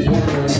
Yes,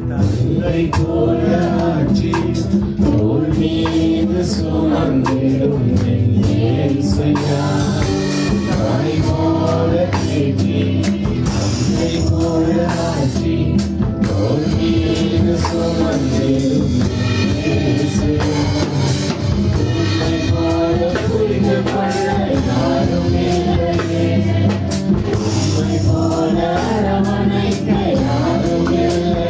தந்தை போல ஆட்சி தோள் மீது சுமந்திடும் இயேசுயா. தாய் போல கேட்டி தந்தை போல ஆட்சி தோள் மீது சுமந்திடும் இயேசுயா. உம்மை போல புரிந்து கொள்ள யாரும் இல்லையே, உம்மை போல அரவணைக்க யாரும் இல்லை.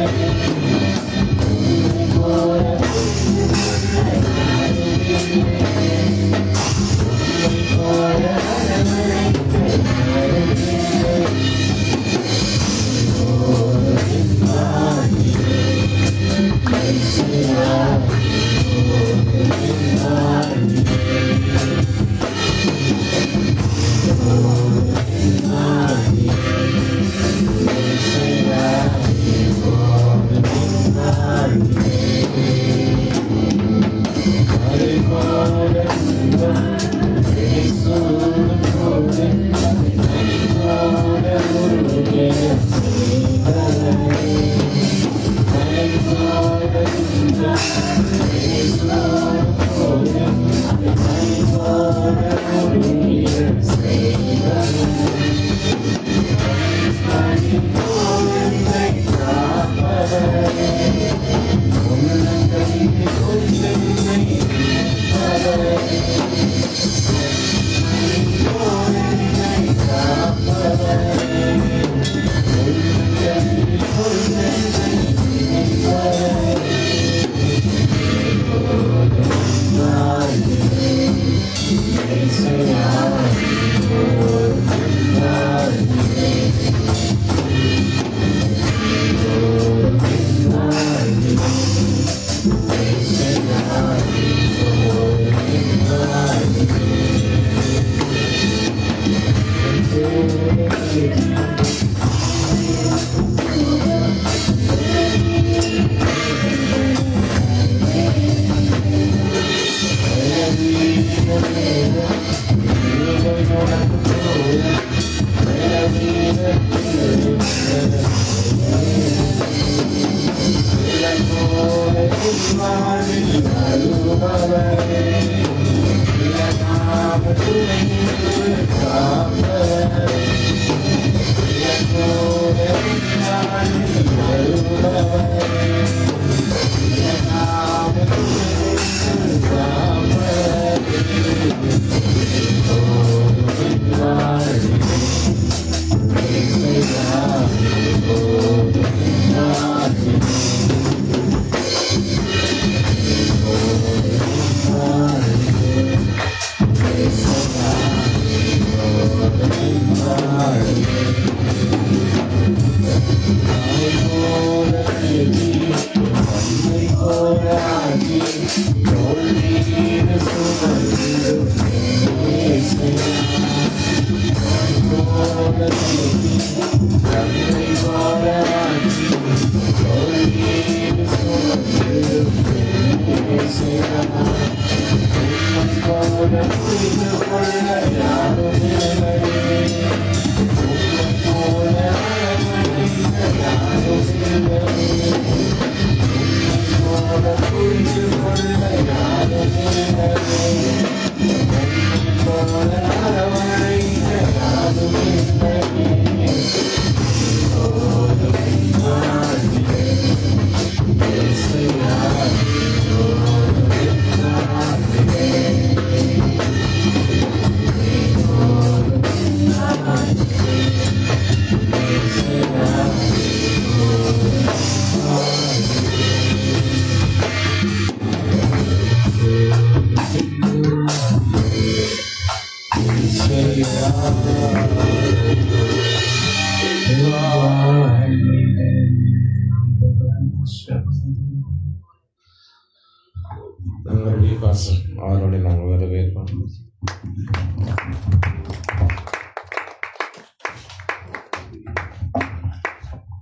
அவர்களை நாங்கள் வரவேற்போம்.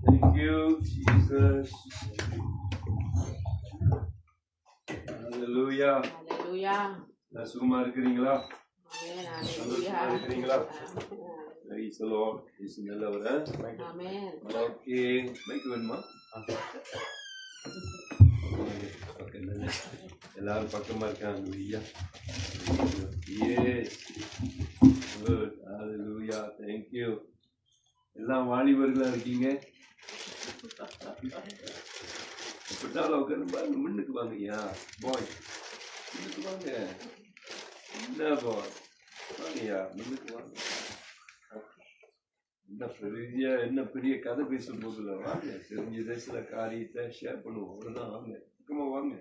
Thank you, Jesus. ஹalleluya. ஹalleluya. நான் சும்மா இருக்கிறீங்களா? ஆமென். சந்தோஷமா ஹalleluya. இருக்கிறீங்களா? Praise the Lord. இயேசு நல்லவர். ஆமென். ஓகே, மைக் வேணுமா? ஓகே, எல்லாரும் பக்கமா இருக்காங்க. ஐயா, yes, good, hallelujah, thank you. எல்லாம் வாலிபர்களா இருக்கீங்க. இப்படிதான் உட்காந்து பாருங்க, முன்னுக்கு வாங்க. ஐயா பாய், முன்னுக்கு வாங்க. என்ன பாய், வாங்கய்யா, முன்னுக்கு வாங்க. என்ன பெரிய கதை பேச போதுல, வாங்க. தெரிஞ்ச சில காரியத்தை ஷேர் பண்ணுவோம், அவ்வளவுதான். வாங்க, பக்கமா வாங்க.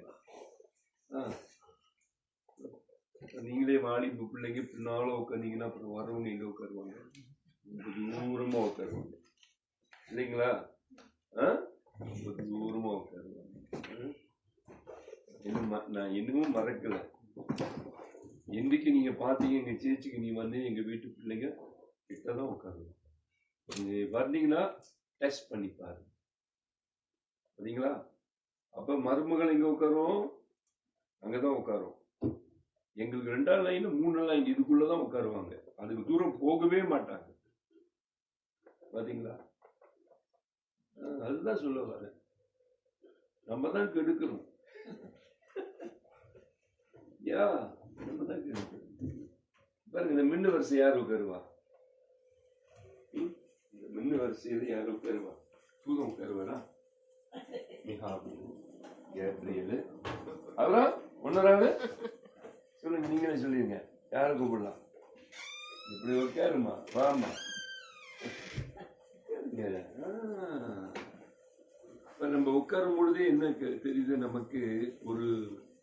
நீங்களே வாலிபு பிள்ளைங்க பின்னாலும் உட்காந்தீங்கன்னா அப்புறம் வரவங்க எங்க உட்காருவாங்க? தூரமா உட்காருவாங்க இல்லைங்களா? ரொம்ப தூரமா உட்காருவாங்க. நான் இன்னமும் மறக்கல. என்னைக்கு நீங்க பாத்தீங்க எங்க சேர்ச்சிக்கு நீ வந்து எங்க வீட்டு பிள்ளைங்க கிட்டதான் உட்காருவோம். நீங்க வந்தீங்கன்னா டெஸ்ட் பண்ணி பாருங்க. சரிங்களா? அப்ப மருமகள் எங்க உட்காரும்? அங்கதான் உட்காரும். எங்களுக்கு 2 லைன் 3 லைன் இதுக்குள்ளதான் உட்காருவாங்க. அதுக்கு தூரம் போகவே மாட்டாங்க. பாத்தீங்களா? அதுதான் சொல்ல வர. நம்ம தான் கெடுக்கணும். நம்ம தான் கெடுக்கணும். பாருங்க, இந்த மின்னு வரிசை யார் உட்காருவா? இந்த மின்னு வரிசையில யார் உட்காருவா? தூதம் உட்காருவாரா? கேப்ரியல். அப்புறம் ஒன்னராது சொல்லுங்க, நீங்களே சொல்லுவீங்க. யாரை கூப்பிடலாம்? இப்படி உட்காருமா, வாமா. இப்ப நம்ம உட்காரும் பொழுதே என்ன தெரியுது நமக்கு? ஒரு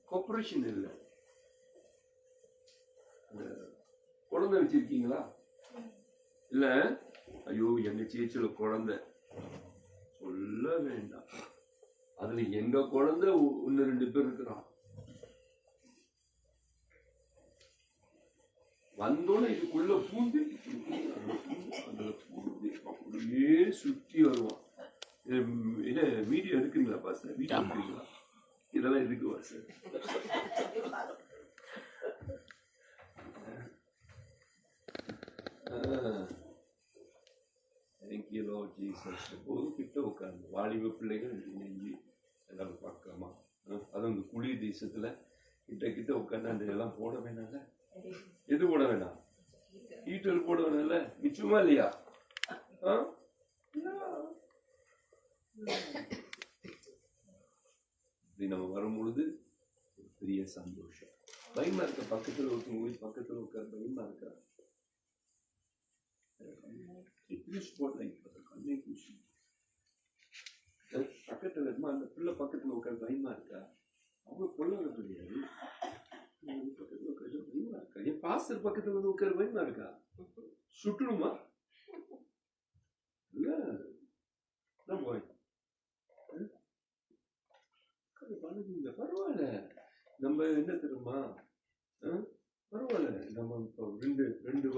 கோஆபரேஷன் இல்லை. குழந்தை வச்சிருக்கீங்களா? இல்ல, ஐயோ எங்க சேச்சில குழந்தை சொல்ல வேண்டாம். அதுல எங்க குழந்தை 1-2 பேர் இருக்கிறான். வந்தோன்னு இதுக்குள்ள பூந்து அப்படியே சுத்தி வருவான். என்ன வீடியோ எடுக்கிறீங்களா பாஸ்டர்? வீடியோ எடுக்கிறீங்களா? இதெல்லாம் எதுக்கு பாஸ்டர்? Thank you Lord Jesus. எப்போதும் கிட்ட உட்காந்து வாலிப பிள்ளைகள் எல்லாரும் பார்க்கலாமா? அதுவும் இந்த குளிர் தேசத்துல கிட்ட உட்காந்து அந்த எல்லாம் போட வேணாம்ல. எது போட வேண்டாம்? ஹீட்டர் போட வேணாம்ல. மிச்சமா இல்லையா? இப்படி நம்ம வரும்பொழுது ஒரு பெரிய சந்தோஷம். பயமா இருக்க? பக்கத்துல ஒருத்தவங்க பக்கத்துல உட்கார பயமா இருக்கா? பக்கத்துல இருக்குமா? அந்த பிள்ளை பக்கத்துல உட்கார பயமா இருக்கா? அவங்க கொள்ள கிடையாது. பக்கத்துல உட்கார பயமா இருக்கா? என் பாஸ்டர் பக்கத்துல வந்து உட்கார பயமா இருக்கா? சுட்டுணுமா? இல்ல போய் பரவாயில்ல. நம்ம என்ன தெரியுமா, பரவாயில்ல. நம்ம இப்போ ரெண்டு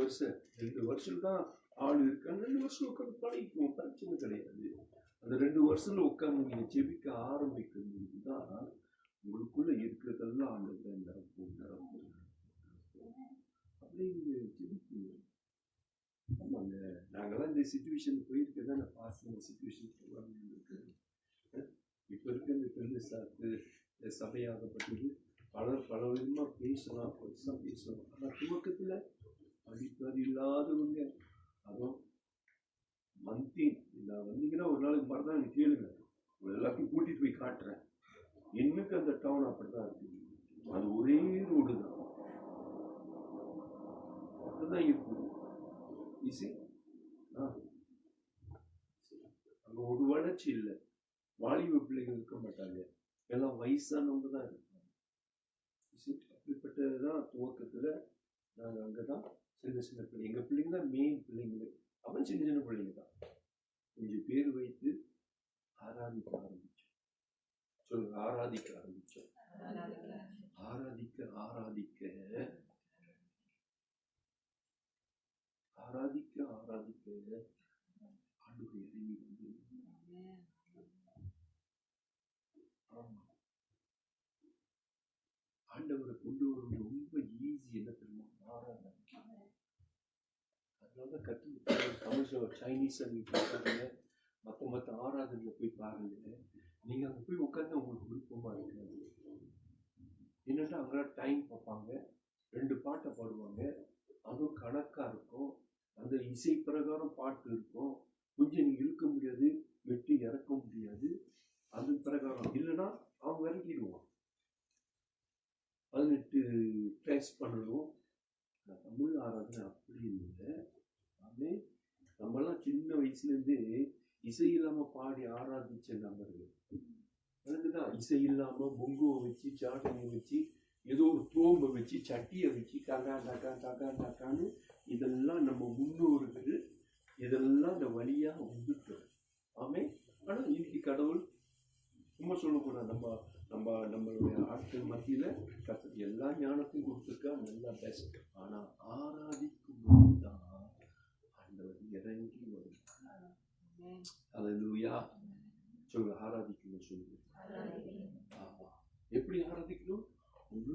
வருஷம் தான் ஆள் இருக்காங்க. 2 வருஷம் உட்காந்து பழகிக்குவோம், பிரச்சனை கிடையாது. அந்த 2 வருஷத்துல உட்காந்து நீங்க ஜெபிக்க ஆரம்பிக்கிறது தான் உங்களுக்குள்ள இருக்கிறதெல்லாம் ஆண்டு நிரப்பும் அப்படின்னு ஜெபிக்குங்க. ஆமாங்க, நாங்கெல்லாம் இந்த சிச்சுவேஷன் போயிருக்கதான் நான் பாசிங்க சிச்சுவேஷன் இருக்கு. இப்ப இருக்க இந்த பெருசாக்கு சபையாகப்பட்டது பல விதமா பேசலாம், பெருசா பேசலாம். ஆனா துவக்கத்துல படிப்பது இல்லாதவங்க, அதுவும் மந்தைன் நான் வந்தீங்கன்னா ஒரு நாளைக்கு மாதிரிதான் எனக்கு கேளுங்க. எல்லாத்தையும் கூட்டிட்டு போய் காட்டுறேன். இன்னுக்கு அந்த டவுன் அப்படிதான் இருக்கு. அது ஒரே ரோடு தான், அப்படிதான் இருக்குது. அங்க ஒரு வளர்ச்சி இல்லை. வாலிப பிள்ளைகள் இருக்க மாட்டாங்க, எல்லாம் வயசானவங்க தான் இருப்பாங்க. அப்படிப்பட்டதுதான் துவக்கத்துல நாங்க அங்கதான் சின்ன பிள்ளை, எங்க பிள்ளைங்க தான் மெயின் பிள்ளைங்களே. அவன் சின்ன பிள்ளைங்க தான். கொஞ்சம் பேர் வைத்து ஆராதிக்க ஆரம்பிச்சோம். சொல்லுங்க, ஆராதிக்க ஆரம்பிச்சோம். ஆராதிக்க ஆராதிக்க ஆராதிக்க ஆராதிக்க ஆண்டவர் இறங்கி வந்து, ஆமா, ஆண்டவரை கொண்டு வரும் ரொம்ப ஈஸி. என்ன தெரியுமா? ஆராதனை. அதனால கற்று சைனீஸை நீங்க பார்க்காதீங்க, மற்ற ஆராதனையில போய் பாருங்க. நீங்க அங்க போய் உட்காந்து உங்களுக்கு விருப்பமா இருக்காது. என்னன்னா அங்கே டைம் பார்ப்பாங்க, 2 பாட்டை பாடுவாங்க, அதுவும் கணக்கா இருக்கும், அந்த இசை பிரகாரம் பாட்டு இருக்கும். கொஞ்சம் நீங்க இருக்க முடியாது, வெட்டி இறக்க முடியாது, அது பிரகாரம் இல்லைன்னா அவங்க இறக்கிடுவான். 18 டேஸ்ட் பண்ணணும். தமிழ் ஆராதனை அப்படி இல்லை. ஆமே, நம்மெல்லாம் சின்ன வயசுலேருந்தே இசை இல்லாம பாடி ஆராதிச்ச நபர்கள். அதுக்குதான் இசை இல்லாம பொங்குவை வச்சு, சாட்டனை வச்சு, ஏதோ ஒரு தோம்பை வச்சு, சட்டியை வச்சு டக்கான்னு இதெல்லாம் நம்ம முன்னோர்கள் இதெல்லாம் இந்த வழியா வந்துட்டோம். ஆமே. ஆனா இன்னைக்கு கடவுள் சும்மா சொல்லக்கூடாது, நம்மளுடைய ஆட்கள் மத்தியில கர்த்தர் எல்லா ஞானத்தையும் கொடுத்துருக்கா, நல்லா பெஸ்ட். ஆனா ஆராதிக்கும் போதுதான் ஆண்டவர் இறங்கி வரும். அல்லேலூயா. சொல்லு, ஆராதிக்கணும் சொல்லு. ஆமா. எப்படி ஆராதிக்கணும்? முழு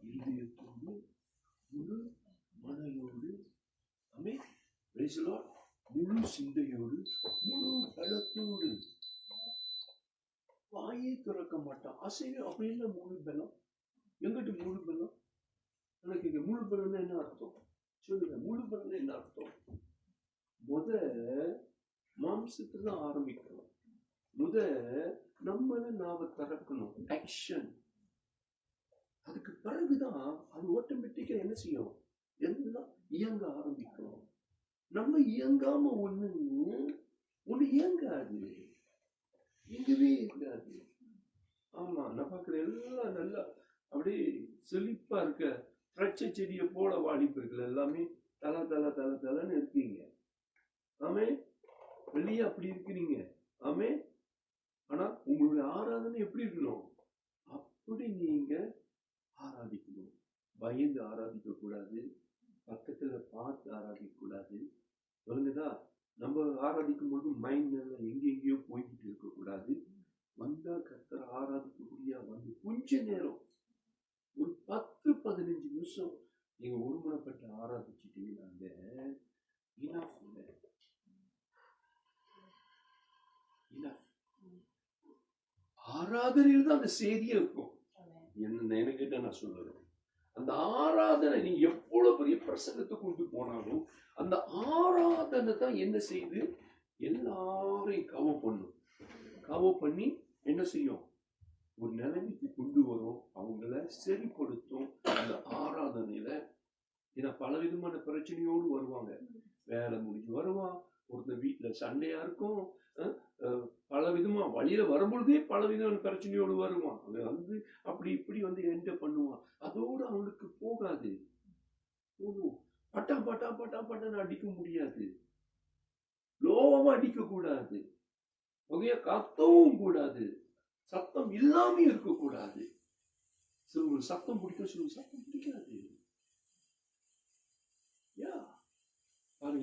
இருதயத்தோடு, முழு மனதோடு, ஆமே, பிரைஸ் தி லார்ட், முழு சிந்தையோடு, முழு பலத்தோடு. வாயை திறக்க மாட்டான். அசைவு அப்படின்னு முழு பலம். எங்கிட்ட முழு பலம்? எனக்கு முழு பலம்னா என்ன அர்த்தம் சொல்லுங்க? முழு பலம்னா என்ன அர்த்தம்? மாம்சத்துல தான் ஆரம்பிக்கணும். நம்மள நாம திறக்கணும். ஆக்ஷன். அதுக்கு பிறகுதான் அது ஆட்டோமேட்டிக்கா என்ன செய்யும்? எல்லாம் இயங்க ஆரம்பிக்கணும். நம்ம இயங்காம ஒண்ணு இயங்காது, இயங்கவே இருக்காது. ஆமா, நான் பார்க்குற எல்லாம் நல்லா அப்படியே செழிப்பா இருக்க திராட்சை செடியை போல வாலிபர்கள் எல்லாமே தலன்னு இருக்கீங்க. ஆமே, வெளியே அப்படி இருக்கிறீங்க. ஆமே. ஆனா உங்களுடைய ஆராதனை எப்படி இருக்கணும்? அப்படி நீங்க ஆராதிக்கணும். பயந்து ஆராதிக்க கூடாது, பக்கத்துல பார்த்து ஆராதிக்க கூடாது. சொல்லுங்கதா. நம்ம ஆராதிக்கும் போது மைண்ட் எங்கெங்கயோ போய்கிட்டு இருக்க கூடாது. வந்தா கர்த்தரை ஆராதிக்க முடியா வந்து கொஞ்ச நேரம் ஒரு 10-15 நிமிஷம் நீங்க ஒருமுறைப்பட்டு ஆராதிச்சுட்டீங்கன்னாங்க இனஃப். ஆராதனையில் தான் அந்த செய்தியே இருக்கும். என்ன கேட்ட நான் சொல்றேன், அந்த ஆராதனை நீங்க எவ்வளவு பெரிய பிரசங்கத்தை கொண்டு போனாலும் அந்த ஆராதனை தான் என்ன செய்யுது? எல்லாரையும் கவ பண்ணி என்ன செய்யும்? ஒரு நிலைமைக்கு கொண்டு வரும், அவங்கள சரிப்படுத்தும். அந்த ஆராதனையில ஏன்னா பல விதமான பிரச்சனையோடு வருவாங்க. வேலை முடிஞ்சு வருவான், ஒருத்தர் வீட்டுல சண்டையா இருக்கும், பல விதமா வழியில வரும்பொழுதே பல விதமான பிரச்சனையோடு வருவான். அவன் வந்து அப்படி இப்படி வந்து என்ட பண்ணுவான். அதோடு அவனுக்கு போகாது. பட்டான்னு அடிக்க முடியாது, லோவமா அடிக்க கூடாது, புகைய காத்தவும் கூடாது, சத்தம் இல்லாம இருக்க கூடாது. சில சத்தம் பிடிக்கும், சில சத்தம் பிடிக்காது.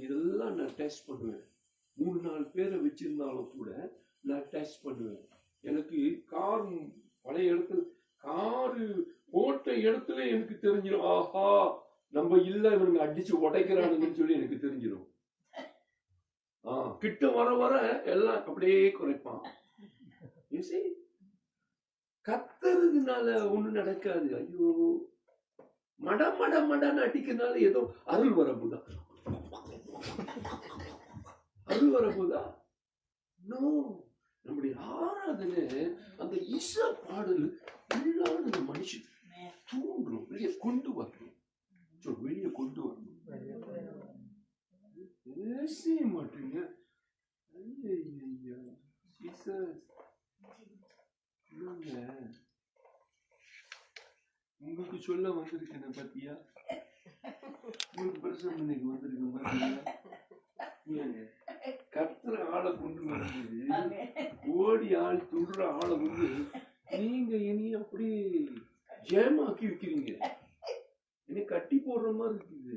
இதெல்லாம் நான் டெஸ்ட் பண்ணுவேன். 3-4 பேரை வச்சிருந்தாலும் கூட நான் டெஸ்ட் பண்ணுவேன். எனக்கு கார் பழைய இடத்துல காரு போட்ட இடத்துல எனக்கு தெரிஞ்சிடும், ஆஹா நம்ம இல்ல இவனுங்க அடிச்சு உடைக்கிறானுங்கன்னு சொல்லி எனக்கு தெரிஞ்சிடும். கிட்ட வர எல்லாம் அப்படியே குறைப்பான். கத்துறதுனால ஒண்ணு நடக்காது. ஐயோ, மடன்னு அடிக்கிறதுனால ஏதோ அருள் வரப்போதா? நம்முடைய ஆராதனை அந்த இச பாடல் உள்ளான மனுஷன் தூண்டும், வெளியே கொண்டு வரணும். பேச மாட்டீங்க. உங்களுக்கு சொல்ல வந்திருக்கேன் பாத்தியா? உங்களுக்கு பிரசவம் இன்னைக்கு வந்திருக்கேன் பாத்தியா? கத்துற ஆளை கொண்டு வந்து ஓடி ஆள் துடுற ஆளை வந்து நீங்க இனி அப்படி ஜேமாக்கி வைக்கிறீங்க. இனி கட்டி போடுற மாதிரி இருக்குது.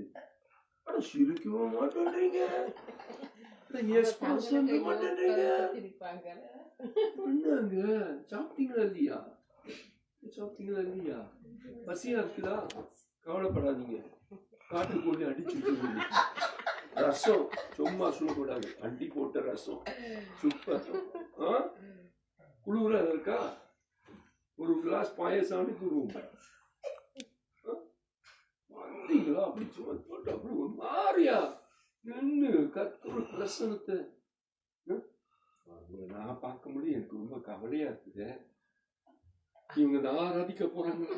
ஆனா சிரிக்கவே மாட்டேன்றீங்க, சாப்பிட்டீங்களா இல்லையா? சாப்பிட்டீங்களா இல்லையா? பசியா இருக்குதா? கவலைப்படாதீங்க, காட்டுக்கோழி அடிச்சுட்டு ரசம் சும்மா சொல்லக்கூடாது, அடி போட்ட ரசம் சூப்பர். குளிர இருக்கா? ஒரு கிளாஸ் பாயசம் குருவோம். வந்தீங்களா? அப்படி சும்மா போட்டு அப்படி ஒரு மாதிரியா நின்று கர்த்தருடைய பிரசனத்தை நான் பார்க்க முடியும். எனக்கு ரொம்ப கவலையா இருக்குது. இவங்க தான் ஆராதிக்க போறாங்களா,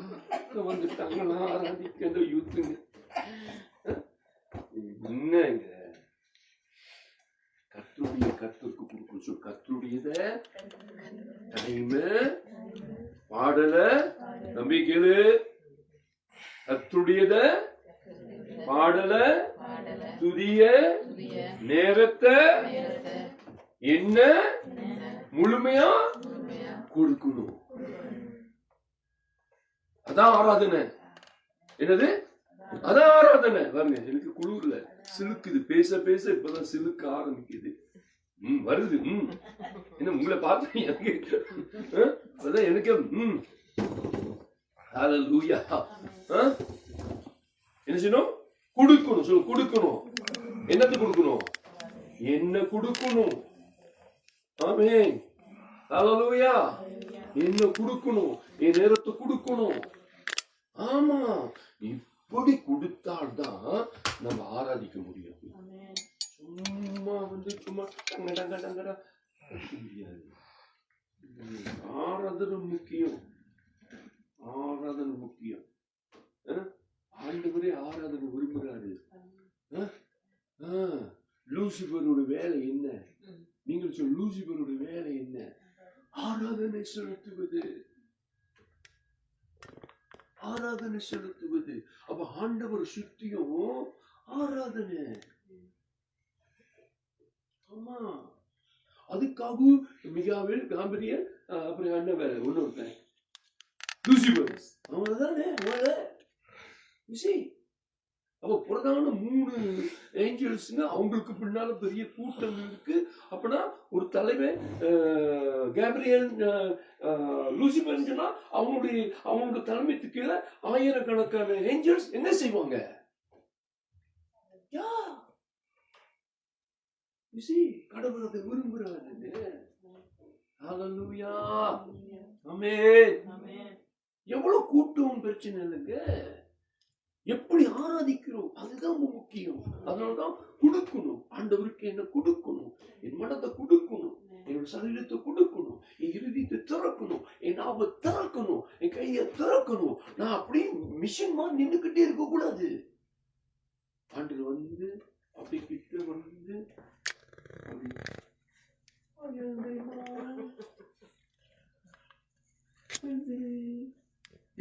வந்துட்டாங்களா ஆராதிக்க அந்த யூத்துங்க? என்னங்க கர்த்தருக்கு கொடுக்கணும் சொல். கர்த்தருடையத டைம் பாடல நம்பிக்கையில, கர்த்தருடையத பாடல துதிய நேரத்தை என்ன முழுமையா கொடுக்கணும். அதான் ஆராதனை. என்னது? அதான் ஆராதனை. பாருங்க, எனக்கு குளிர்ல சிலுக்குது, பேச பேச இப்பதான் சிலுக்க ஆரம்பிக்குது. வருது. என்ன உங்களை பார்த்து எனக்கு அதான் எனக்கு ஹல்லேலூயா. என்ன செய்யணும்? கொடுக்கணும் சொல்லு. கொடுக்கணும். என்னது கொடுக்கணும்? என்ன கொடுக்கணும்? ஆமென். ஹல்லேலூயா. என்ன கொடுக்கணும்? என் நேரத்தை கொடுக்கணும். ஆமா, இப்படி கொடுத்தால்தான் நம்ம ஆராதிக்க முடியும். சும்மா சும்மா டங்கடா முடியாது. ஆராதனை முக்கியம். ஆராதனை முக்கியம். ஆண்டவரே ஆராதனை விரும்புகிறாரு. லூசிபரோட வேலை என்ன? நீங்கள் சொல்ல, லூசிபரோட வேலை என்ன? ஆராதனை செலுத்துவது. ஆராதனை செலுத்துவது. அப்ப ஆண்டவர் சுத்தியும் ஆராதனை. ஆமா, அதுக்காக மிகாவேல், காம்பிரியன், அப்புறம் என்ன வேலை ஒன்னொருத்தன் லூசிபர், அவங்கதானே. அப்ப பிரதான 3 ஏஞ்சல்ஸ்ங்க, அவங்களுக்கு பின்னால பெரிய கூட்டம் இருக்கு. அப்பனா ஒரு தலைவன் கேப்ரியல், லூசிபர் சொன்னா அவங்களோட தலைமைக்கு கீழே ஆயிரக்கணக்கான ஏஞ்சல்ஸ் என்ன செய்வாங்க? கடவுள் அதை விரும்புறாரு. ஹல்லேலூயா. ஆமென். எவ்வளவு கூட்டம் பிரச்சனை இல்லைங்க, எப்படி ஆராதிக்கிறோம் அதுதான் முக்கியம். அதனாலதான் கொடுக்கணும். ஆண்டவருக்கு என்ன கொடுக்கணும்? என் மனத்தை கொடுக்கணும், என்னோட சரீரத்தை கொடுக்கணும், என் இருதயத்தை திறக்கணும், என் நாவை திறக்கணும், என் கையை திறக்கணும். நான் அப்படியே மிஷின் மாதிரி நின்றுகிட்டே இருக்க கூடாது. ஆண்டு வந்து அப்படி கிட்ட வந்து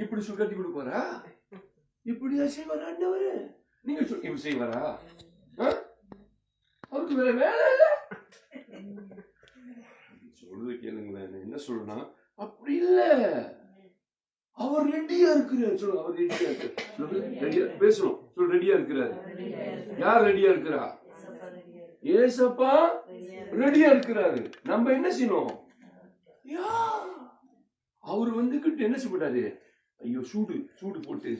இப்படி சுகட்டி கொடுப்பாரா? இப்படியா செய்வாரா ஆண்டவரு? நீங்க இப்படி செய்வாரா? அவருக்கு வேற வேலை இல்ல. சொல்றது கேளுங்களேன். என்ன சொல்லணும்? அப்படி இல்ல, அவர் ரெடியா இருக்கிறார். சொல்லு, அவர் ரெடியா இருக்கு. பேசணும். சொல்லு, ரெடியா இருக்கிறார். யார் ரெடியா இருக்கிறா? ஏசப்பா ரெடியா இருக்கிறாரு. நம்ம என்ன செய்யணும்? அவரு வந்துகிட்டு என்ன செய்யப்பட்டாரு? ஐயோ, சூடு போட்டு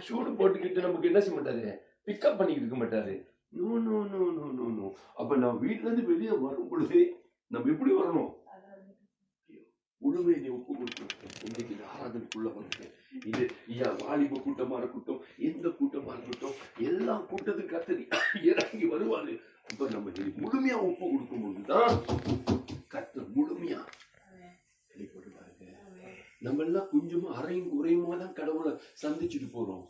சூடு போட்டுக்கிட்டு நமக்கு என்ன செய்ய மாட்டாரு? பிக்கப் பண்ணிக்கிட்டு இருக்க மாட்டாரு. No no no no no no. அப்ப நான் வீட்டுல இருந்து வெளியே வரும் பொழுது நம்ம எப்படி வரணும்? முழுமையை ஒப்பு கொடுக்கணும். இன்னைக்கு ஆராதனைக்குள்ள வந்து இது வாலிப கூட்டமா இருக்கட்டும், எந்த கூட்டமா இருக்கட்டும், எல்லா கூட்டத்துக்கு கத்தரி இறங்கி வருவாரு. இப்ப நம்ம முழுமையா ஒப்பு கொடுக்கும் பொழுதுதான் கத்தர் முழுமையா வெளிப்படுவாருங்க. நம்ம எல்லாம் கொஞ்சமா அரையும் குறையுமா தான் கடவுளை சந்திச்சுட்டு போறோம்.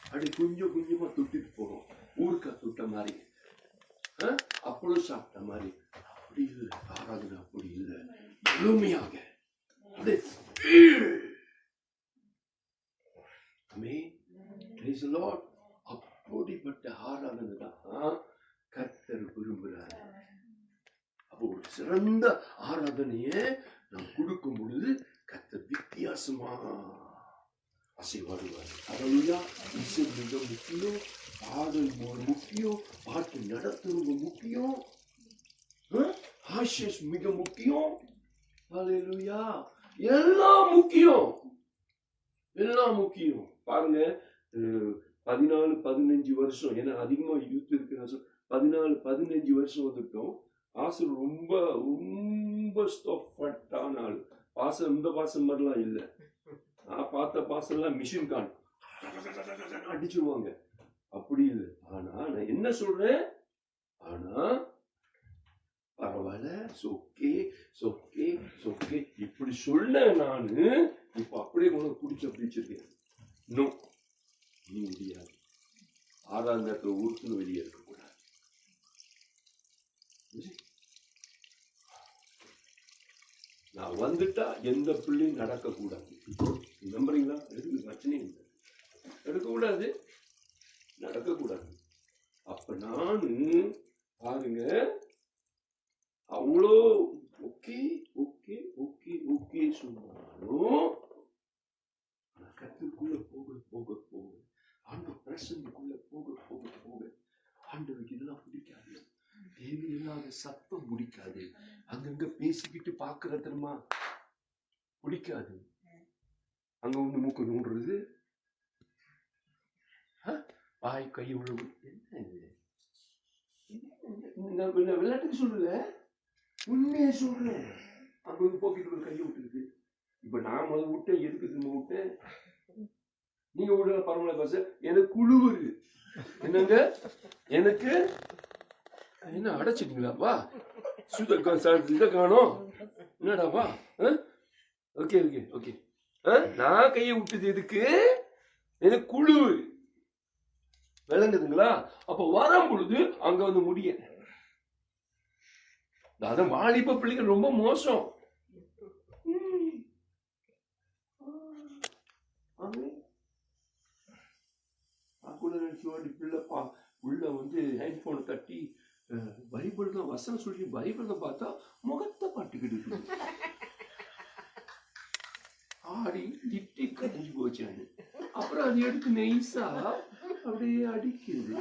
அப்படி கொஞ்சம் கொஞ்சமா தொட்டுட்டு போறோம். ஊருக்கா தொட்ட மாதிரி, அப்பளம் சாப்பிட்ட மாதிரி. அப்படி இல்லை ஆராதனை, அப்படி இல்லை. முழுமையாக அப்படிப்பட்ட ஆராதனை தான் கர்த்தர் விரும்புகிறார். அப்போ ஒரு சிறந்த ஆராதனையை நாம் கொடுக்கும் பொழுது கர்த்தர் வித்தியாசமா அசைவாடுவார். ஹல்லேலூயா. இசை மிக முக்கியம், பாடல் முக்கியம், பாட்டு நடத்துறது முக்கியம், ஆஷஸ் மிக முக்கியம். ஹல்லேலூயா. எல்லாம் முக்கியம், எல்லாம் முக்கியம். பாருங்க 14-15 வருஷம், ஏன்னா அதிகமா யூத் இருக்கு. 14-15 வருஷம் வந்துட்டோம். பாசம் ரொம்ப ரொம்ப ஸ்டஃபான ஆளு. பாசம் இந்த பாசம் மாதிரிலாம் இல்லை. நான் பார்த்த பாசம் எல்லாம் மிஷின் கான் அடிச்சிருவாங்க, அப்படி இல்லை. ஆனா நான் என்ன சொல்றேன், ஆனா பரவாயில்ல, சொக்கே சொக்கே சொக்கே இப்படி சொல்ல நானு இப்ப அப்படியே கொண்டு குடிச்சு பிடிச்சிருக்கேன். இன்னும் நீ முடியாது. 6ஆம் நேரத்துல ஊருக்குன்னு வெளியே இருக்கக்கூடாது. நான் வந்துட்டா எந்த பிள்ளையும் நடக்கக்கூடாது. நம்புறீங்களா? எதுக்கு பிரச்சனை இல்லை, எடுக்கக்கூடாது, நடக்கக்கூடாது. அப்ப நானு பாருங்க அவ்வளோ ஓகே ஓகே ஓகே ஓகே சொன்னாலும் கத்துக்குள்ள போக போக போக அந்த பிரசன்னுக்குள்ள போக போக போக ஆண்டவருக்கு இதெல்லாம் பிடிக்காது. தேவையில்லாத சத்தம் பிடிக்காது. அங்கங்க பேசிக்கிட்டு பாக்குற தெரியுமா பிடிக்காது. அங்க வந்து மூக்க நோண்டுறது, வாய் கை உள்ள என்ன விளையாட்டுக்கு சொல்லல, உண்மையே சொல்றேன். அங்க வந்து போக்கிட்டு கையை விட்டுருக்கு. இப்ப நான் முதல் விட்டேன், எதுக்கு திரும்ப விட்டேன்? நீங்க விட பரவாயில்ல பாச, எனக்கு குழுவுரு. என்னங்க எனக்கு என்ன அடைச்சிட்டீங்களாப்பா? இதை காணோம் என்னடாப்பா? Okay okay okay. நான் கையை விட்டது எதுக்கு? எனக்கு குழுவு, விளங்குதுங்களா? அப்ப வரும் பொழுது அங்க வந்து முடிய அதான் வாலிப பிள்ளைகள் ரொம்ப மோசம். உள்ள வந்து ஹெட்போன் கட்டி பைபிள் தான் வசனம் சொல்லி பைபிள் தான் பார்த்தா முகத்தை பாட்டுக்கிட்டு இருக்கு. ஆடி திட்டி கரைஞ்சு போச்சானு. அப்புறம் அது எடுத்து நெய்ஸா அப்படியே அடிக்குது.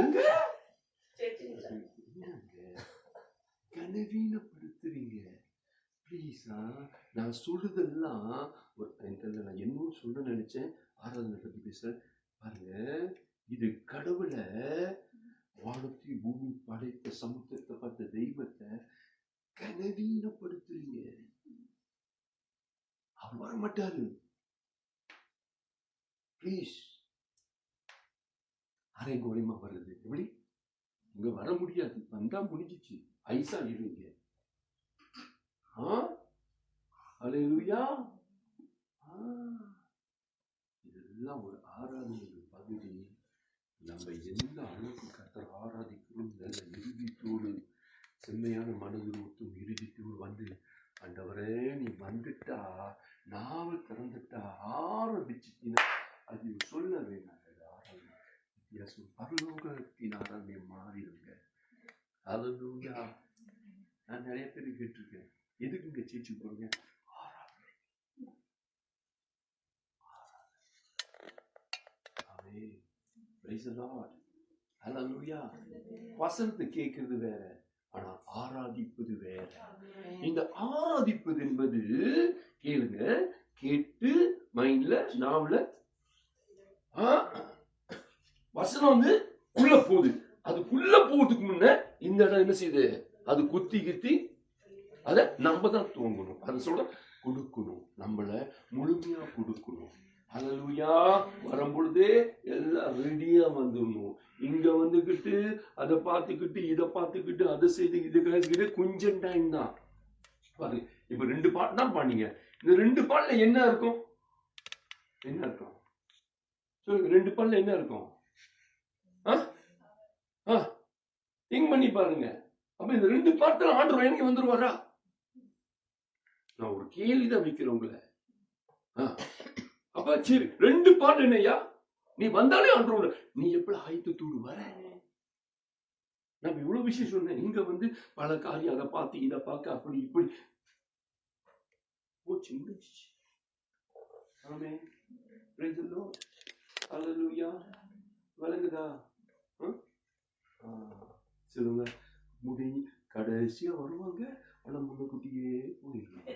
எங்க கனவீனப்படுத்துறீங்க ப்ளீஸா. நான் சொல்றதெல்லாம் நான் என்ன சொல்ல நினைச்சேன். 6ஆவது பத்தி பேச பாருங்க. இது கடவுளை, வானத்தை பூமி படைத்த சமுத்திரத்தை பார்த்த தெய்வத்தை கனவீனப்படுத்துறீங்க. அவர் வர மாட்டாரு ப்ளீஸ். அரைங்கோலியமா வருது. எப்படி இங்க வர முடியாது, வந்தா முடிஞ்சிச்சு. ஐசா இருங்க. அல்லேலூயா. இதெல்லாம் ஒரு ஆராதனை பகுதி. நம்ம எந்த அளவுக்கு கர்த்தரை ஆராதிக்கணும், நல்ல இறுதித்தோடு செம்மையான மனதுருவத்தும் இறுதித்தோடு வந்து ஆண்டவரே நீ வந்துட்டா, நாவ திறந்துட்டா, ஆரம்பிச்சுட்டீங்கன்னா அது சொல்ல வேண்டாம். பரலோகத்தின் ஆராதனை மாறிடுங்க. அல்லேலூயா. நான் நிறைய பேர் கேட்டிருக்கேன், எதுக்குங்க சீச்சு போறீங்க? ஆராதனை. ஆமென். Praise the Lord. அல்லேலூயா. வசனத்தை கேட்கிறது வேற, ஆனா ஆராதிப்பது வேற. இந்த ஆராதிப்பது என்பது கேளுங்க, கேட்டு மைண்ட்ல நாவல வசனம் வந்து உள்ள போகுது. அதுக்குள்ள போறதுக்கு முன்ன இந்த இடம் என்ன செய்யுது? அது குத்தி கித்தி அத நம்ம தான் தூங்கணும். அது சொல்ற கொடுக்கணும், நம்மள முழுமையா கொடுக்கணும். அல்லேலூயா. வரும்பொழுதே எல்லாம் ரெடியா வந்துடணும். இங்க வந்துகிட்டு அதை பார்த்துக்கிட்டு இதை பார்த்துக்கிட்டு அதை செய்து இதை கழிச்சுக்கிட்டு கொஞ்சம் டைம் தான். பாரு, இப்ப 2 பாட்டு தான் பாடிங்க. இந்த 2 பாட்டுல என்ன இருக்கும்? என்ன இருக்கும் சொல்லுங்க. 2 பாட்டுல என்ன இருக்கும்? திங்க் பண்ணி பாருங்க. அப்ப இந்த 2 பாட்டுல ஆண்டவர் எனக்கு வந்துருவாரா? நான் ஒரு கேள்விதான் வைக்கிறேன் உங்களை. அப்ப சரி, 2 பாட்டு என்னையா? நீ வந்தாலே ஆண்டவர், நீ எப்படி ஆயத்தத்தோடு வர? நான் இவ்வளவு விஷயம் சொன்னேன். இங்க வந்து பல காரியம், அதை பார்த்து இதை பார்க்க அப்படி இப்படி போச்சு, முடிஞ்சிச்சு. ஆமென். Praise the Lord. அல்லேலூயா. விளங்குதா? சொல்லுங்க. முடி கடைசியா வருவாங்க, ஆனா முன்னக்கூட்டியே போயிடுவாங்க.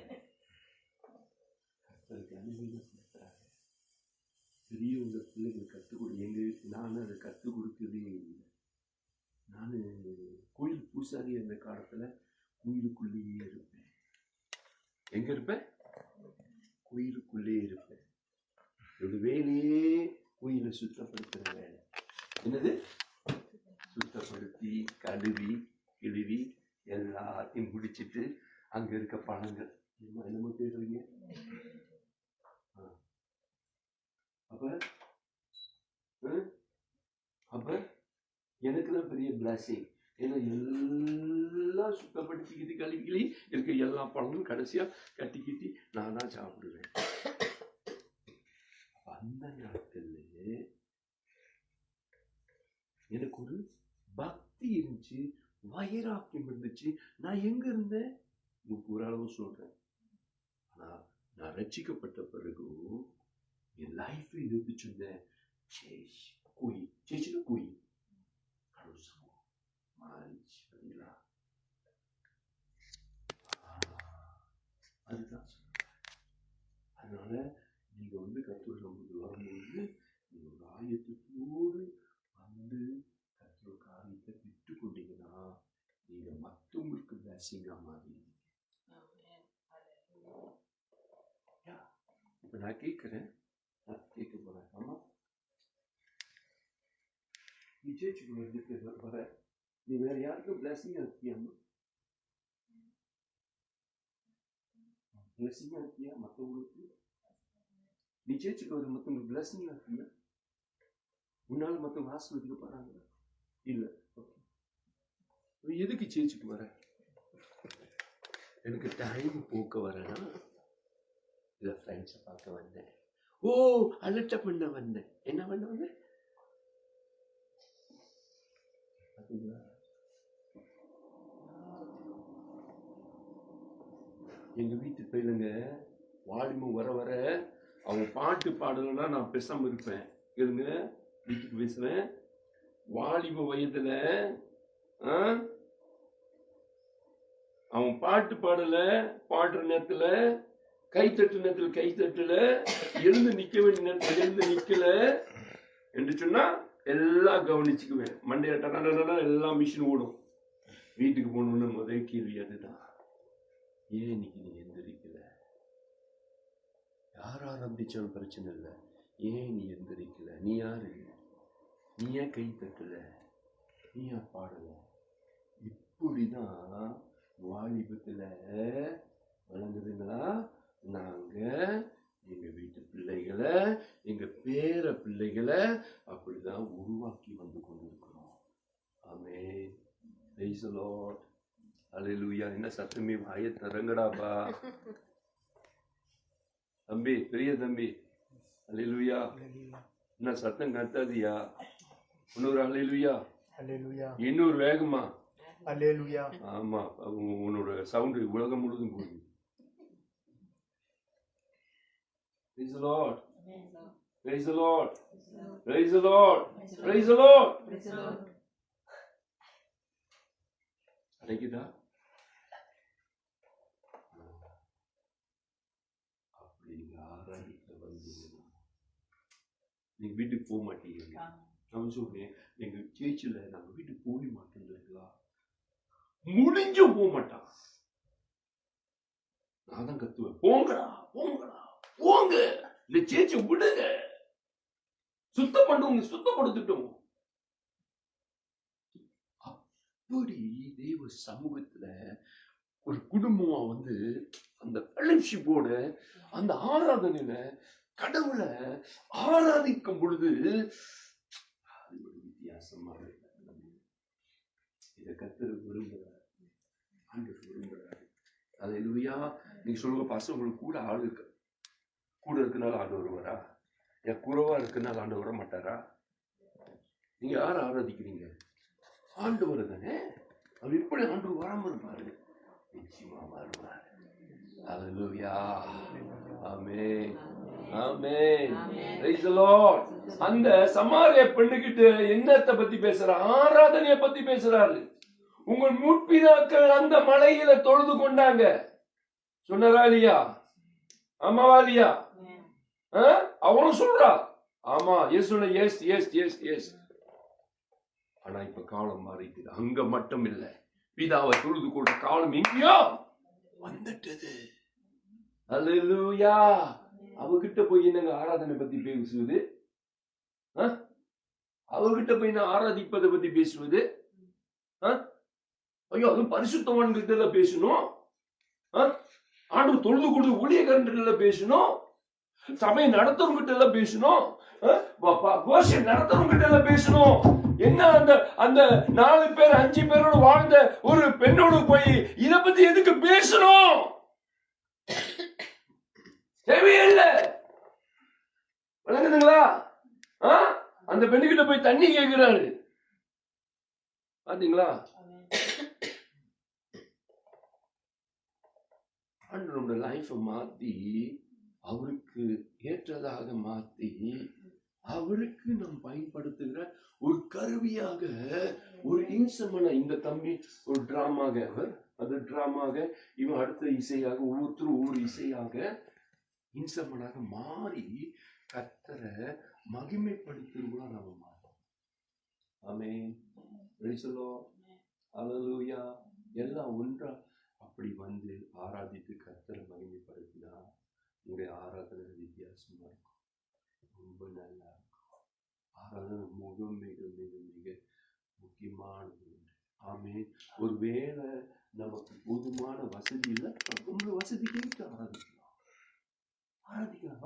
கர்த்தருக்கு அனுமதிப்படுத்துறாரு. பெரியவங்க பிள்ளைகள் கற்றுக் கொடு. நான் அதை கற்றுக் கொடுக்கவே இல்லை. நான் கோயில் பூசாரி அந்த காலத்துல கோயிலுக்குள்ளேயே இருப்பேன். எங்க இருப்பேன்? கோயிலுக்குள்ளே இருப்பேன். ஒரு வேலையே கோயிலை சுத்தப்படுத்துற வேலை. என்னது? சுத்தப்படுத்தி கழுவி கிழுவி எல்லாத்தையும் முடிச்சிட்டு அங்க இருக்க பழங்கள் என்னமோ தேடுறீங்க. அப்ப எனக்குதான் பெரிய பிளஸிங். ஏன்னா எல்லாம் சுத்தப்படுத்திக்கிட்டு கழுவிக்கிளி இருக்க எல்லா பழமும் கடைசியா கட்டிக்கிட்டு நான் தான் சாப்பிடுவேன். அந்த நாட்கள்ல எனக்கு ஒரு பக்தி இருந்துச்சு, வைராக்கியம் இருந்துச்சு. நான் எங்க இருந்தேன் உங்களுக்கு ஒரு அளவு சொல்றேன். ஆனா நான் ரட்சிக்கப்பட்ட பிறகு என் லைஃப் இருந்துச்சுருந்தேன். கோயில் சேச்சினா கோயில் கடவுள் சமூகம் மாறிச்சு. அதுதான் சொல்றேன். அதனால நீங்க கர்த்தர் நமக்கு வரும்போது நீங்க ஒரு ஆயத்தத்தோடு வந்து கர்த்தர் காரியத்தை விட்டு கொண்டீங்கன்னா நீங்க மற்றவங்களுக்கு பிளஸிங்கா மாறி. இப்ப நான் கேட்கிறேன், கேட்க போறேன். ஆமா, நீ சேர்ச்சுக்கு வர நீ வேற யாருக்கும் பிளஸிங்கா இருக்கியாமா? பிளஸிங்கா இருக்கியா மற்றவங்களுக்கு? நீ சேர்ச்சுக்கு வர மற்றவங்களுக்கு பிளஸிங்கா இருக்கியா? உன்னால மற்றவங்க ஆசீர்வதிக்கப்படுறாங்களா? இல்ல. எதுக்கு சேர்ச்சுக்கு வர? எனக்கு டைம் போக்க வரேன்னா இல்ல ஃப்ரெண்ட்ஸை பார்க்க வந்தேன். ஓ, அலட்ட பண்ண வந்தேன். என்ன பண்ண வந்தேன்? எங்க வீட்டு பையனுங்க வாலிபம் வர வர அவன் பாட்டு பாடலன்னா நான் பேசாம இருப்பேன். கேளுங்க, வீட்டுக்கு பேசுவேன். வாலிப வயதுல அவன் பாட்டு பாடல, பாடுற நேரத்துல கைத்தட்டு நேரத்துல கைத்தட்டுல, எழுந்து நிக்க வேண்டிய நேரத்துல எழுந்து நிக்கல என்று சொன்னா எல்லாம் கவனிச்சுக்குவேன். மண்டையாட்ட எல்லாம் மிஷின் ஓடும். வீட்டுக்கு போகணும்னு முதல் கேள்வி அதுதான். ஏன் இன்னைக்கு நீ எந்திரிக்கல? யார் ஆரம்பிச்சாலும் பிரச்சனை இல்லை. ஏன் நீ எந்திரிக்கல? நீ யாரு? நீ ஏன் கை தட்டல? நீ ஏன் பாடல? இப்படிதான் வாலிபத்துல வழங்குதுங்களா? நாங்க எங்க வீட்டு பிள்ளைகளை, எங்க பேர பிள்ளைகளை அப்படிதான் உருவாக்கி வந்து கொண்டிருக்கிறோம். ஆமென். Praise the Lord. அல்லேலூயா. என்ன சத்தமே வாயை தரங்கடாப்பா தம்பி, பெரிய தம்பி. அல்லேலூயா. என்ன சத்தம் கத்தாதியா? இன்னொரு அல்லேலூயா. இன்னொரு வேகமா அல்லேலூயா. ஆமா, உன்னோட சவுண்ட் உலகம் முழுதும் போகுது. Praise the Lord. Praise the Lord. Praise the Lord. Praise the Lord. அடைக்குதா? அப்படி நீங்க ஆராதிக்க வந்தீங்கன்னா நீங்க வீட்டுக்கு போக மாட்டீங்க. நான் சொல்றேன், எங்க சேர்ச்சில நாங்க வீட்டுக்கு போக மாட்டோம். முடிஞ்சும் போக மாட்டான். நான் தான் கத்துவேன், போங்கடா போங்கடா போங்க, இந்த சேர்ச்சி விடுங்க, சுத்தம் பண்ணுவோங்க, சுத்தப்படுத்திட்டோம். அப்படி தெய்வ சமூகத்துல ஒரு குடும்பமா அந்த ஃபெலோஷிப்போட அந்த ஆராதனையில கடவுளை ஆராதிக்கும் பொழுது அது ஒரு வித்தியாசமா இருக்கு. இதை கர்த்தர் விரும்புகிறார், ஆண்டவர் விரும்புகிறார். அல்லேலூயா. நீங்க சொல்லுங்க, பாஸ்டர் உங்களுக்கு கூட ஆள் இருக்கு, கூட இருக்கனால ஆண்டவர் வருவாரா? என் குறைவா இருக்கனால ஆண்டவர் வர மாட்டாரா? நீங்க யார ஆராதிக்கிறீங்க? ஆண்டவர் தானே. அவர் எப்படி ஆண்டவர் வராம இருப்பாரு? நிச்சயமா வருவார். அல்லேலூயா. ஆமென். ஆமென். Praise the Lord. அந்த சமாரிய பெண்ணுகிட்ட என்னத்தை பத்தி பேசுற? ஆராதனையை பத்தி பேசுறாரு. உங்கள் முற்பிதாக்கள் அந்த மலையில தொழுது கொண்டாங்க சொன்னாரா இல்லையா? ஆமாவா இல்லையா? அவனும் சொல்றா ஆமா, yes yes yes yes yes. ஆனா இப்ப காலம் மாறிட்டு அங்க மட்டும் இல்ல, பிதாவை தொழுது கொண்ட காலம் எங்கேயோ வந்துட்டது. அல்லேலூயா. அவகிட்ட போய் என்னங்க ஆராதனை பத்தி பேசுவது? அவகிட்ட போய் நான் ஆராதிப்பதை பத்தி பேசுவது? ஐயோ, அதுவும் பரிசுத்தவான் கிட்ட பேசணும். ஆண்டு தொழுது கொண்டு ஊழியக்காரன்கிட்ட பேசணும். சபையை நடத்துறவங்கிட்ட எல்லாம் பேசணும். நடத்துறவங்கிட்ட எல்லாம் பேசணும். என்ன அந்த அந்த 4 பேர் 5 பேரோட வாழ்ந்த ஒரு பெண்ணோடு போய் இத பத்தி எதுக்கு பேசணும்? தேவையில்லை. விளங்குதுங்களா? அந்த பெண்ணுகிட்ட போய் தண்ணி கேட்கிறாரு. பாத்தீங்களா? ஆண்டவரோட லைஃபை மாத்தி அவருக்கு ஏற்றதாக மாத்தி அவருக்கு நாம் பயன்படுத்துகிற ஒரு கருவியாக, ஒரு இன்சமனா, இந்த தம்பி ஒரு டிராமாக, அது டிராமாக, இவன் அடுத்த இசையாக, ஒவ்வொருத்தரும் ஒவ்வொரு இசையாக இன்சமனாக மாறி கர்த்தரை மகிமைப்படுத்துறவங்களா நாம மாறோம். ஆமென். Praise the Lord. ஹல்லேலூயா. எல்லாம் ஒன்றா அப்படி வந்து ஆராதித்து கர்த்தரை மகிமைப்படுத்தினா உங்களுடைய ஆராதனை வித்தியாசமா இருக்கும். ரொம்ப நல்லா இருக்கும். ஆராதனை மிக மிக மிக மிக முக்கியமானது. ஆமென். ஒருவேளை நமக்கு போதுமான வசதி இல்லை, உங்க வசதி கேட்டு ஆராதிக்கலாம்.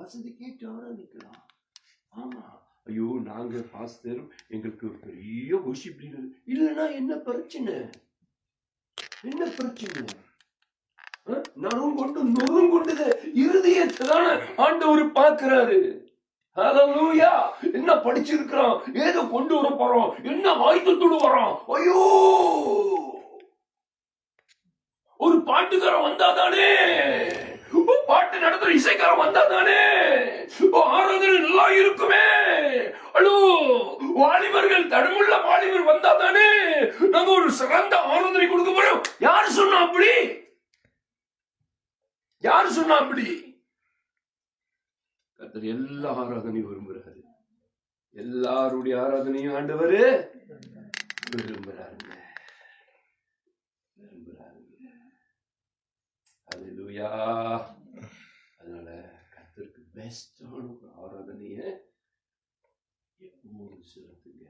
வசதி கேட்டு ஆராதிக்கலாம். ஆமா. ஐயோ, நாங்க பாஸ்டர் எங்களுக்கு ஒரு பெரிய வொர்ஷிப் லீடர் இல்லைன்னா என்ன பிரச்சனை? என்ன பிரச்சனை? நொறுங்குண்டது இருதயத்தை தானே ஆண்டவர் பார்க்கிறாரு. ஹல்லேலூயா. என்ன படிச்சிருக்கிறோம், ஏதோ கொண்டு வர போறோம், என்ன ஆயுதத்தோடு வரோம். ஐயோ, ஒரு பாட்டுக்காரன் வந்தாதானே, பாட்டு நடத்துற இசைக்காரன் வந்தாதானே ஆராதனை நல்லா இருக்குமே. அலோ, வாலிபர்கள், தடுமுள்ள வாலிபர் வந்தாதானே நாங்க ஒரு சிறந்த ஆராதனை கொடுக்க போறோம். யாரு சொன்னா அப்படி? யாரு சொன்னா அப்படி? கர்த்தர் எல்லா ஆராதனையும் விரும்புறாரு. எல்லாருடைய ஆராதனையும் ஆண்டவரு விரும்புறாருங்க. ஹல்லேலூயா. அதனால கர்த்தருக்கு பெஸ்டான ஒரு ஆராதனைய எப்பவும் செலுத்துங்க.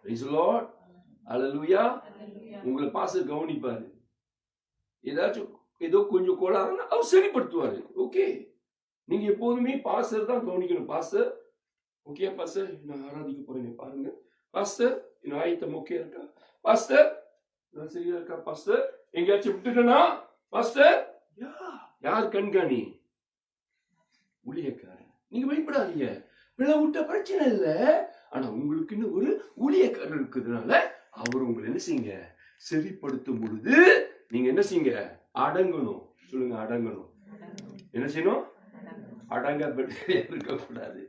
Praise the Lord. ஹல்லேலூயா. உங்களை பாஸ்டர் கவனிப்பாரு. ஏதாச்சும் ஏதோ கொஞ்சம் கோளாறுனா அவர் சரிப்படுத்துவாரு. ஓகே, நீங்க எப்போதுமே பாஸ்டர் தான் கவனிக்கணும். பாஸ்டர் ஓகே, பாஸ்டர் நான் ஆராதிக்க போறேன் பாருங்க. பாஸ்டர் என் ஆயத்தம் ஓகே இருக்கா? பாஸ்டர் நான் சரியா இருக்கா? பாஸ்டர் எங்கேயாச்சும் விட்டுட்டேனா? பாஸ்டர் யார் கண்காணி? ஊழியக்காரன். நீங்க பயப்படாதீங்க, பிள்ளை விட்ட பிரச்சனை இல்லை. ஆனா உங்களுக்குன்னு ஒரு ஊழியக்காரர் இருக்கிறதுனால அவர் உங்களை என்ன செய்யுங்க, சரிப்படுத்தும் பொழுது நீங்க என்ன செய்யுங்க, அடங்கணும். சொல்லுங்க, அடங்கணும். என்ன செய்யணும்? அடங்க இருக்க கூடாது,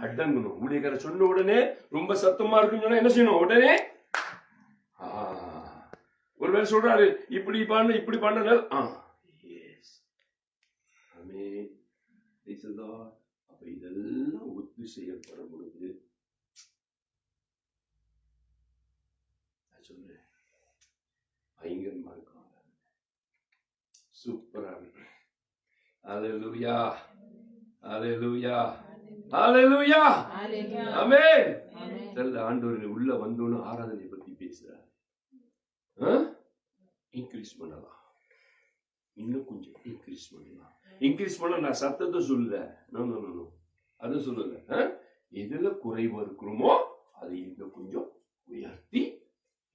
அடங்கணும். ஊழியக்காரர் சொன்ன உடனே ரொம்ப சத்தமா இருக்குன்னு சொன்னா என்ன செய்யணும்? உடனே ஒருவேளை சொல்றாரு இப்படி பண்ண இப்படி பண்ண அப்ப இதெல்லாம் ஒத்து செய்யப்படும் பொழுது சொல்றேன் பயங்கரமா இருக்கும். சூப்பரா இருக்கு. ஹல்லேலூயா, ஹல்லேலூயா, ஹல்லேலூயா, ஆமென். தெரியல, ஆண்டவர் உள்ள வந்தோன்னு ஆராதனை பத்தி பேசுறாரு. இன்க்ரீஸ் பண்ணலாம், இன்னும் கொஞ்சம் இன்க்ரீஸ் பண்ணலாம். இன்க்ரீஸ் பண்ண நான் சத்தத்தை சொல்லல, அது சொல்லல. எதுல குறைவா இருக்கிறோமோ அதை இன்னும் கொஞ்சம் உயர்த்தி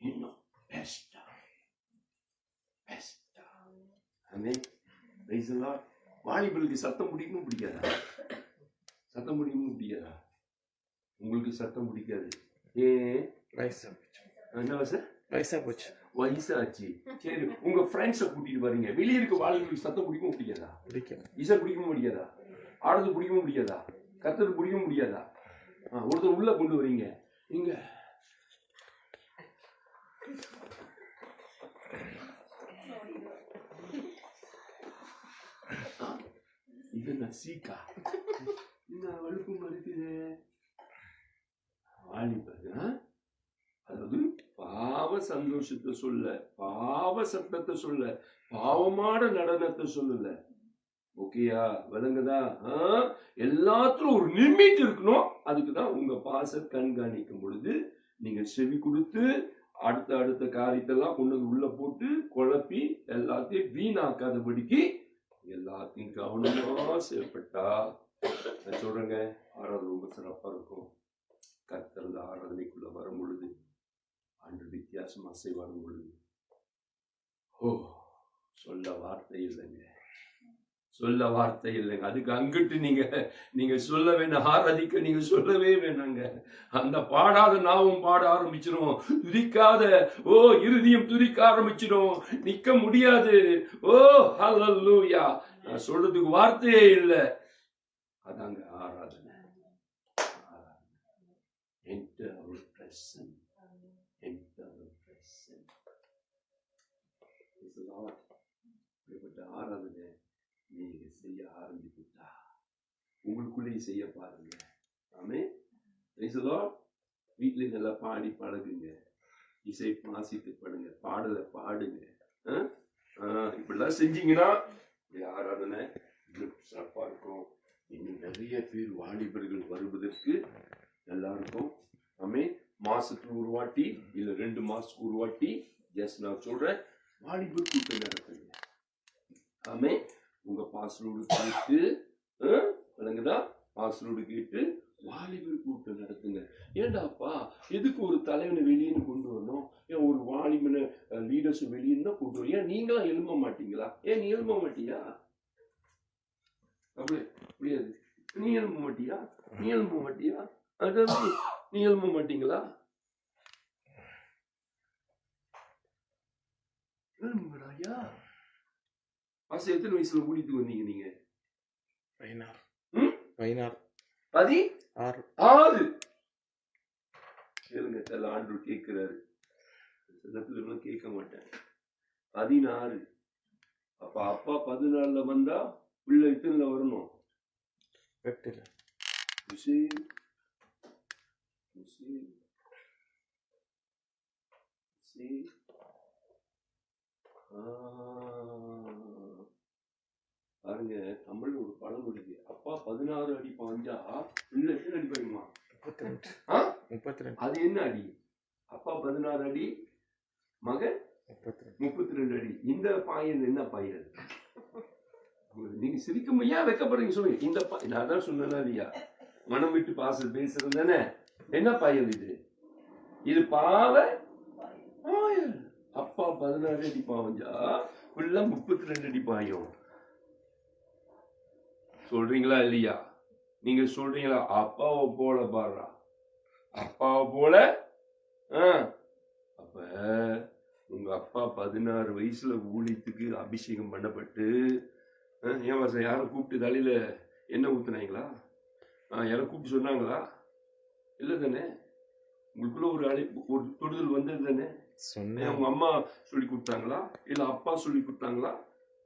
இன்னும் பெஸ்டா பெஸ்டா. ஆமென். Praise the Lord. வாலிபர்களுக்கு சத்தம் பிடிக்குமோ பிடிக்காதா? சத்தம் பிடிக்குமோ பிடிக்காதா? உங்களுக்கு சத்தம் பிடிக்காது. ஏன்? என்ன சார்? வயசா போச்சு. வயசாச்சு. சரி, உங்க ஃப்ரெண்ட்ஸை கூட்டிட்டு வரீங்க, வெளியே இருக்க வாலிபர்களுக்கு சத்தம் பிடிக்கும் பிடிக்காதா? பிடிக்கும். இசை பிடிக்கும் பிடிக்காதா? ஆடுறது பிடிக்கும் பிடிக்காதா? கத்துறது பிடிக்கும் பிடிக்காதா? ஒருத்தர் உள்ள கொண்டு வரீங்க, இங்க இது நசீக்கா என்ன வலுப்பு மறுக்குது வாலிபர். அதாவது பாவ சந்தோஷத்தை சொல்ல, பாவ சத்தத்தை சொல்ல, பாவமான நடனத்தை சொல்லல. ஓகேயா? விளங்குதா? எல்லாத்துக்கும் ஒரு லிமிட் இருக்கணும். அதுக்குதான் உங்க பாச கண்காணிக்கும் பொழுது நீங்க செவி கொடுத்து அடுத்த காரியத்தெல்லாம் கொண்டு உள்ள போட்டு குழப்பி எல்லாத்தையும் வீணாக்காதபடிக்கு எல்லாத்தையும் கவனமா செயல்பட்டா நான் சொல்றேங்க, ஆராதனை ரொம்ப சிறப்பா இருக்கும். கர்த்தர் ஆராதனைக்குள்ள வரும் பொழுது அன்று வித்தியாசமா செய்வாடும் பொழுது சொல்ல வார்த்தை இல்லைங்க, சொல்ல வார்த்தை இல்லைங்க. அதுக்கு அங்கிட்டு நீங்க சொல்ல வேண்டாம், ஆராதிக்க நீங்க சொல்லவே வேணாங்க. அந்த பாடாத நாவும் பாட ஆரம்பிச்சிடும், துதிக்காத இருதயம் துதிக்க ஆரம்பிச்சிடும், நிக்க முடியாது. ஹல்லேலூயா. நான் சொல்றதுக்கு வார்த்தையே இல்லை. அதாங்க ஆராதனை. Enter our presence. Enter our presence. Praise the Lord. இப்படிப்பட்ட ஆராதனை நீங்க செய்ய ஆரம்பித்துட்டா உங்களுக்குள்ளே செய்ய பாருங்க. ஆமென். Praise the Lord. வீட்டுல நல்லா பாடி பழகுங்க, இசை வாசித்து படுங்க, பாடலை பாடுங்க. இப்படிலாம் செஞ்சீங்கன்னா ஆராதனை சிறப்பா இருக்கும். இன்னும் நிறைய பேர் வாலிபர்கள் வருவதற்கு நல்லா இருக்கும். ஆமே. மாசத்துக்கு ஒரு வாட்டி இல்ல 2 மாசத்துக்கு ஒரு வாட்டி நான் சொல்றேன் வாலிபர் கூட்டம் நடத்துங்க. ஆமே. உங்க பாஸ்வேர்டு கேட்டு விளங்குதா? பாஸ்வேர்டு கேட்டு வாலிபர் கூட்டம் நடத்துங்க. ஏண்டாப்பா எதுக்கு ஒரு தலைவனை வெளியே கொண்டு வரணும்? ஏன் ஒரு வாலிபனை லீடர்ஸ் வெளியே தான் கொண்டு வரும்? ஏன் நீங்களாம் எழும்ப மாட்டீங்களா? ஏன் நீ எழும்ப மாட்டியா? அப்படியே முடியாது. நீ எழும்ப மாட்டியா? நீ எழும்ப மாட்டியா? அதாவது நீ எழும்ப மாட்டீங்களா? எழும்புங்கடாயா. பாஸ்டர் எத்தனை வயசுல கூட்டிட்டு வந்தீங்க நீங்க? 16 கேளுங்க. சில ஆண்டு கேட்கிறாரு, சில கேட்க மாட்டேன். 16. அப்ப அப்பா 14 வந்தா பிள்ளை எத்தனை வரணும்? 8. பாருங்க, தமிழ்ல ஒரு பழமொழி, அப்பா 16 அடி பாஞ்சா பிள்ளை எத்தனை அடி பாயுமா? 32. அது என்ன அடி? அப்பா 16 அடி, மகன் 32 அடி. இந்த பாயல் என்ன பாயல்? நீங்க சிரிக்கும் ஏன் வைக்கப்படுறீங்க சொல்லுங்க. இந்த நான் தான் சொன்னேன்னா இல்லையா, மனம் விட்டு பாசல் பேசுறது தானே. என்ன பாயல் இது? இது பாவ பாயல். அப்பா 16 அடி பாவஞ்சா பிள்ளை 32 அடி பாயும். சொல்றீங்களா இல்லையா? நீங்க சொல்றீங்களா? அப்பாவை போல பாடுறா, அப்பாவை போல. அப்ப உங்க அப்பா 16 வயசுல ஊழியத்துக்கு அபிஷேகம் பண்ணப்பட்டு ஏன் வருஷம் யாரை கூப்பிட்டு தலையில என்ன ஊத்துனாங்களா? யாரை கூப்பிட்டு சொன்னாங்களா? இல்லை தானே? உங்களுக்குள்ள ஒரு ஒரு தொடுதல் வந்தது தானே? உங்க அம்மா சொல்லி கொடுத்தாங்களா? இல்ல அப்பா சொல்லி கொடுத்தாங்களா?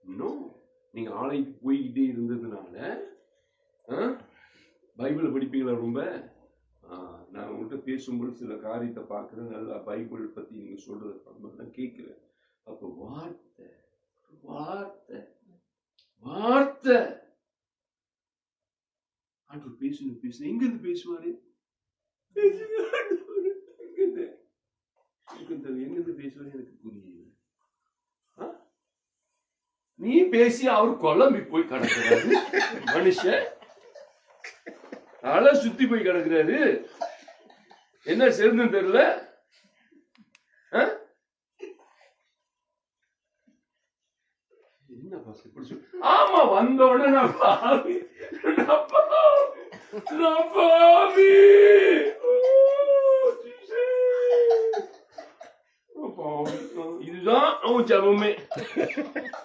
இன்னும் நீங்க ஆலயத்துக்கு போய்கிட்டே இருந்ததுனால பைபிளை படிப்பீங்களா? ரொம்ப நான் உங்கள்கிட்ட பேசும்போது சில காரியத்தை பார்க்குறேன், நல்லா பைபிள் பத்தி நீங்க சொல்றதை தான் கேட்கிறேன். அப்ப வார்த்தை வார்த்தை வார்த்தை ஆண்டவர் பேசணும். எங்க இருந்து பேசுவாரு? எங்கிருந்து பேசுவாரு எனக்கு புரியல. நீ பேசி அவர் குழம்பி போய் கிடக்குறாரு. மனுஷன் தலை சுத்தி போய் கிடக்குறாரு. என்ன சேர்ந்து தெரியல. என்ன பாஸ் இப்படி சொல்லு? ஆமா, வந்த உடனே நான் பாவி இதுதான் அவன் ஜபமே.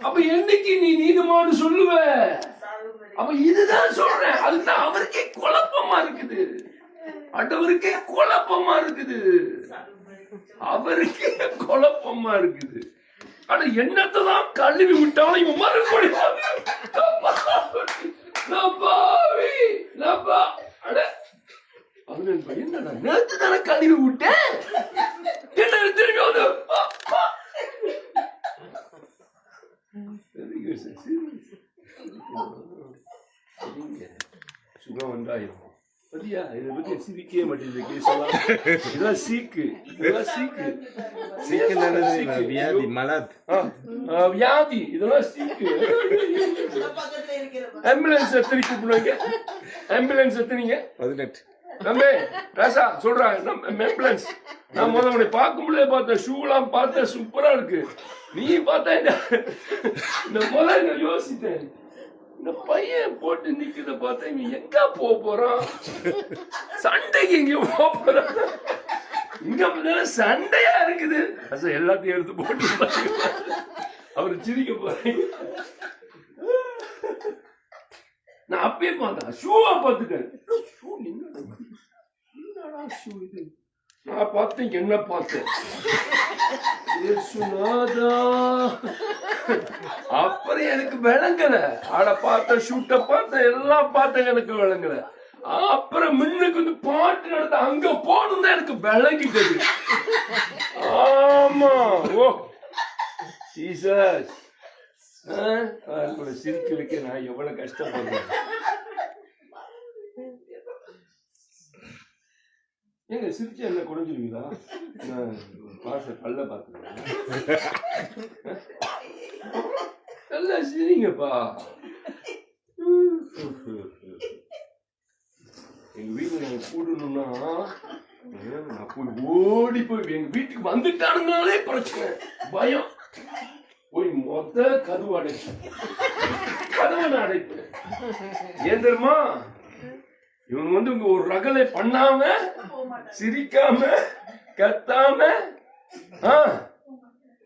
அப்ப என்னைக்கு நீ நீதிமான்னு சொல்லுவ? அப்ப இதுதான் சொல்றேன். அதுதான் அவருக்கே குழப்பமா இருக்குது. ஆண்டவருக்கே குழப்பமா இருக்குது. அவருக்கே குழப்பமா இருக்குது. ஆனா என்னத்தான் கழுவி விட்டாலும் இவன் மறுபடியும் என்னடா நேத்து தானே கழுவி விட்டேன், என்ன திரும்பி வந்து சுகம் உண்டாயிரும். பத்தியா, இதை பத்தி சிரிக்கவே மாட்டேங்குது. இதெல்லாம் சீக்கு, இதெல்லாம் சீக்கு, வியாதி மலாத் வியாதி, இதெல்லாம் சீக்கு. ஆம்புலன்ஸ் எத்தனை கூப்பிடுவாங்க? ஆம்புலன்ஸ் எத்தனைங்க? 18 தம்பி ராசா சொல்றாங்க ஆம்புலன்ஸ். நான் முதல்ல பார்க்கும்போதே பார்த்தேன், ஷூலாம் பார்த்தேன், சூப்பரா இருக்கு. நீ பார்த்தா இந்த முதல்ல யோசித்தேன், இந்த பையன் போட்டு நிக்கிறத பார்த்தா இவன் எங்க போறான், சண்டைக்கு எங்கேயும் போறான். இங்க சண்டையா இருக்குது. எல்லாத்தையும் எடுத்து போட்டு அவரு சிரிக்க போறேன். நான் அப்பயே பார்த்தேன், ஷூவா பார்த்துட்டேன். என்னடா ஷூ இது? நான் பார்த்தேன், என்ன பார்த்தேன், அப்புறம் எனக்கு விளங்கல. ஆட பார்த்த, ஷூட்ட பார்த்த, எல்லாம் பார்த்தேன், எனக்கு விளங்கல. அப்புறம் முன்னுக்கு வந்து பாட்டு நடத்த அங்க போகணும் தான் எனக்கு விளங்கிட்டது. ஆமா, ஓ ஜீசஸ், சிரிக்க வைக்க நான் எவ்வளவு கஷ்டப்படுறேன். ஏங்க சிரிச்சா என்ன குறைஞ்சிருவீங்களா? பாச பல்ல பார்த்துருவேன். நல்லா சிரிங்கப்பா. எங்க வீட்டுல நாங்க கூடணும்னா நான் போய் ஓடி போய் எங்க வீட்டுக்கு வந்துட்டானுங்கனாலே பிரச்சனை, பயம். போய் மொத்த கதவு அடைப்பேன், கதவை அடைப்பேன். ஏன் தெரியுமா? இவன் வந்து இங்க ஒரு ரகலை பண்ணாம, சிரிக்காம, கத்தாம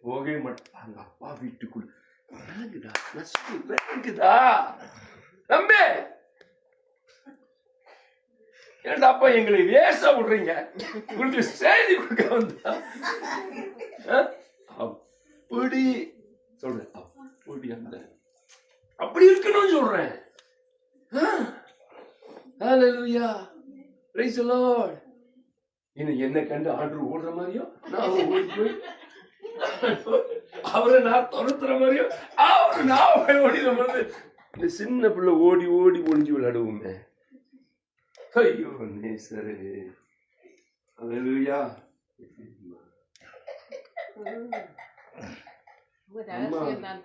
போகவே மாட்டான். அவங்க அப்பா வீட்டுக்குள்ள விளங்குதா தம்பி? ஏன்டா அப்பா எங்களை வேச விடுறீங்க? உங்களுக்கு செய்தி கொடுக்க வந்தா அப்படி சொல்றேன், அப்படி அந்த அப்படி இருக்கணும்னு சொல்றேன். ஹல்லேலூயா, பிரைஸ் தி லார்ட். என்ன கண்டு ஆண்டவர் ஓடுற மாதிரியும் நான் ஓடி போய் அவரை நான் துரத்துற மாதிரியும் அவரு நான் ஓடிற மாதிரி இந்த சின்ன பிள்ளை ஓடி ஓடி ஒளிஞ்சு விளையாடுவோமே. ஐயோ நேசரே, ஹல்லேலூயா.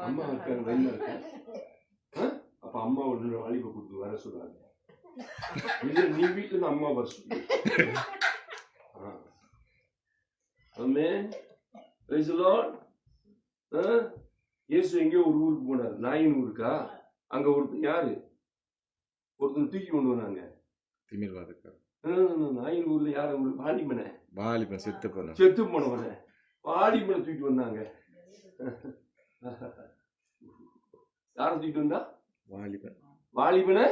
அம்மா இருக்காங்க, வயல்ல இருக்காங்க. அப்ப அம்மா ஒரு வாலிப கொடுத்து வர சொல்றாங்க. நீ வீட்டுல இருந்து அம்மா வர சொல்லு. ஆமென், பிரைஸ் தி லார்ட். இயேசு எங்கேயோ ஒரு ஊருக்கு போனார், நாயின் ஊருக்கா. அங்க ஒருத்தன் யாரு, ஒருத்தன் தூக்கி கொண்டு வந்தாங்க. நாயின் ஊர்ல யாரு? ஒரு வாலிபனை, செத்து போனவன வாலிபனை தூக்கிட்டு வந்தாங்க. யார தூக்கிட்டு வந்தா? வாலிபனை.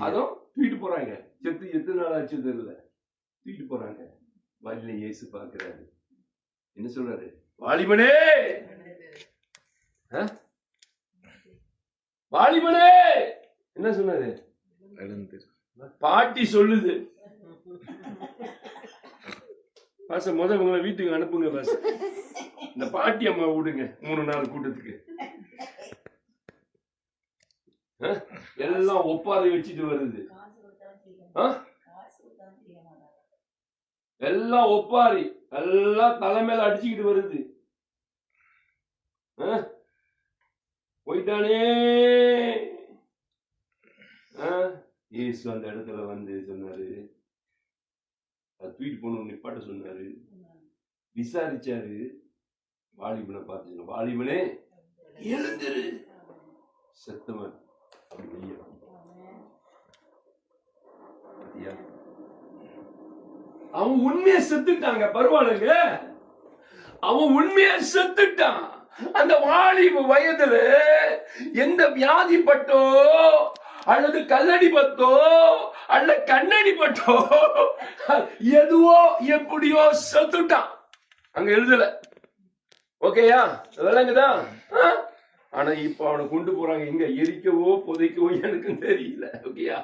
அதுவும் தூக்கிட்டு போறாங்க. செத்து எத்தனை நாள் ஆச்சு தெரியல, தூக்கிட்டு போறாங்க. வழியில இயேசு பாக்குறாரு, என்ன சொல்றாரு? வாலிபனே, வாலிபனே, என்ன சொன்னாரு? பாட்டி சொல்லுது. பாச உங்களை வீட்டுக்கு அனுப்புங்க பாச, இந்த பாட்டி அம்மா விடுங்க 3 நாள் கூட்டத்துக்கு. எல்லாம் ஒப்பாதை வச்சுட்டு வருது, எல்லாம் ஒப்பாரி, எல்லாம் தலைமையில அடிச்சுக்கிட்டு வருது. போயிட்டானே. இயேசு அந்த இடத்துல வந்து சொன்னாரு, தூக்கிட்டு போன நிப்பாட்ட சொன்னாரு. விசாரிச்சாரு, வாலிபனை பார்த்து, வாலிபனே எழுந்துரு, செத்தவன் அவன் உண்மையை செத்துட்டாங்க. பரவாயில்லைங்க, அவன் உண்மையை செத்துட்டான். அந்த வாலிப வயதுல எந்த வியாதி பட்டோ அல்லது கல்லடி பட்டோ அல்ல கண்ணடி பட்டோ எதுவோ எப்படியோ செத்துட்டான். அங்க எழுதல. ஓகேயா? விளங்குதா? ஆனா இப்ப அவனை கொண்டு போறாங்க எங்க, எரிக்கவோ புதைக்கவோ எனக்கும் தெரியல. ஓகேயா,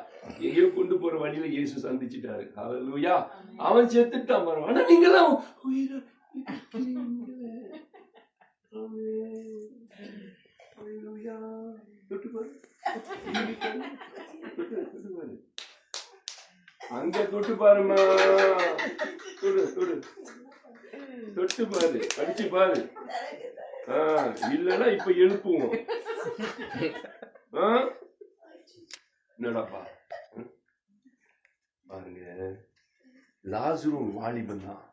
எங்கேயோ கொண்டு போற வழியில இயேசு சந்திச்சுட்டாரு. ஹல்லேலூயா. அவன் செத்துட்டான் பாருங்க. ஆனா நீங்க எல்லாம் உயிரை தொட்டு பாரு, அங்க தொட்டு பாருமா, தொடு தொடு தொட்டு பாரு, அடிச்சு பாரு. இல்லன்னா இப்ப எழுப்புவோம். என்னடாப்பா பாருங்க, லாசரு வாலிபன் தான்.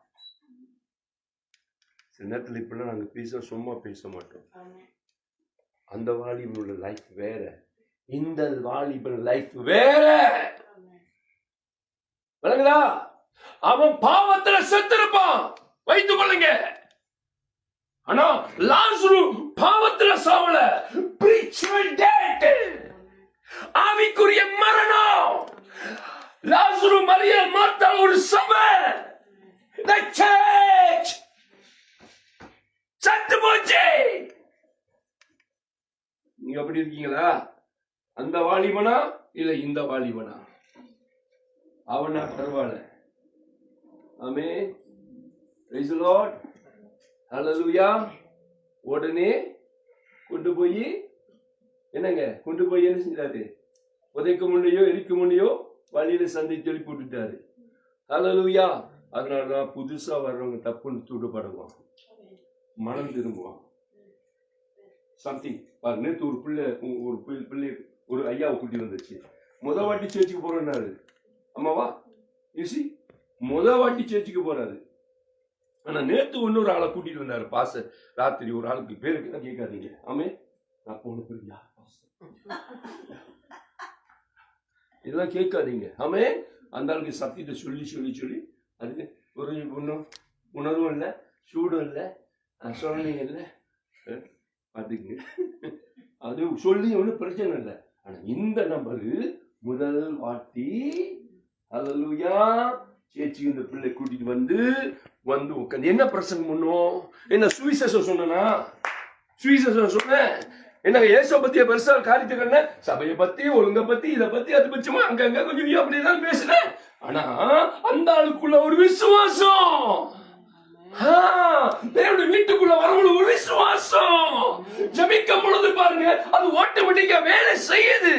சில நேரத்தில் இப்பெல்லாம் நாங்க பேச சும்மா பேச மாட்டோம். அந்த வாலிபனோட லைஃப் வேற, இந்த வாலிபன் லைஃப் வேற. விளங்குதா? அவன் பாவத்துல செத்திருப்பான், வைத்துக் கொள்ளுங்க. ஆனா லாசரு பாவத்துல சாவல, spiritual death, ஆவிக்குரிய மரணம். லாசரு, மரியாள், மார்த்தாள் ஒரு சபை, the church சத்து போச்சு. நீங்க எப்படி இருக்கீங்களா? அந்த வாலிபனா இல்ல இந்த வாலிபனா? அவனா பரவாயில்ல. ஆமென், praise the Lord, ஹல்லேலூயா. உடனே கொண்டு போய் என்னங்க, கொண்டு போய் என்ன செஞ்சாரு? உதைக்க முன்னையோ எரிக்க முன்னையோ வழியில சந்தை சொல்லி போட்டுட்டாரு. ஹல்லேலூயா. அதனாலதான் புதுசா வர்றவங்க தப்புன்னு தூடப்படுவான், மனம் திரும்புவான். சம்திங் பாரு, நேற்று ஒரு பிள்ளை ஒரு ஐயாவை கூட்டி வந்துச்சு. முத வாட்டி சேர்ச்சுக்கு போறேன்னாரு. அம்மாவா யூசி, முத வாட்டி சேர்ச்சுக்கு போறாரு. ஆனா நேத்து இன்னொரு ஆளை கூட்டிட்டு வந்தாரு. பாச ராத்திரி ஒரு ஆளுக்கு பேருக்கு தான் கேட்காதீங்க. ஆமே, நான் போன பேர் யார் இதெல்லாம் கேட்காதீங்க. ஆமே, அந்த ஆளுக்கு சத்தியத்தை சொல்லி சொல்லி சொல்லி அதுக்கு ஒரு ஒன்றும் உணர்வும் இல்லை, சூடும் இல்லை, சொரணையும் இல்லை. பார்த்துக்குங்க, அது சொல்லி ஒன்றும் பிரச்சனை இல்லை. ஆனா இந்த நம்பரு முதல் வாட்டி ஹல்லேலூயா சேச்சிக்கு இந்த பிள்ளை கூட்டிட்டு வந்து உட்காந்து என்ன பிரசங்கம் பண்ணும்? என்ன சுவிசேஷம் சொன்னா? சுவிசேஷம் சொன்னேன். என்ன இயேசுவை பத்திய பெருசா காரியத்தை, சபையை பத்தி, ஒழுங்க பத்தி, இதை பத்தி, அது பட்சமா அங்கங்க கொஞ்சம் அப்படிதான் பேசினேன். ஆனா அந்த ஆளுக்குள்ள ஒரு விசுவாசம், தேவனுடைய வீட்டுக்குள்ள வரவங்களுக்கு ஒரு விசுவாசம். ஜெபிக்கும் பொழுது பாருங்க, அது ஆட்டோமேட்டிக்கா வேலை செய்யுது,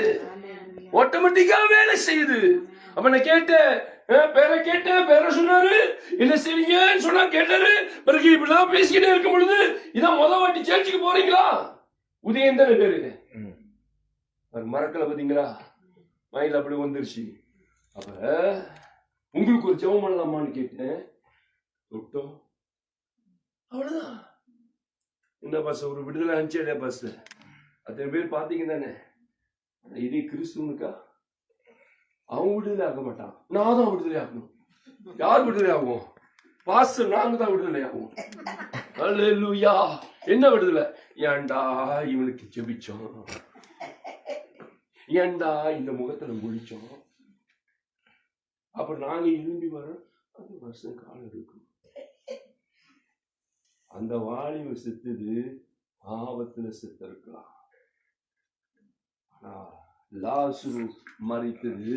ஆட்டோமேட்டிக்கா வேலை செய்யுது. அப்ப நான் கேட்டேன், பேரை கேட்டேன், பேரை சொன்னாரு, என்ன செய்வீங்கன்னு சொன்னா கேட்டாரு. பிறகு இப்படிலாம் பேசிக்கிட்டே இருக்கும் பொழுது, இதான் முத வாட்டி சேர்ச்சுக்கு போறீங்களா? உதயம் தானே பேரு, மறக்கல பாத்தீங்களா? மயில் அப்படி வந்துருச்சு. அப்ப உங்களுக்கு ஒரு ஜெபம் பண்ணலாமான்னு கேட்டேன். தொட்டோம், அவ்வளவுதான். என்ன பஸ், ஒரு விடுதலை அனுப்பிச்சே பஸ். அத்தனை பேர் பாத்தீங்க தானே? இதே கிறிஸ்துவனுக்கா? அவன் விடுதலை ஆக மாட்டான், நான் தான் விடுதலை ஆகணும். யார் விடுதலை ஆகும்? பாஸ்டர், நாங்க தான் விடுதலை ஆகும். அல்லேலூயா. என்ன விடுதலை? ஏண்டா இவனுக்கு ஜெபிச்சோம், ஏண்டா இந்த முகத்துல முடிச்சோம், அப்புறம் நாங்க எழும்பி வரோம். அது வருஷம் காலம் இருக்கும். அந்த வாலிப செத்துது பாவத்துல செத்து இருக்கலாம். ஆனா லாசரு மரித்தது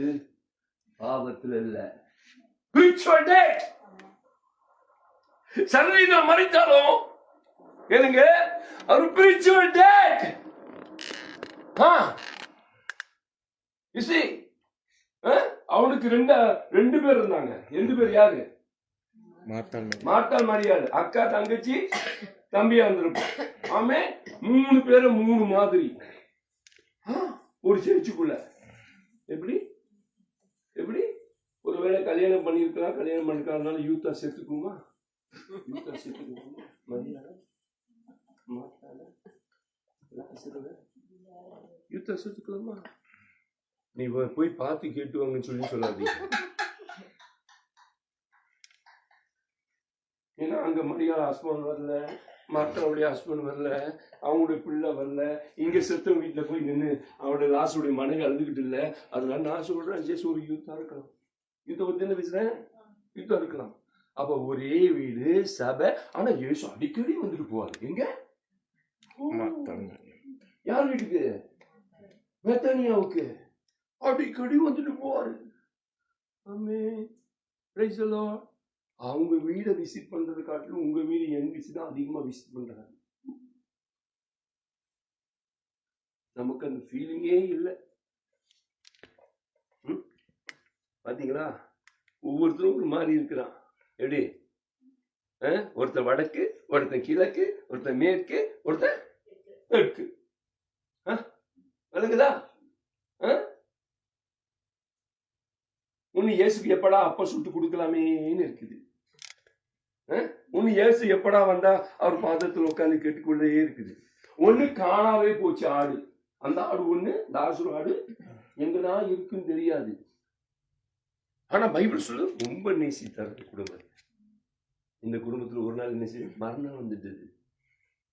பாவத்துல இல்ல, சரீரம் மரித்தாலும் கேளுங்க, அவர் spiritual dead. அவனுக்கு ரெண்டு பேர் இருந்தாங்க. ரெண்டு பேர் யாரு? மார்த்தாள், மரியாள், அக்கா, தங்கச்சி, தம்பியா இருந்திருப்போம். ஆமே, 3 பேரும் 3 மாதிரி ஒரு சேர்ச்சுக்குள்ள. எப்படி எப்படி ஒருவேளை கல்யாணம் பண்ணிருக்கலாம், கல்யாணம் பண்ணிருக்காங்க, யூத்தா செத்துக்குமா? யூத்தா செத்துக்குமா? மரியாதை, மார்த்தாள், யூத்தா செத்துக்கலாமா? நீ போய் பார்த்து கேட்டுவாங்கன்னு சொல்லாதீங்க. ஏன்னா அங்க மரியாதை ஹஸ்பண்ட் வரல, மார்த்தாளுடைய ஹஸ்பண்ட் வரல, அவங்களுடைய பிள்ளை வரல. இங்க செத்தவங்க வீட்டுல போய் நின்று அவனுடைய லாசுடைய மனைவி அழுதுகிட்டு இல்ல. அதனால நான் சொல்றேன், ஜெஸ் ஒரு யூத்தா இருக்கலாம். யூத்த பத்தி என்ன பேசுறேன்? யூத்தா இருக்கலாம். அப்ப ஒரே வீடு, சபை. ஆனா இயேசு அடிக்கடி வந்துட்டு போவாரு. எங்க? யார் வீட்டுக்கு? பெத்தானியாவுக்கு அடிக்கடி வந்துட்டு போவாரு. ஆமென். Praise the Lord. அவங்க வீடை விசிட் பண்றது காட்டிலும் உங்க வீடு எங்கிச்சு தான் அதிகமா விசிட் பண்றாங்க. நமக்கு அந்த ஃபீலிங்கே இல்லை. பாத்தீங்களா? ஒவ்வொருத்தரும் ஒரு மாதிரி இருக்கிறான். எப்படி? ஒருத்தர் வடக்கு, ஒருத்தன் கிழக்கு, ஒருத்தன் மேற்கு, ஒருத்தன் தெற்கு. விளங்குதா? ஒண்ணு இயேசுக்கு எப்படா அப்ப சுட்டு கொடுக்கலாமேன்னு இருக்குது. ஒண்ணு இயேசு எப்படா வந்தா அவர் பாதத்தில் உட்கார்ந்து கேட்டுக்கொண்டே இருக்குது. ஒண்ணு காணாவே போச்சு ஆடு. அந்த ஆடு ஒண்ணு லாசரு ஆடு எங்கதான் இருக்குன்னு தெரியாது. ஆனா பைபிள் சொல்லு ரொம்ப நேசித்தார் குடும்பம். இந்த குடும்பத்துல ஒரு நாள் என்ன செய்யும்? மரணம் வந்துட்டது.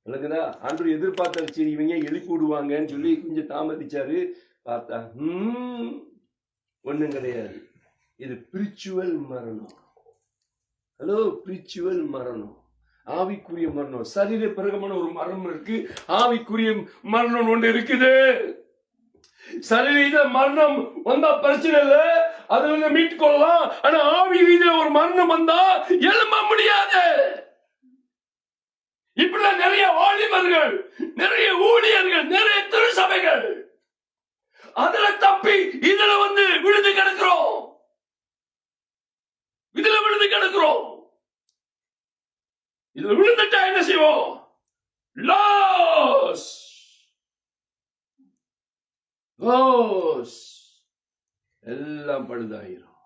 விளக்குதா? ஆண்டவர் எதிர்பார்த்தாரு, சரி இவங்க எழுப்பி விடுவாங்கன்னு சொல்லி கொஞ்சம் தாமதிச்சாரு. பார்த்தா ஒண்ணும் கிடையாது. இது ஸ்பிரிச்சுவல் மரணம். ஹலோ, ஸ்பிரிச்சுவல் மரணம், ஆவிக்குரிய மரணம். சரீர பிறகமான ஒரு மரணம் இருக்கு, ஆவிக்குரிய மரணம் ஒன்று இருக்குது. சரீர மரணம் வந்தா பிரச்சனை இல்லை, அதுல மீட்டு கொள்ளலாம். ஆனா ஆவி ரீதியில ஒரு மரணம் வந்தா எழும்ப முடியாது. இப்படிதான் நிறைய வாலிபர்கள், நிறைய ஊழியர்கள், நிறைய திருச்சபைகள் அதுல தப்பி இதுல விழுந்து கிடக்கிறோம். இதுல விழுந்து கிடக்கிறோம். இதுல விழுந்துட்டா என்ன செய்வோம்? லாஸ் லாஸ் எல்லாம் பழுதாயிரும்.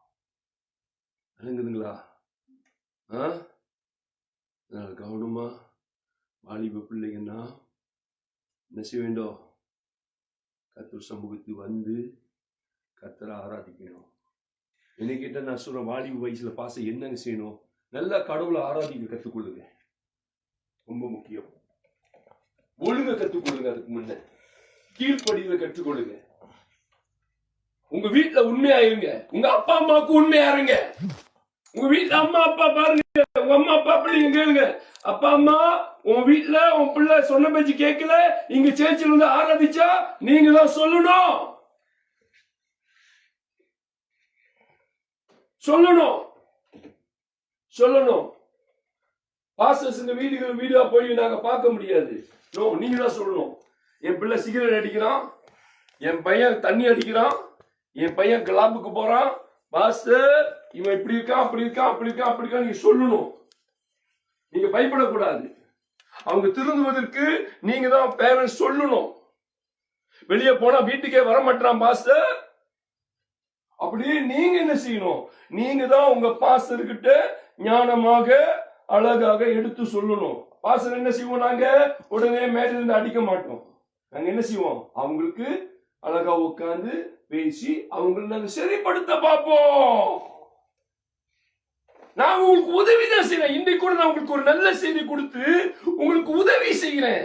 அடங்குதுங்களா? கவனமா வாலிப பிள்ளைங்கன்னா என்ன செய்ய வேண்டும்? கர்த்தர் சமூகத்துக்கு கர்த்தரை ஆராதிக்கணும். என்ன கேட்ட நான் சொல்ற வாலிப வயசுல பாச என்னங்க செய்யணும்? நல்லா கடவுளை ஆராதிக்க கத்துக்கொள்ளுங்க. ரொம்ப முக்கியம். ஒழுங்க கத்துக்கொள்ளுங்க. அதுக்கு முன்ன கீழ்ப்படியில கற்றுக்கொள்ளுங்க. உங்க வீட்டுல உண்மையா இருங்க. உங்க அப்பா அம்மாவுக்கு உண்மையா இருங்க. உங்க வீட்டுல அம்மா அப்பா பாருங்க, உங்க அம்மா அப்பா பிள்ளைங்க கேளுங்க. அப்பா அம்மா உன் வீட்டுல உன் பிள்ளை சொன்ன பேச்சு கேட்கல, இங்க சேர்ச்சில ஆராதிச்சா நீங்க தான் சொல்லணும். சொல்லணும் சொல்லணும். பாஸ்டர்ஸ் இந்த வீடியோ போய் நாங்க பார்க்க முடியாது. நீங்க தான் சொல்லணும். என் பிள்ளை சிகரெட் அடிக்கிறான், என் பையன் தண்ணி அடிக்கிறான், என் பையன் கிளாப்புக்கு போறான், பாஸ்டர் இவன் இப்படி இருக்கான், அப்படி இருக்கான், அப்படி இருக்கான், அப்படி இருக்கான், நீங்க சொல்லணும். நீங்க பயப்படக்கூடாது. அவங்க திருந்துவதற்கு நீங்க தான் பேரண்ட்ஸ் சொல்லணும். வெளியே போனா வீட்டுக்கே வர மாட்டான் பாஸ்டர், அப்படியே நீங்க என்ன செய்யணும்? நீங்க தான் உங்க பாஸ்டர் கிட்ட ஞானமாக அழகாக எடுத்து சொல்லணும். பாஸ்டர் என்ன செய்வோம்? நாங்க உடனே மேட்டிலிருந்து அடிக்க மாட்டோம். நாங்க என்ன செய்வோம்? அவங்களுக்கு அழகா உட்கார்ந்து பேசி அவங்களை நாங்க சரிப்படுத்த பார்ப்போம். நான் உங்களுக்கு உதவி தான் செய்யறேன். இன்றைக்கு கூட நான் உங்களுக்கு ஒரு நல்ல செய்தி கொடுத்து உங்களுக்கு உதவி செய்கிறேன்.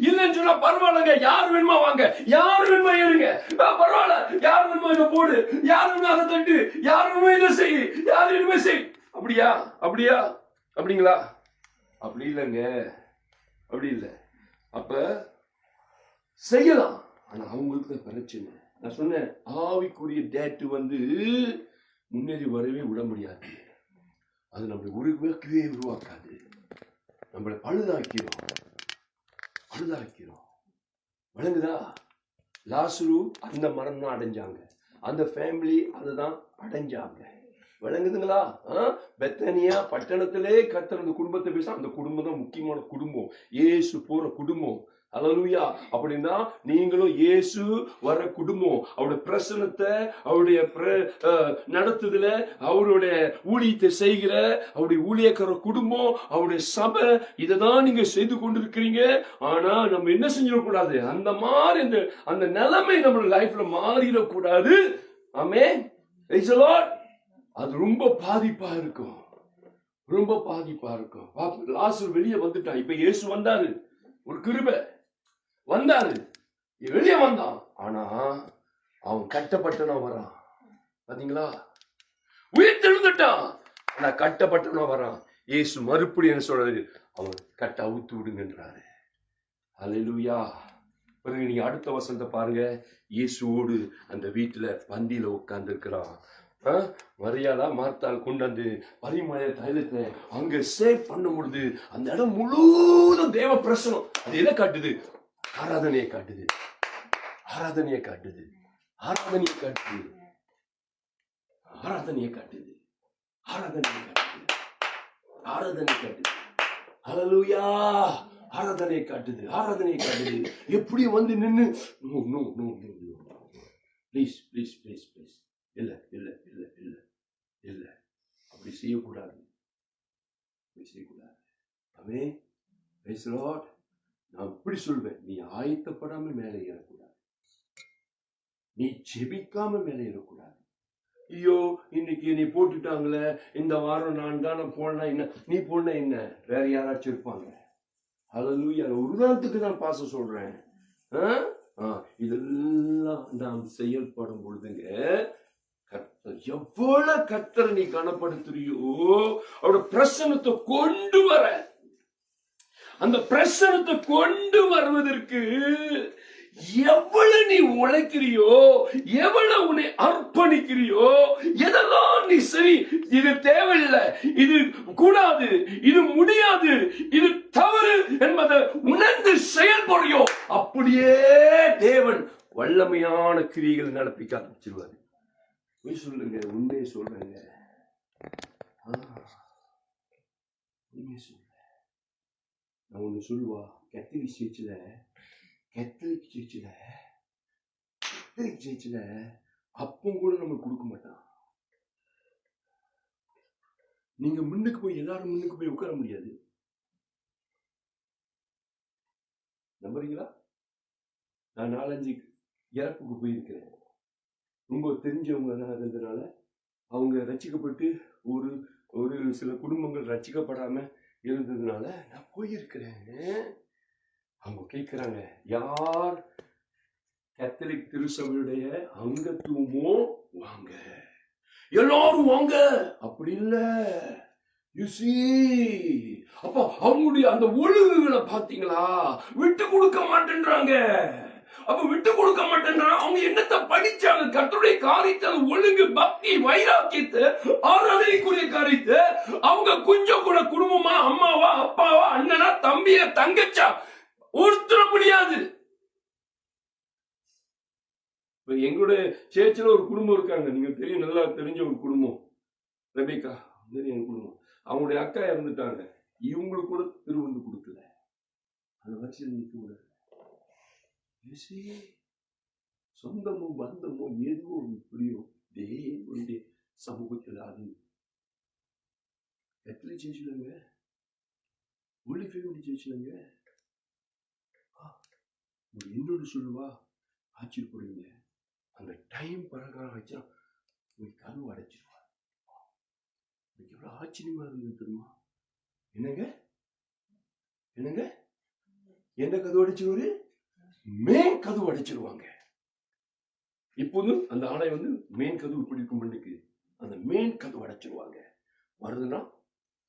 இல்லைன்னு சொன்னா பரவாயில்லங்க, யார் வேணுமா வாங்க, யார் வேணுமா ஏறுங்க, பரவாயில்ல, யார் வேணுமா இதை போடு, யார் வேணுமா அதை தட்டு, யார் வேணுமா இதை செய், யார் வேணுமே செய். அப்படியா? அப்படியா? அப்படிங்களா? அப்படி இல்லைங்க, அப்படி இல்லை. அப்ப செய்யலாம். ஆனா அவங்களுக்கு தான் பிரச்சனை. நான் சொன்னேன், ஆவிக்குரிய டேட்டு முன்னேறி வரவே விட முடியாது. அது நம்மளை உருவாக்காது, நம்மளை பழுதாக்கிறோம். விளங்குதா? லாசரு அந்த மரம் தான் அடைஞ்சாங்க, அந்த ஃபேமிலி அதுதான் அடைஞ்சாங்க. விளங்குதுங்களா? பெத்தானியா பட்டணத்திலே கர்த்தர் அந்த குடும்பத்தை பேச, அந்த குடும்பம் தான் முக்கியமான குடும்பம், இயேசு போற குடும்பம். அல்லேலூயா. அப்படின்னா நீங்களும் இயேசு வர குடும்பம், அவருடைய பிரசனத்தை, அவருடைய நடத்துதல, அவருடைய ஊழியத்தை செய்கிற அவருடைய ஊழியக்கார குடும்பம், அவருடைய சபை, இததான் நீங்க செய்து கொண்டிருக்கிறீங்க. ஆனா நம்ம என்ன செஞ்சிடக்கூடாது? அந்த மாதிரி அந்த நிலைமை நம்ம லைஃப்ல மாறிடக்கூடாது. ஆமென். Praise the Lord. அது ரொம்ப பாதிப்பா இருக்கும், ரொம்ப பாதிப்பா இருக்கும். லாசரு வெளியே வந்துட்டான். இப்ப இயேசு வந்தாரு, ஒரு கிருபை வந்தாரு, வெளியே வந்தான். ஆனா அவன் கட்டப்பட்டவன் வரான். பாத்தீங்களா? உயிர் தெழுந்துட்டான், ஆனா கட்டப்பட்டவன் வரான். இயேசு மறுபடியும் என்ன சொல்றாரு? அவன் கட்ட அவுத்து விடுங்கன்றாரு. அல்லேலூயா. பிறகு நீங்க அடுத்த வசனத்தை பாருங்க. இயேசுவோடு அந்த வீட்டுல பந்தியில உட்கார்ந்து இருக்கிறான். மரியாதா மார்த்தாள் கொண்டு வந்து பரிமள தைலத்தை அங்க சேவ் பண்ணும் பொழுது அந்த இடம் முழுவதும் தேவ பிரசனம். அது எதை காட்டுது? ஆராதனையை காட்டுது. ஆராதனையை காட்டுது. ஆராதனையை காட்டுது. ஆராதனையை காட்டுது. ஆராதனையை காட்டுது. ஆராதனை காட்டுது. ஹல்லேலூயா. ஆராதனையை காட்டுது. ஆராதனையை காட்டுது. எப்படி வந்து நின்னு ப்ளீஸ் ப்ளீஸ் ப்ளீஸ் ப்ளீஸ் இல்ல இல்ல இல்ல இல்ல இல்ல அப்படி செய்யக்கூடாது. அப்படி செய்யக்கூடாது. ஆமென். Praise the Lord. நான் இப்படி சொல்வேன், நீ ஆயத்தப்படாம மேலே ஏறக்கூடாது. நீ ஜெபிக்காம மேலே ஏறக்கூடாது. ஐயோ இன்னைக்கு நீ போட்டுட்டாங்களே, இந்த வாரம் நான் தானே போனா என்ன, நீ போன என்ன, வேற யாராச்சும் இருப்பாங்க. ஹல்லேலூயா. ஒரு உதாரணத்துக்கு நான் பாச சொல்றேன். இதெல்லாம் நாம் செயல்படும் பொழுதுங்க, கர்த்தர் எவ்வளவு கர்த்தர் நீ கனப்படுத்துறியோ அவரோட பிரசன்னத்தை கொண்டு வர, அந்த பிரசன்னத்தை கொண்டு வருவதற்கு எவ்வளவு நீ உழைக்கிறியோ, எவ்வளவு உன்னை அர்ப்பணிக்கிறியோ, எதெல்லாம் நீ சரி இது தேவையில்லை, இது கூடாது, இது முடியாது, இது தவறு என்பதை உணர்ந்து செயல்படுறியோ, அப்படியே தேவன் வல்லமையான கிரியைகள் நடப்பிக்க ஆரம்பிச்சிருவாரு. சொல்லுங்க, உண்மையை சொல்றேங்க. உண்மையை சொல்றேன். நான் ஒண்ணு சொல்லுவா, கேத்தலிக் சேர்ச்சில் அப்பம் கூட நமக்கு கொடுக்க மாட்டான். நீங்க முன்னுக்கு போய் எல்லாரும் முன்னுக்கு போய் உட்கார முடியாது. நம்புறீங்களா? நான் 4-5 இறப்புக்கு போயிருக்கிறேன். ரொம்ப தெரிஞ்சவங்க இருந்ததுனால அவங்க ரட்சிக்கப்பட்டு ஒரு சில குடும்பங்கள் ரட்சிக்கப்படாம இருந்ததுனால நான் போயிருக்கிறேன். அவங்க கேட்கிறாங்க, யார் கத்தோலிக் திருச்சபையுடைய அங்கத்துவமோ வாங்க, எல்லாரும் வாங்க. அப்படி இல்ல. அப்ப அவங்களுடைய அந்த ஒழுங்குகளை பாத்தீங்களா, விட்டு கொடுக்க மாட்டேன்றாங்க. அப்ப விட்டு கொடுக்க மாட்டேன்றாங்க. அவங்க என்னத்தை படிச்சாங்க? கர்த்தருடைய காரியத்தை, ஒழுங்கு, பக்தி, வைராக்கியத்தை, ஆராதனைக்குரிய காரியத்தை அவங்க கொஞ்சம் கூட குடும்பமா, அம்மாவா, அப்பாவா, அண்ணனா, தம்பியா, தங்கச்சா ஒருத்தர முடியாது. எங்களுடைய சேர்ச்சில ஒரு குடும்பம் இருக்காங்க, நீங்க தெரியும், நல்லா தெரிஞ்ச ஒரு குடும்பம், ரெபேக்கா என் குடும்பம். அவங்களுடைய அக்கா இறந்துட்டாங்க. இவங்களுக்கு கூட திருவந்து கொடுக்கல. அந்த வரிசையில் நிற்க கூடாது. சொந்தமோ பந்தமோ ஏதோ இப்படியோ தேவனுடைய சமூகத்தில் அது எத்தனை சேர்ச்சிலங்க, ஒளி ஃபேமிலி சேர்ச்சிலங்க. இன்னொன்று சொல்லுவா, ஆச்சரியப்படுவீங்க. அந்த டைம் பிரகாரம் வச்சா கதவு அடைச்சிருவா. எவ்வளவு ஆச்சரியமா இருந்தது தெரியுமா? என்னங்க என்னங்க எந்த கதவு அடைச்சிருவாரு? மேன் கதவு அடைச்சிருவாங்க. இப்போதும் அந்த ஆணை வந்து மேன் கதவு இப்படி இருக்கும் பண்ணுக்கு அந்த மேன் கதவு அடைச்சிருவாங்க. வருதுன்னா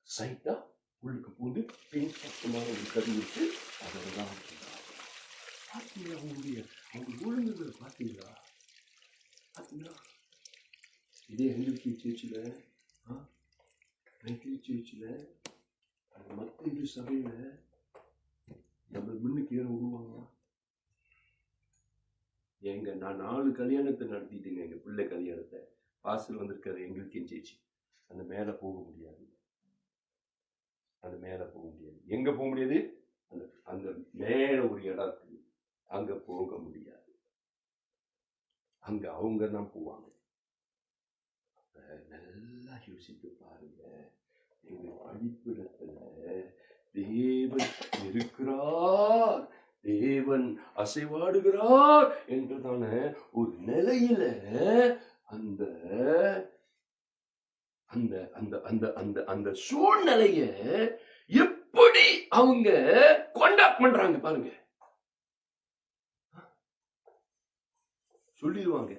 சைட்டா உள்ளுக்கு பூந்து பின் பக்கமான ஒரு கதவு இருக்கு, அதெல்லாம் பார்த்தீங்களா? அவங்க ஒழுங்குகள் பார்த்தீங்களா? பார்த்தீங்களா? இதே ஹெல்த்தி சேர்ச்சில் மற்ற இரு சபையில நம்ம முன்னுக்கு ஏற விடுவாங்களா? நான் 4 கல்யாணத்தை நடத்திட்டுங்க. எங்க பிள்ளை கல்யாணத்தை வாசல் வந்திருக்காரு எங்களுக்கு சேர்ச்சி. அந்த மேல போக முடியாது. அந்த மேல போக முடியாது. எங்க போக முடியாது? அந்த மேல ஒரு இடம் இருக்கு, அங்க போக முடியாது. அங்க அவங்க தான் போவாங்க. நல்லா யோசித்து பாருங்க. எங்க படிப்பிடத்துல தேவன் இருக்கிறார், தேவன் அசைவாடுகிறார் என்றதான ஒரு நிலையில அந்த அந்த அந்த அந்த அந்த அந்த சூழ்நிலைய எப்படி அவங்க கான்டாக்ட் பண்றாங்க பாருங்க. சொல்லிடுவாங்க,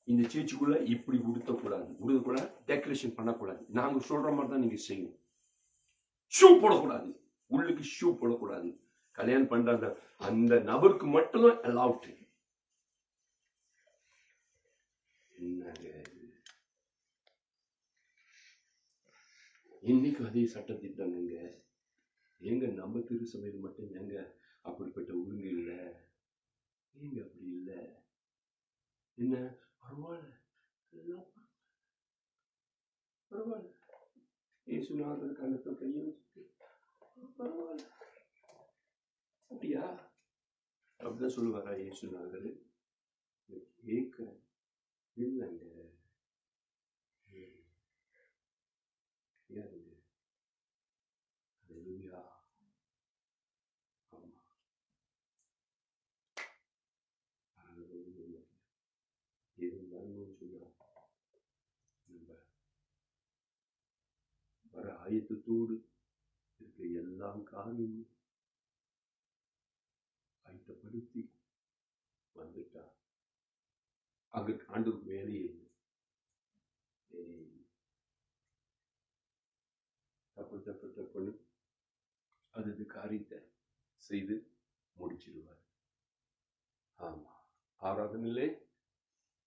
இந்த சேர்ச்சுக்குள்ள இப்படி உடுத்தக்கூடாது, டெக்கரேஷன் பண்ணக்கூடாது, நாங்க சொல்ற மாதிரி தான் நீங்க செய்யணும். ஷூ போடக்கூடாது, உள்ளுக்கு ஷூ போடக்கூடாது, கல்யாணம் பண்ற அந்த நபருக்கு மட்டும்தான் அலவுட். என்னங்க இன்னைக்கு அதே சட்டத்திட்டாங்க. எங்க நம்ம திருசபையில் மட்டும் ஏங்க அப்படிப்பட்ட ஒழுங்கு இல்லை? ஏங்க அப்படி இல்லை? என்ன பரவாயில்ல, எல்லாம் பரவாயில்ல, இயேசுநாதர் கண்ணத்தை கையை பரவாயில்ல, அப்படியா? அப்படிதான் சொல்லுவாரா இயேசுநாதர்? கேட்க இல்லைங்க. வர ஆயத்தத்தோடு இருக்கிற எல்லா காரியமும் ஆயத்தப்படுத்தி வந்துட்டா அங்க ஆண்டவருக்கு வேலையே இல்லை. தப்பு அது காரியத்தை செய்து முடிச்சிடுவார். ஆமா, ஆராதனையிலே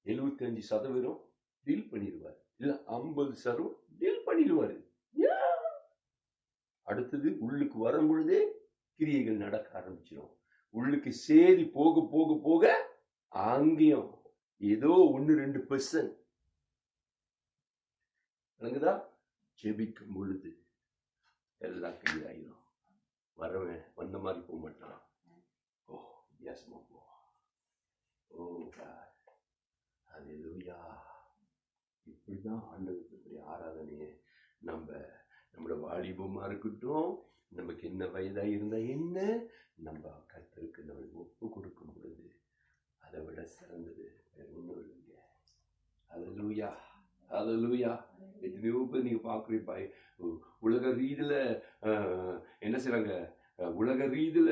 75% டீல் பண்ணிடுவார், இல்ல 50% டீல் பண்ணிடுவாரு. அடுத்தது உள்ளுக்கு வரும் பொழுதே கிரியைகள் நடக்க ஆரம்பிச்சிடும். உள்ளுக்கு சேரி போக போக போக அங்கேயும் ஏதோ 1-2% விளங்குதா? ஜெபிக்கும் பொழுது எல்லாம் கிளியர் ஆயிடும். வரவன் வந்த மாதிரி போக மாட்டான். ஓ வித்தியாசமா போவான். ஓ ஹல்லேலூயா. இப்படிதான் ஆண்டவருடைய ஆராதனையை நம்மளோட வாலிபமா இருக்கட்டும், நமக்கு என்ன வயதா இருந்தா என்ன, நம்ம கர்த்தருக்கு நம்ம ஒப்பு கொடுக்கும் பொழுது அதை விட சிறந்தது ஒன்றும் இல்லைங்க. ஹல்லேலூயா, ஹல்லேலூயா. எத்தனையோ பேர் நீங்க பாக்குறீங்க, உலக ரீதியில என்ன செய்றாங்க, உலக ரீதியில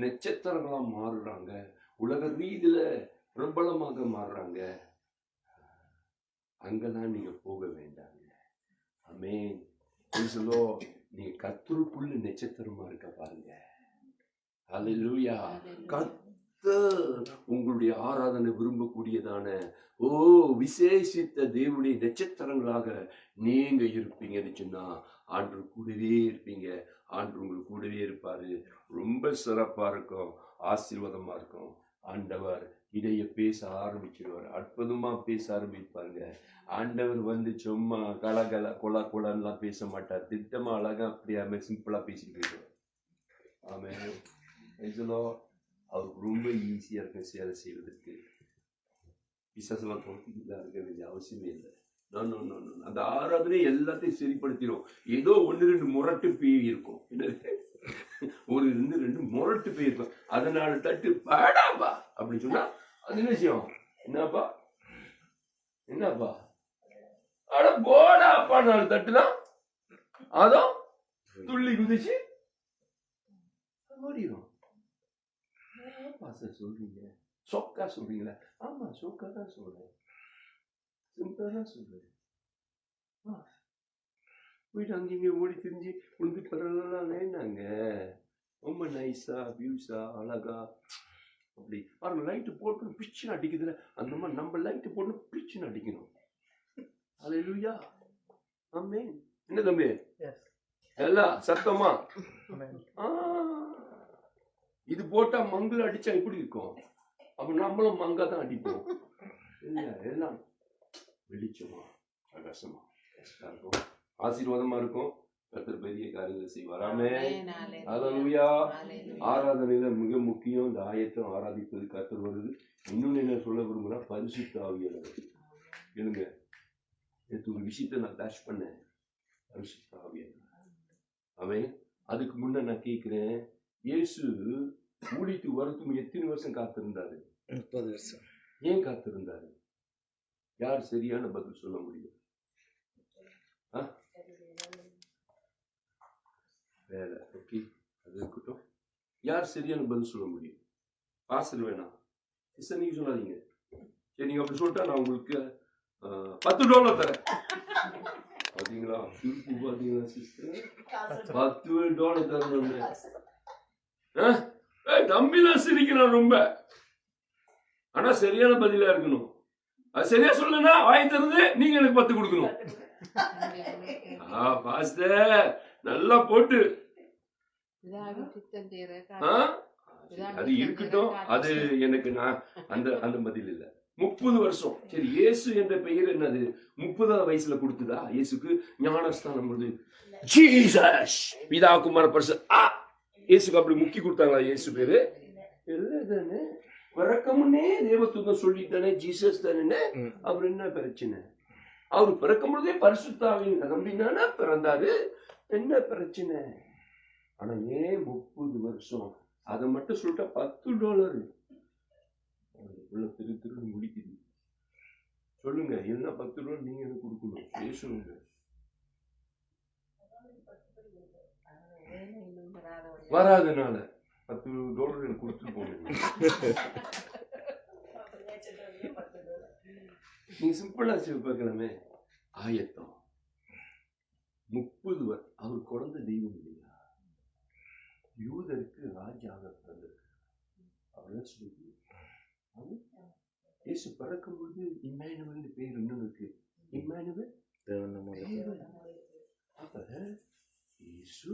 நட்சத்திரங்களா மாறுறாங்க, உலக ரீதியில பிரபலமாக மாறுறாங்க. அங்கதான் நீங்க போக வேண்டாங்க. ஆமென். நீங்க கர்த்தருக்குள்ள நட்சத்திரமா இருக்க பாருங்க. ஹல்லேலூயா. கர்த்தர் உங்களுடைய ஆராதனை விரும்பக்கூடியதான விசேஷித்த தேவனுடைய நட்சத்திரங்களாக நீங்க இருப்பீங்கன்னு சொன்னா ஆண்டவர் கூடவே இருப்பீங்க. ஆண்டவர் உங்களுக்கு கூடவே இருப்பாரு. ரொம்ப சிறப்பா இருக்கும், ஆசீர்வாதமா இருக்கும். ஆண்டவர் இடைய பேச ஆரம்பிச்சிருவார், அற்புதமா பேச ஆரம்பிப்பாருங்க. ஆண்டவர் வந்து சும்மா கலகல கொலன்லாம் பேச மாட்டார். திட்டமா அழகா அப்படியே சிம்பிளா பேசிட்டு போயிடுவார். ஆமென். அவருக்கு ரொம்ப ஈஸியா இருக்கும் சேவை செய்வதற்கு. பிசாசெல்லாம் தோற்கிட்டு இருக்க வேண்டிய அவசியமே இல்லை. அந்த ஆராதனை எல்லாத்தையும் சரிப்படுத்திடும். ஏதோ 1-2 முரட்டு பேய் இருக்கும், ஒரு 2 முரட்டு பேய் இருக்கும். அதனால தட்டு பாடாப்பா அப்படின்னு சொன்னா அது என்ன விஷயம்? என்னப்பா என்னப்பா அட போடாப்பா நாலு தட்டுனா அதான் துள்ளி குதிச்சு ஓடிடும். சொல்றீங்க சொக்கா சொல்றீங்களா? ஆமா, சொக்கா தான் சொல்றேன், சிம்பிளா தான் சொல்றேன். போயிட்டு அங்கேங்க ஓடி திரிஞ்சு உண்டு பரலாம் வேண்டாங்க. ரொம்ப நைஸா பியூஸா அழகா அப்படி பாருங்க. லைட்டு போட்டு பிச்சுன்னு அடிக்குதுல, அந்த மாதிரி நம்ம லைட்டு போட்டு பிச்சுன்னு அடிக்கணும். ஹல்லேலூயா. ஆமென். என்ன தம்பி எல்லாம் சத்தமா? இது போட்டா மங்கள அடிச்சா எப்படி இருக்கும்? அப்ப நம்மளும் மங்கா தான் அடிப்போம். எல்லாம் வெளிச்சமா பிரகாசமா இருக்கும், ஆசீர்வாதமா இருக்கும். கர்த்தர் பெரிய காரியங்களை செய்வார். ஆமென். ஹல்லேலூயா. ஆராதனையில மிக முக்கியம் இந்த ஆயத்தம், ஆராதிப்பது, கர்த்தர் வருது. இன்னொன்னு என்ன சொல்ல விரும்புனா, பரிசுத்த ஆவியானவர். இல்லைங்க, நேற்று ஒரு விஷயத்த நான் டேஷ் பண்ணேன், பரிசுத்த ஆவியானவர். அவன் அதுக்கு முன்ன நான் கேட்கிறேன், இயேசு ஊழியத்துக்கு வரத்துக்கு எத்தனை வருஷம் காத்திருந்தாரு? 30 வருஷம். ஏன் காத்திருந்தாரு? யார் சரியான பதில் சொல்ல முடியும்? வேலை, ஓகே, அது இருக்கட்டும். யார் சரியான பதில் சொல்ல முடியும்? பாசல் வேணாம், நீங்க சொல்லாதீங்க. சரி, நீங்க அப்படி சொல்லிட்டா நான் உங்களுக்கு $10 தரேன். பாத்தீங்களா, பாத்தீங்களா சிஸ்டர், $10 தரணும். தம்பிலாம் சிரிக்கிறான் ரொம்ப. ஆனா சரியான பதிலா இருக்கணும். அது சரியா சொல்லனா வாய் திறந்து நீங்க எனக்கு 10 கொடுக்கணும். பாஸ்டர் நல்லா போட்டு அது இருக்கட்டும். அது எனக்கு நான் அந்த பதில் இல்ல. 30 வருஷம் சரி. இயேசு என்ற பெயர் என்னது 30வது வயசுல கொடுத்ததா? இயேசுக்கு ஞானஸ்தானம் வந்து ஜீசஸ் பிதா குமார பரிசுத்த இயேசுக்கு அப்படி முக்கி கொடுத்தாங்களா? இயேசு பேரு இல்லதானே. பிறக்கமுன்னே தேவதூதன் சொல்லிட்டானே ஜீசஸ் தானே. அவர் என்ன பிரச்சனை? அவரு பிறக்கும் பொழுதே பரிசுத்தாவின் நம்பினானா பிறந்தாரு. என்ன பிரச்சனை? ஆனா ஏன் 30 வருஷம்? அதை மட்டும் சொல்லிட்டா $10 உள்ள திரு முடிக்குது. சொல்லுங்க, என்ன $10 நீங்க எனக்கு கொடுக்கணும்? பேசணுங்க. வராதனால $10 எனக்கு கொடுத்துட்டு போனீங்க. நீங்க சிம்பிளா பார்க்கலாமே. ஆயத்தம் 30 அவர் குழந்த தெய்வம் இல்லையா? யூதருக்கு ராஜாக பிறந்திருக்கு. அவர்தான் சொல்லி இயேசு பிறக்கும் பொழுது இம்மானுவேல் பேர் இன்னும் இருக்கு. இம்மானுவேல் இயேசு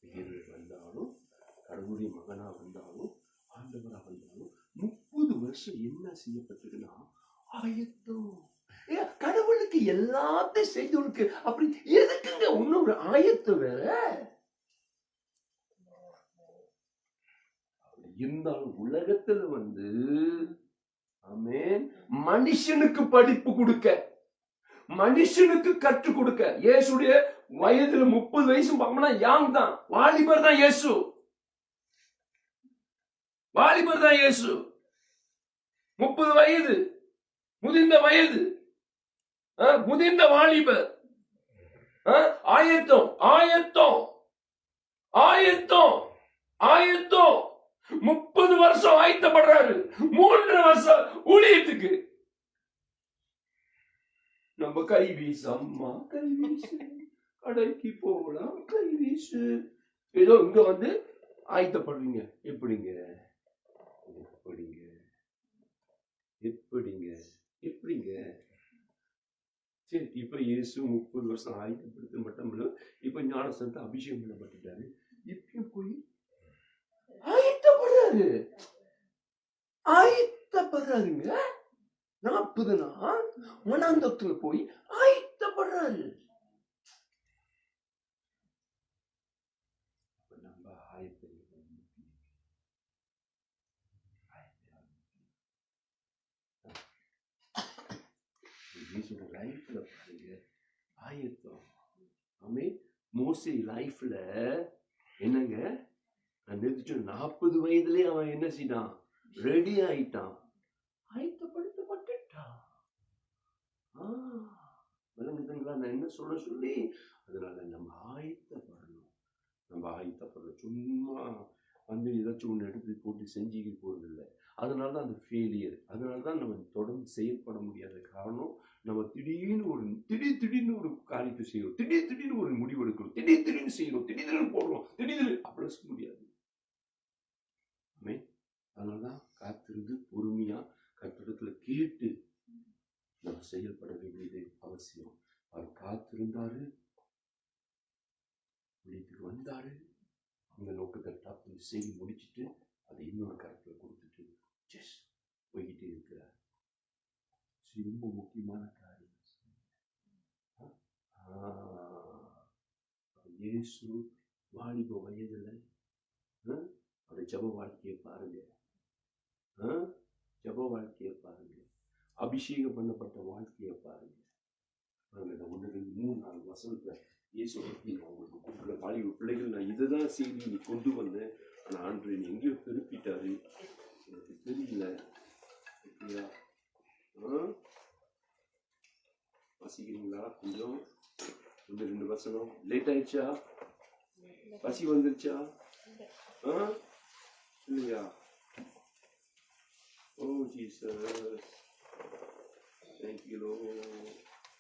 பேர் வந்தாலும், கடவுளுடைய மகனா வந்தாலும், ஆண்டவரா வந்தாலும் 30 வருஷம் என்ன செய்யப்பட்டிருக்குன்னா ஆயத்தம். கடவுளுக்கு எல்லாத்தையும் செய்தவனுக்கு அப்படி எதுக்குங்க இன்னொரு ஆயத்தம் வேற? இருந்தாலும் உலகத்துல வந்து ஆமென் மனுஷனுக்கு படிப்பு கொடுக்க, மனுஷனுக்கு கற்றுக் கொடுக்க. இயேசுடைய வயதுல 30 வயசு பார்க்கணும்னா யாங் தான், வாலிபர் தான் இயேசு. வாலிபர் தான் இயேசு. 30 வயது முதிர்ந்த வயது, முதிர்ந்த வாலிபர். ஆயத்தம் ஆயத்தம் ஆயத்தம் ஆயத்தம். 30 வருஷம் ஆயத்தப்படுறாரு. 3 வருஷம் ஊழியத்துக்கு. நம்ம கை வீசு அம்மா, கை வீசு, கடைக்கு போகலாம், கை வீசு. ஏதோ இங்க வந்து ஆயத்தப்படுறீங்க. எப்படிங்க எப்படிங்க எப்படிங்க எப்படிங்க? சரி, இப்ப இயேசு 30 வருஷம் ஆயத்தப்படுத்த மட்டும் இல்ல, இப்ப ஞானஸ்தானத்தை அபிஷேகம் பண்ணப்பட்டுட்டாரு. இப்பயும் போய் ஆயத்தப்படுறாரு. ஆயத்தப்படுறாருங்க. 40 நாள் மனாந்தத்துல போய் ஆயத்தப்படுறாரு. நம்ம ஆயத்த லைஃப்ல பாருங்க ஆயத்தம். மோசே லைஃப்ல என்னங்க 40 வயதுலயே அவன் என்ன செய்தான்? ரெடி ஆயிட்டான், ஆயத்தப்படுத்தப்பட்டுட்டான். விளங்குதுங்களா நான் என்ன சொல்ல சொல்லி? அதனால நம்ம ஆயத்தப்படணும். நம்ம ஆயத்தப்படணும். சும்மா வந்து ஏதாச்சும் ஒன்று எடுத்து போட்டு செஞ்சுக்க போறது இல்லை. அதனாலதான் அந்த ஃபெயிலியர். அதனாலதான் நம்ம தொடர்ந்து செயல்பட முடியாத காரணம், நம்ம திடீர்னு ஒரு காரியத்தை செய்யறோம், திடீர்னு ஒரு முடிவு எடுக்கிறோம், திடீர்னு செய்யறோம், திடீர்னு போடுறோம், திடீர்னு அப்படி செய்ய முடியாது. அதனாலதான் காத்திருந்து பொறுமையா கத்திடத்துல கேட்டு நம்ம செயல்பட வேண்டியது அவசியம். அவர் காத்திருந்தாரு, வீட்டுக்கு வந்தாரு, அந்த நோக்கத்தை டாப்னு செய்து முடிச்சுட்டு அதை இன்னொரு கருத்துல கொடுத்துட்டு ஜஸ்ட் போய்கிட்டே இருக்கிறார். ரொம்ப முக்கியமான காரியம். இயேசு வாலிப வயதுல அந்த ஜப வாழ்க்கையை பாருங்க. ஜப வாழ்க்கையை பாருங்க. அபிஷேகம் பண்ணப்பட்ட வாழ்க்கையை பாருங்க. 1-3-4 வசனத்துல இயேசு அவங்களுக்கு கொடுக்குற வாலிப பிள்ளைகள், நான் இதுதான் செய்தி நீ கொண்டு வந்தேன், ஆனா ஆண்டு நீ எங்கேயோ திருப்பிட்டாரு, எனக்கு தெரியல. வசிக்கிறீங்களா? கொஞ்சம் 2 வசனம் லேட் ஆயிடுச்சா? பசி வந்துருச்சா? இல்லையா? ஓ Jesus, thank you Lord,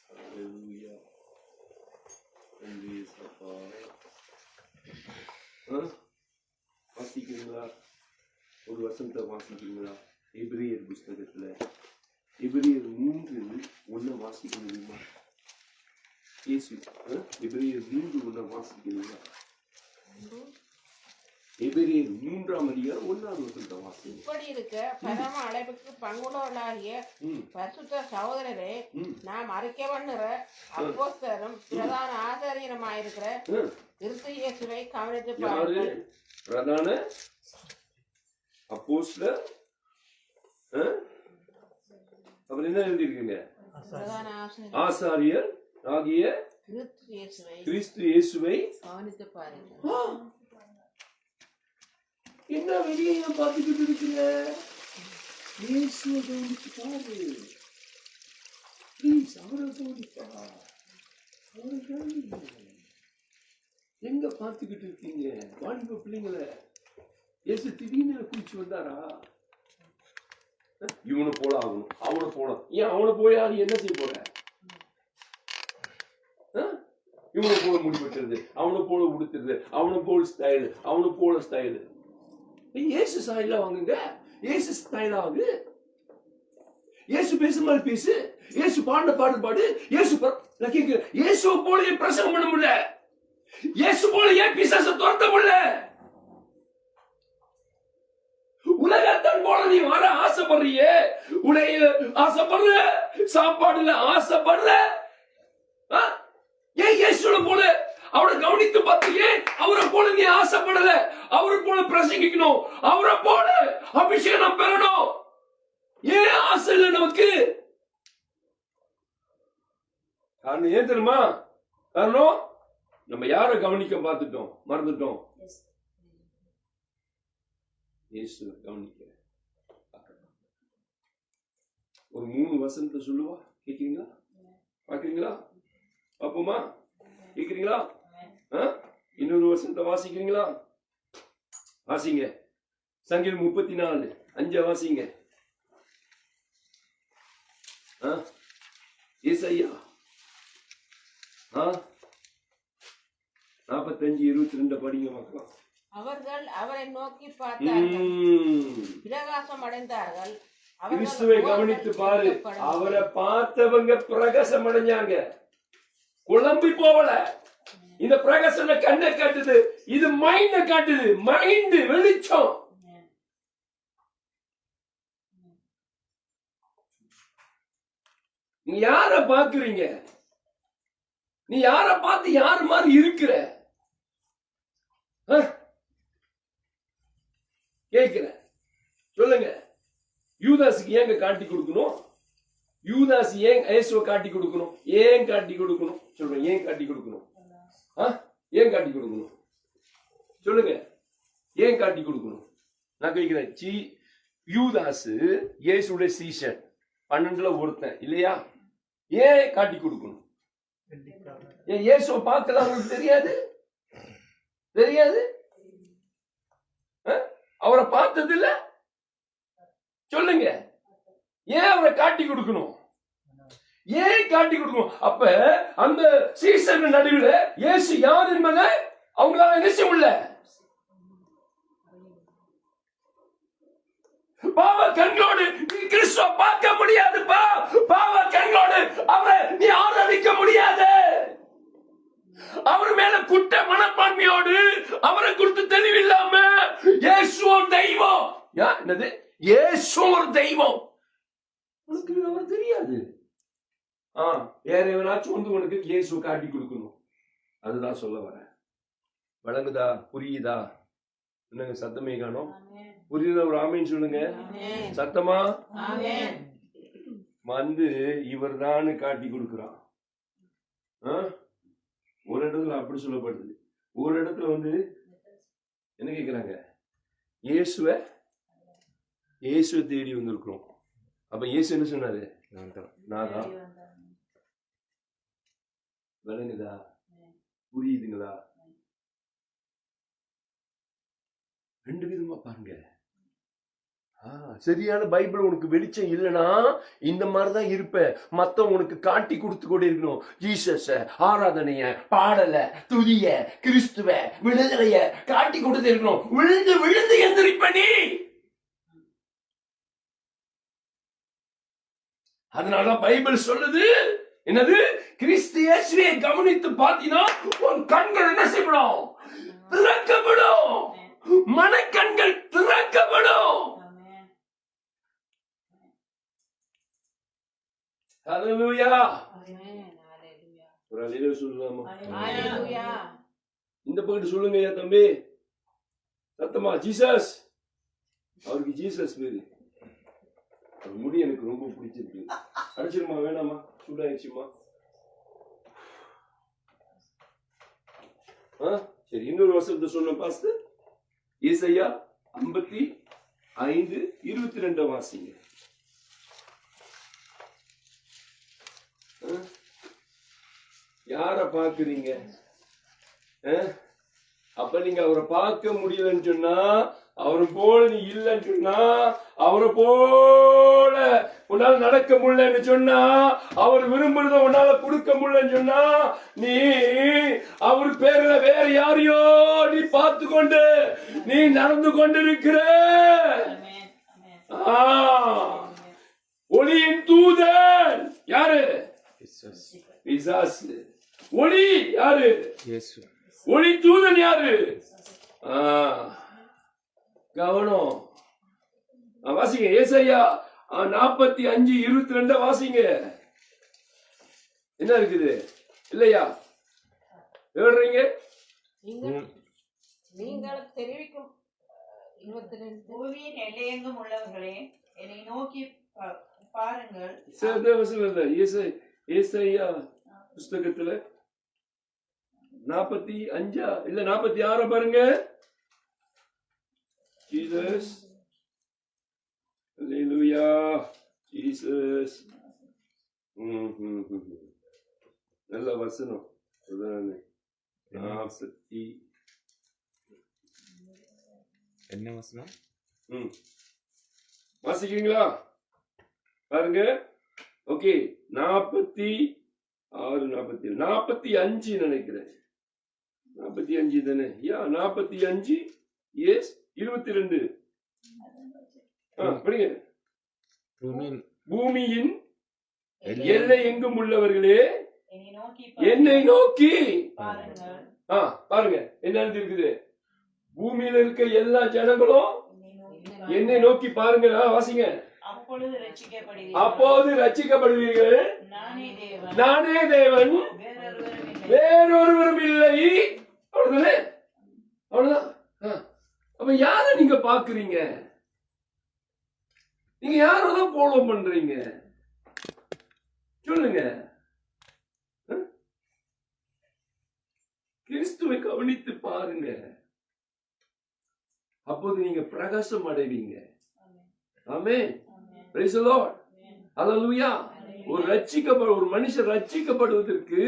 hallelujah. நன்றி அப்பா. வாசிக்கிறீங்களா? ஒரு வசனத்தை வாசிக்கிறீங்களா? எபிரேயர் புஸ்தகத்துல எபிரேயர் 3:1 வாசிக்க முடியுமா? எபிரேயர் 3:1 வாசிக்கிறீங்களா? எபிரேயர் 3ஆம் அதிகாரம் 1ஆவது வசனத்தை வாசிங்க. இப்படி இருக்க பரம அழைப்புக்கு பங்குள்ளவர்களாகிய பரிசுத்த சகோதரரே, நாம் அறிக்கை பண்ணுற அப்போஸ்தலரும் பிரதான ஆசாரியருமாயிருக்கிற கிறிஸ்து இயேசுவை கவனித்து பாருங்கள். பிரதான அப்போஸ்தலர் அப்புறம் என்ன எழுதியிருக்கீங்க? பிரதான ஆசாரியர் ஆகிய கிறிஸ்து இயேசுவை கவனித்து பாருங்கள். என்ன வெளியே பார்த்துக்கிட்டு இருக்கிற? இயேசுவை கவனித்து பாரு. ப்ளீஸ், அவரை கவனிப்பா. அவரை கவனிங்க. எங்க பார்த்துக்கிட்டு இருக்கீங்க வாலிப பிள்ளைங்கள? இயேசு திடீர்னு குளிச்சு வந்தாரா? இவனை போல ஆகணும், அவனை போல. ஏன் அவனை போய் என்ன செய்ய போற? இவனை போல முடிவெட்டுறது, அவனை போல உடுத்துறது, அவனை போல ஸ்டைலு, அவனை போல ஸ்டைலு. இயேசு ஸ்டைலா வாங்குங்க. இயேசு ஸ்டைலா வாங்கு. இயேசு பேசுற மாதிரி பேசு. இயேசு பாடின பாடு பாடு. இயேசு நான் கேட்கிறேன், இயேசுவை போல ஏன் பிரசங்கம் பண்ண முடியல? இயேசு போல ஏன் பிசாசை துரத்த முடியல? உலகத்தான் போல நீ வர ஆசைப்படுறியே, உடைய ஆசைப்படுற, சாப்பாடுல ஆசைப்படுற. ஏன் இயேசுவை போல அவரை கவனித்து பார்த்தியே? அவரை போல நீ ஆசைப்படல. அவரை போல பிரசங்கிக்கணும், அவரை போல அபிஷேகம் பெறணும். ஏன் ஆசை இல்லை நமக்கு? காரணம் ஏன் தெரியுமா? காரணம் நம்ம யாரை கவனிக்க பார்த்துட்டோம், மறந்துட்டோம். இயேசுவை கவனிக்க. ஒரு 3 வசனத்தை சொல்லுவா, கேட்கிறீங்களா? பாக்குறீங்களா? பாப்போமா? கேட்கிறீங்களா? இன்னொரு வசனத்தை வாசிக்கிறீங்களா? வாசிங்க. சங்கீதம் 34:5 வாசிங்க. ஏசாயா 45:22 படிங்க பார்க்கலாம். அவர்கள் அவரை நோக்கி பார்த்தார்கள், பிரகாசம் அடைந்தார்கள். கிறிஸ்துவை கவனித்து பாரு. அவரை பார்த்தவங்க பிரகாசம் அடைஞ்சாங்க, குழம்பி போகல. இந்த பிரகாசம் கண்ணை காட்டுது, இது மைண்ட காட்டுது. மைண்ட் வெளிச்சம். நீ யார பாக்குறீங்க? நீ யார பார்த்து யாரு மாதிரி இருக்கிற? கேட்கிற சொல்லுங்க. யூதாஸுக்கு ஏங்க காட்டி கொடுக்கணும்? யூதாஸ் ஏன் இயேசுவை காட்டி கொடுக்கணும்? ஏன் காட்டி கொடுக்கணும் சொல்றேன். ஏன் காட்டி கொடுக்கணும்? ஏன் காட்டி கொடுக்கணும் சொல்லுங்க. ஏன் காட்டி கொடுக்கணும்? நான் கேட்கிறேன். யூதாஸ் இயேசுடைய சீஷன், 12ல ஒருத்தன் இல்லையா? ஏன் காட்டி கொடுக்கணும்? ஏன் இயேசுவை பார்க்கல அவங்களுக்கு தெரியாது? தெரியாது? அவரை பார்த்தது இல்ல? சொல்லுங்க. ஏன் அவரை காட்டி கொடுக்கணும்? ஏன் காட்டி கொடுக்கணும்? அப்ப அந்த சீசன் நடுவில் இயேசு யார் என்பதை அவங்களால என்ன செய்ய முடியல? பாவ கண்களோடு நீ கிறிஸ்துவை பார்க்க முடியாதுப்பா. பாவ கண்களோடு அவரை நீ ஆராதிக்க முடியாது. அவர் மேல குற்ற மனப்பான்மையோடு அவரை குறித்து தெளிவில்லாம இயேசு ஒரு தெய்வம். என்னது? இயேசு ஒரு தெய்வம். உனக்கு அவர் தெரியாது. வேற எவனாச்சும் வந்து உனக்கு இயேசு காட்டி கொடுக்கணும். அதுதான் சொல்ல வரேன். வழங்குதா? புரியுதா? என்னங்க சத்தமே காணோம்? புரியுதா? ஒரு ஆமீன் சொல்லுங்க சத்தமா. வந்து இவர் தான் காட்டி கொடுக்கிறான். ஒரு இடத்துல அப்படி சொல்லப்படுது, ஒரு இடத்துல வந்து என்ன கேட்கிறாங்க? இயேசுவை தேடி வந்திருக்கிறோம். அப்ப இயேசு என்ன சொன்னாரு? நான் தான். விளங்குதா? புரியுதுங்களா? 2 விதமா பாருங்க. சரியான பைபிள் உனக்கு வெளிச்சம் இல்லைன்னா இந்த மாதிரிதான் இருப்ப. மத்தவங்க உனக்கு காட்டி கொடுத்து கொண்டே இருக்கணும். ஜீசஸ, ஆராதனைய, பாடல, துதிய, கிறிஸ்துவ, விடுதலைய காட்டி கொடுத்து இருக்கணும். விழுந்து விழுந்து எந்திரிப்ப நீ. அதனாலதான் பைபிள் சொல்லுது என்னது, கிறிஸ்து இயேசுவை கவனித்து பார்த்தீங்கன்னா உன் கண்கள் என்ன செய்யப்படும்? திறக்கப்படும். மனக்கண்கள் திறக்கப்படும். ஹல்லேலூயா. ஒரு அல்லேலூயா சொல்லலாமா? ஹல்லேலூயா. இந்த பக்கத்து சொல்லுங்க ஐயா தம்பி, சத்தமா. ஜீசஸ். அவருக்கு ஜீசஸ் பேரு. அவர் முடி எனக்கு ரொம்ப பிடிச்சிருக்கு. அடிச்சிருமா? வேணாமா? சூடாயிடுச்சுமா? சரி, இன்னொரு வசனத்தை சொன்ன பாஸ்டர். ஏசாயா 55:22 வாசிங்க. யார பாக்குறீங்க? அப்ப நீங்க அவரை பார்க்க முடியலன்னு சொன்னா, அவரை போல நீ இல்லைன்னு சொன்னா, அவரை போல உன்னால நடக்க முடியலன்னு சொன்னா, அவர் விரும்புறத உன்னால கொடுக்க முடியலன்னு சொன்னா, நீ அவர் பேர்ல வேற யாரையோ நீ பார்த்து கொண்டு நீ நடந்து கொண்டிருக்கிற. ஒளியின் தூதன் யாரு? பிசாசு. ஒளி யாரு? இயேசு. ஒளி தூதன் யாரு? கவனம். வாசிங்க ஏசாயா 45:22 வாசிங்க. என்ன இருக்குது இல்லையா? எழுறீங்க? நீங்கள் தெரிவிக்கும் 22. பூமியின் எல்லையெங்கும் உள்ளவர்களே, என்னை நோக்கி பாருங்கள். ஏசாயா புஸ்தகத்துல 45 இல்ல 46 பாருங்க. ஜீசஸ். ஹல்லேலூயா. ஜீசஸ். நல்ல வசனம். என்ன வசனம்? வாசிக்கிறீங்களா? பாருங்க. ஓகே, 46, 47, 45 நினைக்கிறேன். 45 தானே? 45 எஸ் 22. படிங்க. பூமியின் எல்லை எங்கும் உள்ளவர்களே, என்னை நோக்கி பாருங்க. என்ன இருக்குது? பூமியில இருக்க எல்லா ஜனங்களும் என்னை நோக்கி பாருங்க. வாசிங்க. அப்போது ரட்சிக்கப்படுவீர்கள். நானே தேவன், வேறொருவரும் இல்லை. அவ்வளவுதானே? அவ்வளவுதான். அப்ப யார நீங்க பாக்குறீங்க? நீங்க யாரதான் ஃபாலோ பண்றீங்க? சொல்லுங்க. கிறிஸ்துவை கவனித்து பாருங்க. அப்போது நீங்க பிரகாசம் அடைவீங்க. ஆமென். Praise the Lord. Hallelujah. ஒரு மனுஷன் ரட்சிக்கப்படுவதற்கு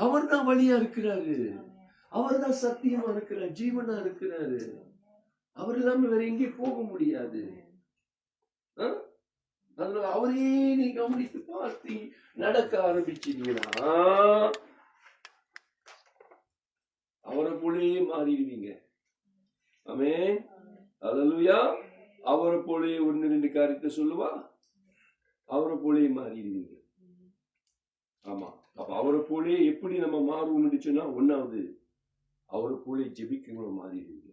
அவர் தான் வழியா இருக்கிறாரு. அவர் தான் சத்தியமா இருக்கிறார், ஜீவனா இருக்கிறாரு. அவர் இல்லாம வேற எங்கேயும் போக முடியாது. அதனால அவரே நீ கவனித்து பார்த்து நடக்க ஆரம்பிச்சீங்கன்னா அவரை போலே மாறிடுவீங்க. ஆமென். ஹல்லேலூயா. அவரை போலே 1-2 காரியத்தை சொல்லுவா, அவரை போலே மாறிடுவீங்க. ஆமா. அப்ப அவரை போலே எப்படி நம்ம மாறுவோம்னு சொன்னா, ஒன்னாவது அவரை போலே ஜெபிக்கிறவங்க மாறிடுவீங்க.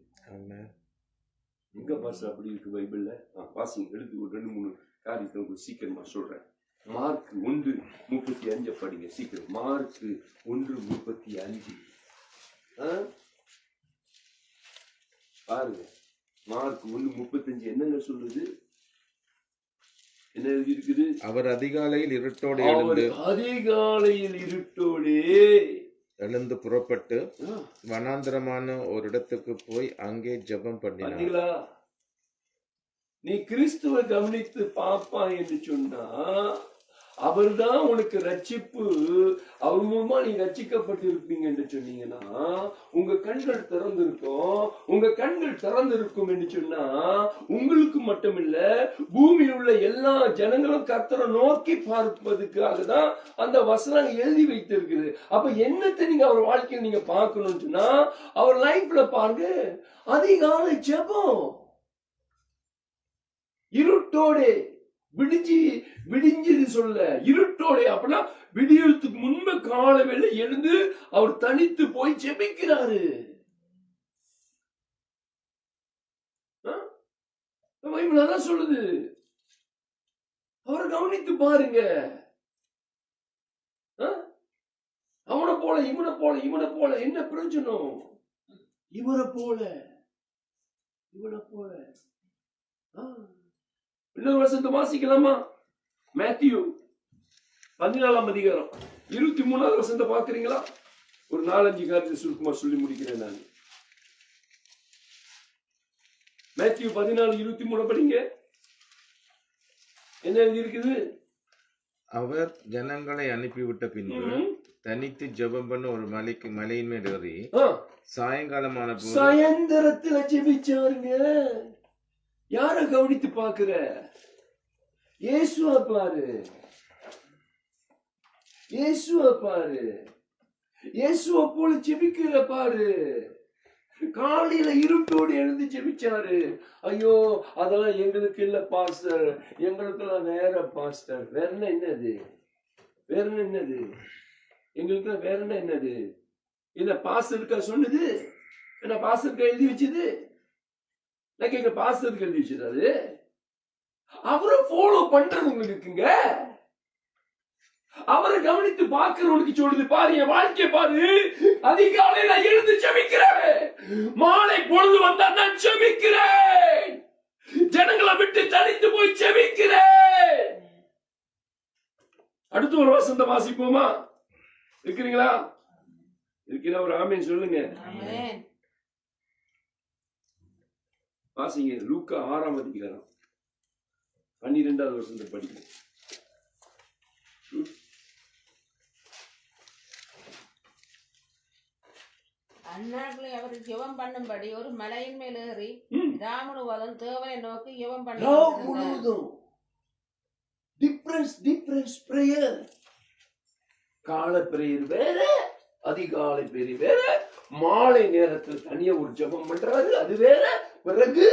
எங்க பாஸ் அப்படி இருக்கு பைபிள்ல? வாசிங்க. எடுத்து ஒரு 2-3 காரியத்தை உங்களுக்கு சீக்கிரமா சொல்றேன். மார்க் 1:35 படிங்க சீக்கிரம். மார்க் 1:35 பாருங்க. மார்க் 1:35 என்னங்க சொல்லுது? என்ன எழுதி இருக்குது? அவர் அதிகாலையில் இருட்டோடு எழுந்து புறப்பட்டு வனாந்தரமான ஒரு இடத்துக்கு போய் அங்கே ஜெபம் பண்ணினார். நீ கிறிஸ்துவை கவனித்து பாப்பா என்று சொன்னா, அவர்தான் உனக்கு ரட்சிப்பு. அவர் மூலமா நீ ரட்சிக்கப்பட்டு இருப்பீங்க என்று சொன்னீங்கன்னா உங்க கண்கள் திறந்திருக்கும். உங்க கண்கள் திறந்திருக்கும் என்று சொன்னா உங்களுக்கு மட்டுமில்ல, பூமியில் உள்ள எல்லா ஜனங்களும் கர்த்தரை நோக்கி பார்ப்பதுக்காக தான் அந்த வசனம் எழுதி வைத்திருக்குது. அப்ப என்னத்தை நீங்க அவர் வாழ்க்கையில் நீங்க பார்க்கணும்னு சொன்னா அவர் லைஃப்ல பாருங்க, அதிகாலை ஜெபம், இருட்டோட விடிஞ்சது சொல்ல, இருட்டோட அப்படின்னா விடியறதுக்கு முன்பு கால வேளை எழுந்து அவர் தனித்து போய் ஜெபிக்கிறாரு. பைபிள் சொல்லுது. அவரை கவனித்து பாருங்க. அவனை போல இவனை போல இவனை போல என்ன பிரயோஜனம்? இவரை போல இவனை போல. இன்னொரு வருஷத்தை வாசிக்கலாமா? மேத்யூ 14ஆம் அதிகாரம் 23வது வசனத்தை பாக்குறீங்களா? ஒரு 4-5 காரியத்தை சுருக்கமா சொல்லி முடிக்கிறேன் நான். மேத்யூ 14:23 படிங்க. என்ன எழுதி இருக்குது? அவர் ஜனங்களை அனுப்பிவிட்ட பின்பு தனித்து ஜெபம் பண்ண ஒரு மலையின் மேல் ஏறி சாயங்காலமான போது சாயந்தரத்துல ஜெபிச்சாருங்க. யார கவனித்து பாக்குற? இயேசுவ பாரு, இயேசுவ பாரு, இயேசுவ போல ஜெபிக்கிற பாரு. காலையில இருட்டோடு எழுந்து ஜெபிச்சாரு. ஐயோ அதெல்லாம் எங்களுக்கு இல்ல பாஸ்டர், எங்களுக்கெல்லாம் வேற பாஸ்டர். வேற என்னது? வேற என்னது? எங்களுக்கு வேற என்னது? இல்ல பாஸ்டருக்கா சொன்னது? என்ன பாஸ்டருக்கா எழுதி வச்சது? எங்க பாஸ்டருக்கு எழுதி வச்சது? அது அவரை ஃபாலோ பண்றவங்களுக்கு இருக்குங்க. அவரை கவனித்து பார்க்கிறவனுக்கு சொல்லுது, பாரு என் வாழ்க்கை பாரு, அதிகாலை நான் எழுந்து ஜெபிக்கிறேன், மாலை பொழுது வந்தா நான் ஜெபிக்கிறேன், ஜனங்களை விட்டு தனித்து போய் ஜெபிக்கிறேன். அடுத்து ஒரு வசந்த வாசிப்போமா? இருக்கிறீங்களா? இருக்கிற ஒரு ஆமேன் சொல்லுங்க. வாசிங்க. லூக்கா 6ஆம் அதிகாரம் 12வது வசனத்தை படிங்க. அந்நாட்களில் அவர் ஜெபம் பண்ணும்படி ஒரு மலையின் மேல் ஏறி ராமுனுவதும் தேவனை நோக்கி ஜெபம் பண்ணி டிஃபரன்ஸ் பிரேயர். காலை பிரேயர் வேற, அதிகாலை பிரேயர் வேற, மாலை நேரத்தில் தனியா ஒரு ஜெபம் பண்றாரு அது வேற. பிறகு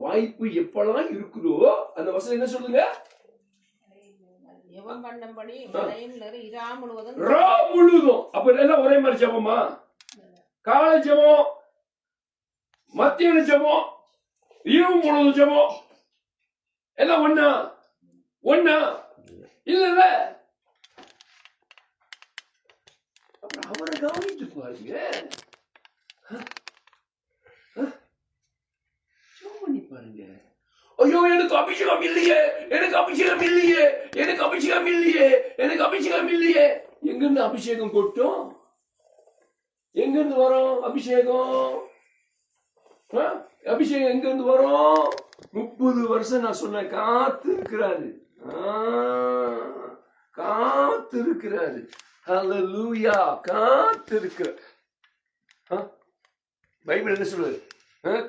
வாய்ப்பு எப்பெல்லாம் இருக்குதோ அந்த வசனம் என்ன சொல்லுங்க? ஜெபம் பண்ணும்படி மலையின் ஏறி இரா முழுவதும். அப்ப எல்லாம் ஒரே மாதிரி ஜெபமா? காலை ஜெபம், மத்தியான ஜெபம், இரவு முழுவதும் ஜெபம், எல்லாம் ஒண்ணா? ஒண்ணா இல்ல. அப்புறம் அவரை கவனித்து பாருங்க. பண்ணி பாருங்க. ஐயோ எனக்கு அபிஷேகம் இல்லையே, எனக்கு அபிஷேகம் இல்லையே, எனக்கு அபிஷேகம் இல்லையே, எனக்கு அபிஷேகம் இல்லையே. எங்க இருந்து அபிஷேகம் கொட்டும்? எங்க இருந்து வரும் அபிஷேகம்? அபிஷேகம் எங்க இருந்து வரும்? 30 வருஷம் நான் சொன்ன காத்து இருக்கிறாரு, காத்து இருக்கிறாரு. ஹல்லேலூயா, காத்து இருக்கிறார். பைபிள் என்ன சொல்லுது?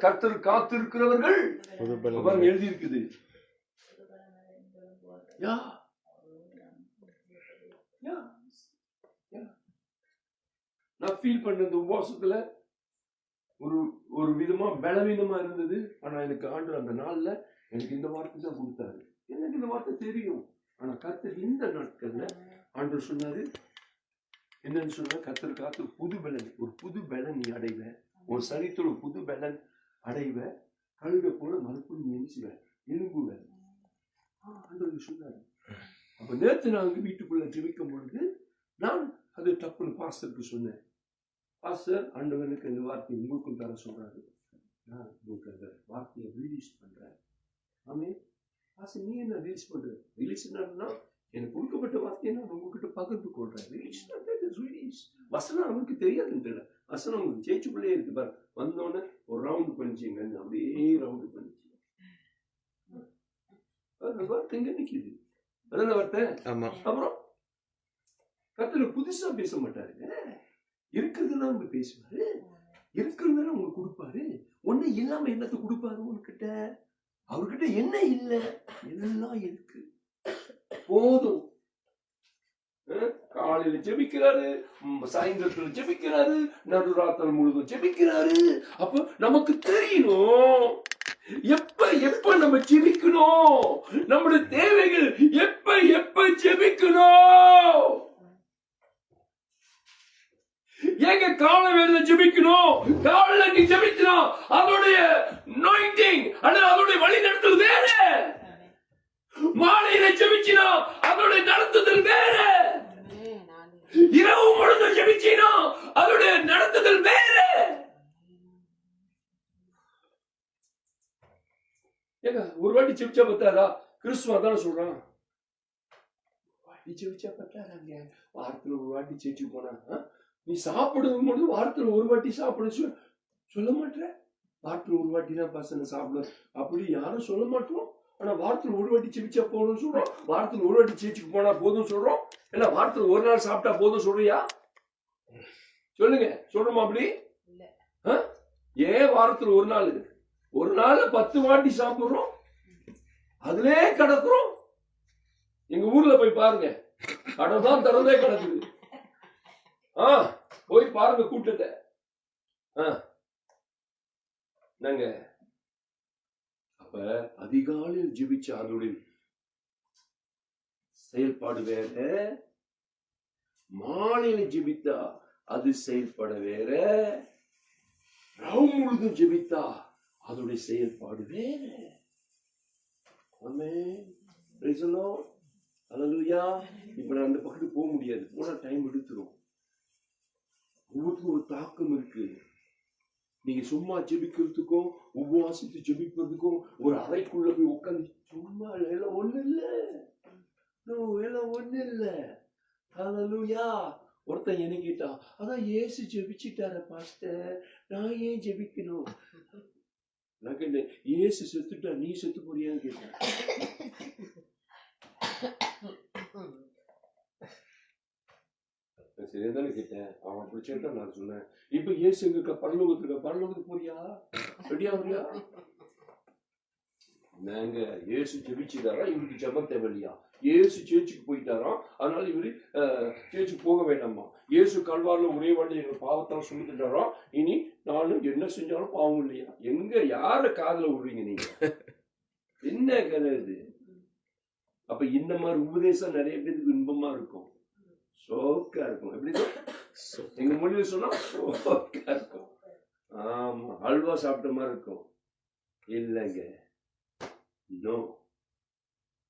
கர்த்தர் காத்திருக்கிறவர்கள் எழுதி இருக்குது. நான் ஃபீல் பண்ண இந்த உபவாசத்துல ஒரு விதமா பலவீனமா இருந்தது. ஆனா எனக்கு ஆண்டவர் அந்த நாள்ல எனக்கு இந்த வார்த்தை தான் கொடுத்தாரு. எனக்கு இந்த வார்த்தை தெரியும். ஆனா கர்த்தர் இந்த நாட்கள்ல ஆண்டவர் சொன்னாரு என்னன்னு சொன்னா, கர்த்தர் காத்து புது பலன், ஒரு புது பலன் நீ அடைவ, ஒரு சரீரத்தோட புது பலன் அடைவ, கழுத போல மறுபடியும் எரிச்சுவ, எலும்புவ ஆண்டவர் சொன்னாரு. அப்ப நேற்று நான் வந்து வீட்டுக்குள்ள ஜெபிக்கும் பொழுது நான் அது டப்புன்னு பாஸ்டருக்கு சொன்னேன். பாஸ்டர், ஆண்டவனுக்கு இந்த வார்த்தை உங்களுக்கும் தர சொல்றாரு, நான் உங்களுக்கு அந்த வார்த்தையை ரிலீஸ் பண்றேன். ஆமே பாஸ்டர், நீ என்ன ரிலீஸ் பண்ற? ரிலீஸ் என்னன்னா எனக்கு கொடுக்கப்பட்ட வார்த்தையை நான் உங்ககிட்ட பகிர்ந்து கொள்றேன். ரிலீஸ் வசனம் நமக்கு தெரியாதுன்னு தெரியல. வசனம் உங்களுக்கு சேச்சுக்குள்ளே இருக்கு பாரு. வந்தோடனே ஒரு ரவுண்டு பண்ணிச்சுங்க, அப்படியே ரவுண்டு பண்ணிச்சு. அந்த வார்த்தை எங்க நிக்குது? அதான வார்த்தை. ஆமா. அப்புறம் கர்த்தர் புதுசா பேச மாட்டாருங்க. இருக்கிறதுதான் அவங்க பேசுவாரு. இருக்கிறதுதானே உங்களுக்கு கொடுப்பாரு. ஒண்ணு இல்லாம என்னத்தை கொடுப்பாரு உன்கிட்ட? அவர்கிட்ட என்ன இல்ல, எல்லாம் இருக்கு. போதும். காலையில ஜெபிக்கிறாரு, சாயந்தரத்துல ஜெபிக்கிறாரு, நடுராத்திரி முழுதும் ஜெபிக்கிறாரு. அப்ப நமக்கு தெரியணும் எப்ப எப்ப நம்ம ஜெபிக்கணும், நம்முடைய தேவைகள் எப்ப எப்ப ஜெபிக்கணும். ஏங்க காலை வேலை ஜெபிக்கணும்? காலைல நீ ஜெபிக்கணும், அதோடைய anointing அல்லது அதோடைய வழி நடத்துதல் வேற. மாலையில ஜெபிச்சினா அதோடைய நடத்துதல் வேற. இரவு முழுதும் ஜெபிச்சினா அதோடைய நடத்துதல் வேற. ஏங்க ஒரு வாட்டி ஜெபிச்சா பத்தாதா? கிறிஸ்துவ தானே சொல்றான். வாட்டி ஜெபிச்சா பத்தாதாங்க, வாரத்துல ஒரு வாட்டி சேர்த்து போனா. நீ சாப்பிடும் பொழுது வாரத்துல ஒரு வாட்டி சாப்பிட சொல்ல மாட்டேற. வாரத்துல ஒரு வாட்டி தான் பசங்க சாப்பிட அப்படி யாரும் சொல்ல மாட்டோம். ஆனா வாரத்துல ஒரு வாட்டி ஜெபிச்சா போதும்னு சொல்றோம், வாரத்துல ஒரு வாட்டி சேர்ச்சுக்கு போனா போதும் சொல்றோம். இல்ல வாரத்துல ஒரு நாள் சாப்பிட்டா போதும் சொல்றியா? சொல்லுங்க, சொல்றோமா அப்படி? ஏன் வாரத்துல ஒரு நாள் 10 வாட்டி சாப்பிடுறோம், அதுலே கிடக்குறோம். எங்க ஊர்ல போய் பாருங்க, கடை தான் திறந்தே கிடக்குது. போய் பாருங்க கூட்டத்தை. நாங்க அப்ப அதிகாலையில் ஜெபிச்ச அதனுடைய செயல்பாடு வேற, மாலையில ஜெபித்தா அது செயல்பட வேற, ரவு முழுதும் ஜெபித்தா அதனுடைய செயல்பாடு வேற. ஆமென். Praise the Lord. ஹல்லேலூயா. இப்ப நான் அந்த பக்கத்துக்கு போக முடியாது, போனா டைம் எடுத்துரும். ஒவ்வொருக்கும் ஒரு தாக்கம் இருக்கு. நீங்க சும்மா ஜெபிக்கிறதுக்கும் உபவாசித்து ஜெபிக்கிறதுக்கும் ஒரு அறைக்குள்ள போய் உட்காந்து சும்மா எல்லாம் ஒண்ணு இல்ல. எல்லாம் ஒண்ணு இல்ல. ஹல்லேலூயா. ஒருத்தன் என்ன கேட்டான், அதான் இயேசு ஜெபிச்சுட்டார பாஸ்டர், நான் ஏன் ஜெபிக்கணும்? நான் கேட்டேன், இயேசு செத்துட்டா நீ செத்து போறியான்னு கேட்டேன். சரியாதானே கேட்டேன். அவன் அப்படி கேட்டா நான் சொன்னேன், இப்ப இயேசு எங்க பரலோகத்துக்கு போறியா? ரெடியா வரியா? நாங்க இயேசு ஜெபிச்சுட்டாரா, இவருக்கு ஜெபம் தேவையா? இயேசு சேர்ச்சுக்கு போயிட்டாராம், அதனால இவரு சேர்ச்சுக்கு போக வேண்டாமா? இயேசு கல்வாரில் ஒரே வாட்டி எங்க பாவத்தால் சொல்லிட்டாராம், இனி நானும் என்ன செஞ்சாலும் பாவம் இல்லையா? எங்க யார காதுல விடுறீங்க நீங்க? என்ன கதை இது? அப்ப இந்த மாதிரி உபதேசம் நிறைய பேருக்கு இன்பமா இருக்கும், சோக்கா இருக்கும். எப்படி எங்க மொழியில சொன்னா சோக்கா இருக்கும். ஆமா, அல்வா சாப்பிட்ட மாதிரி இருக்கும். இல்லைங்க, நோ.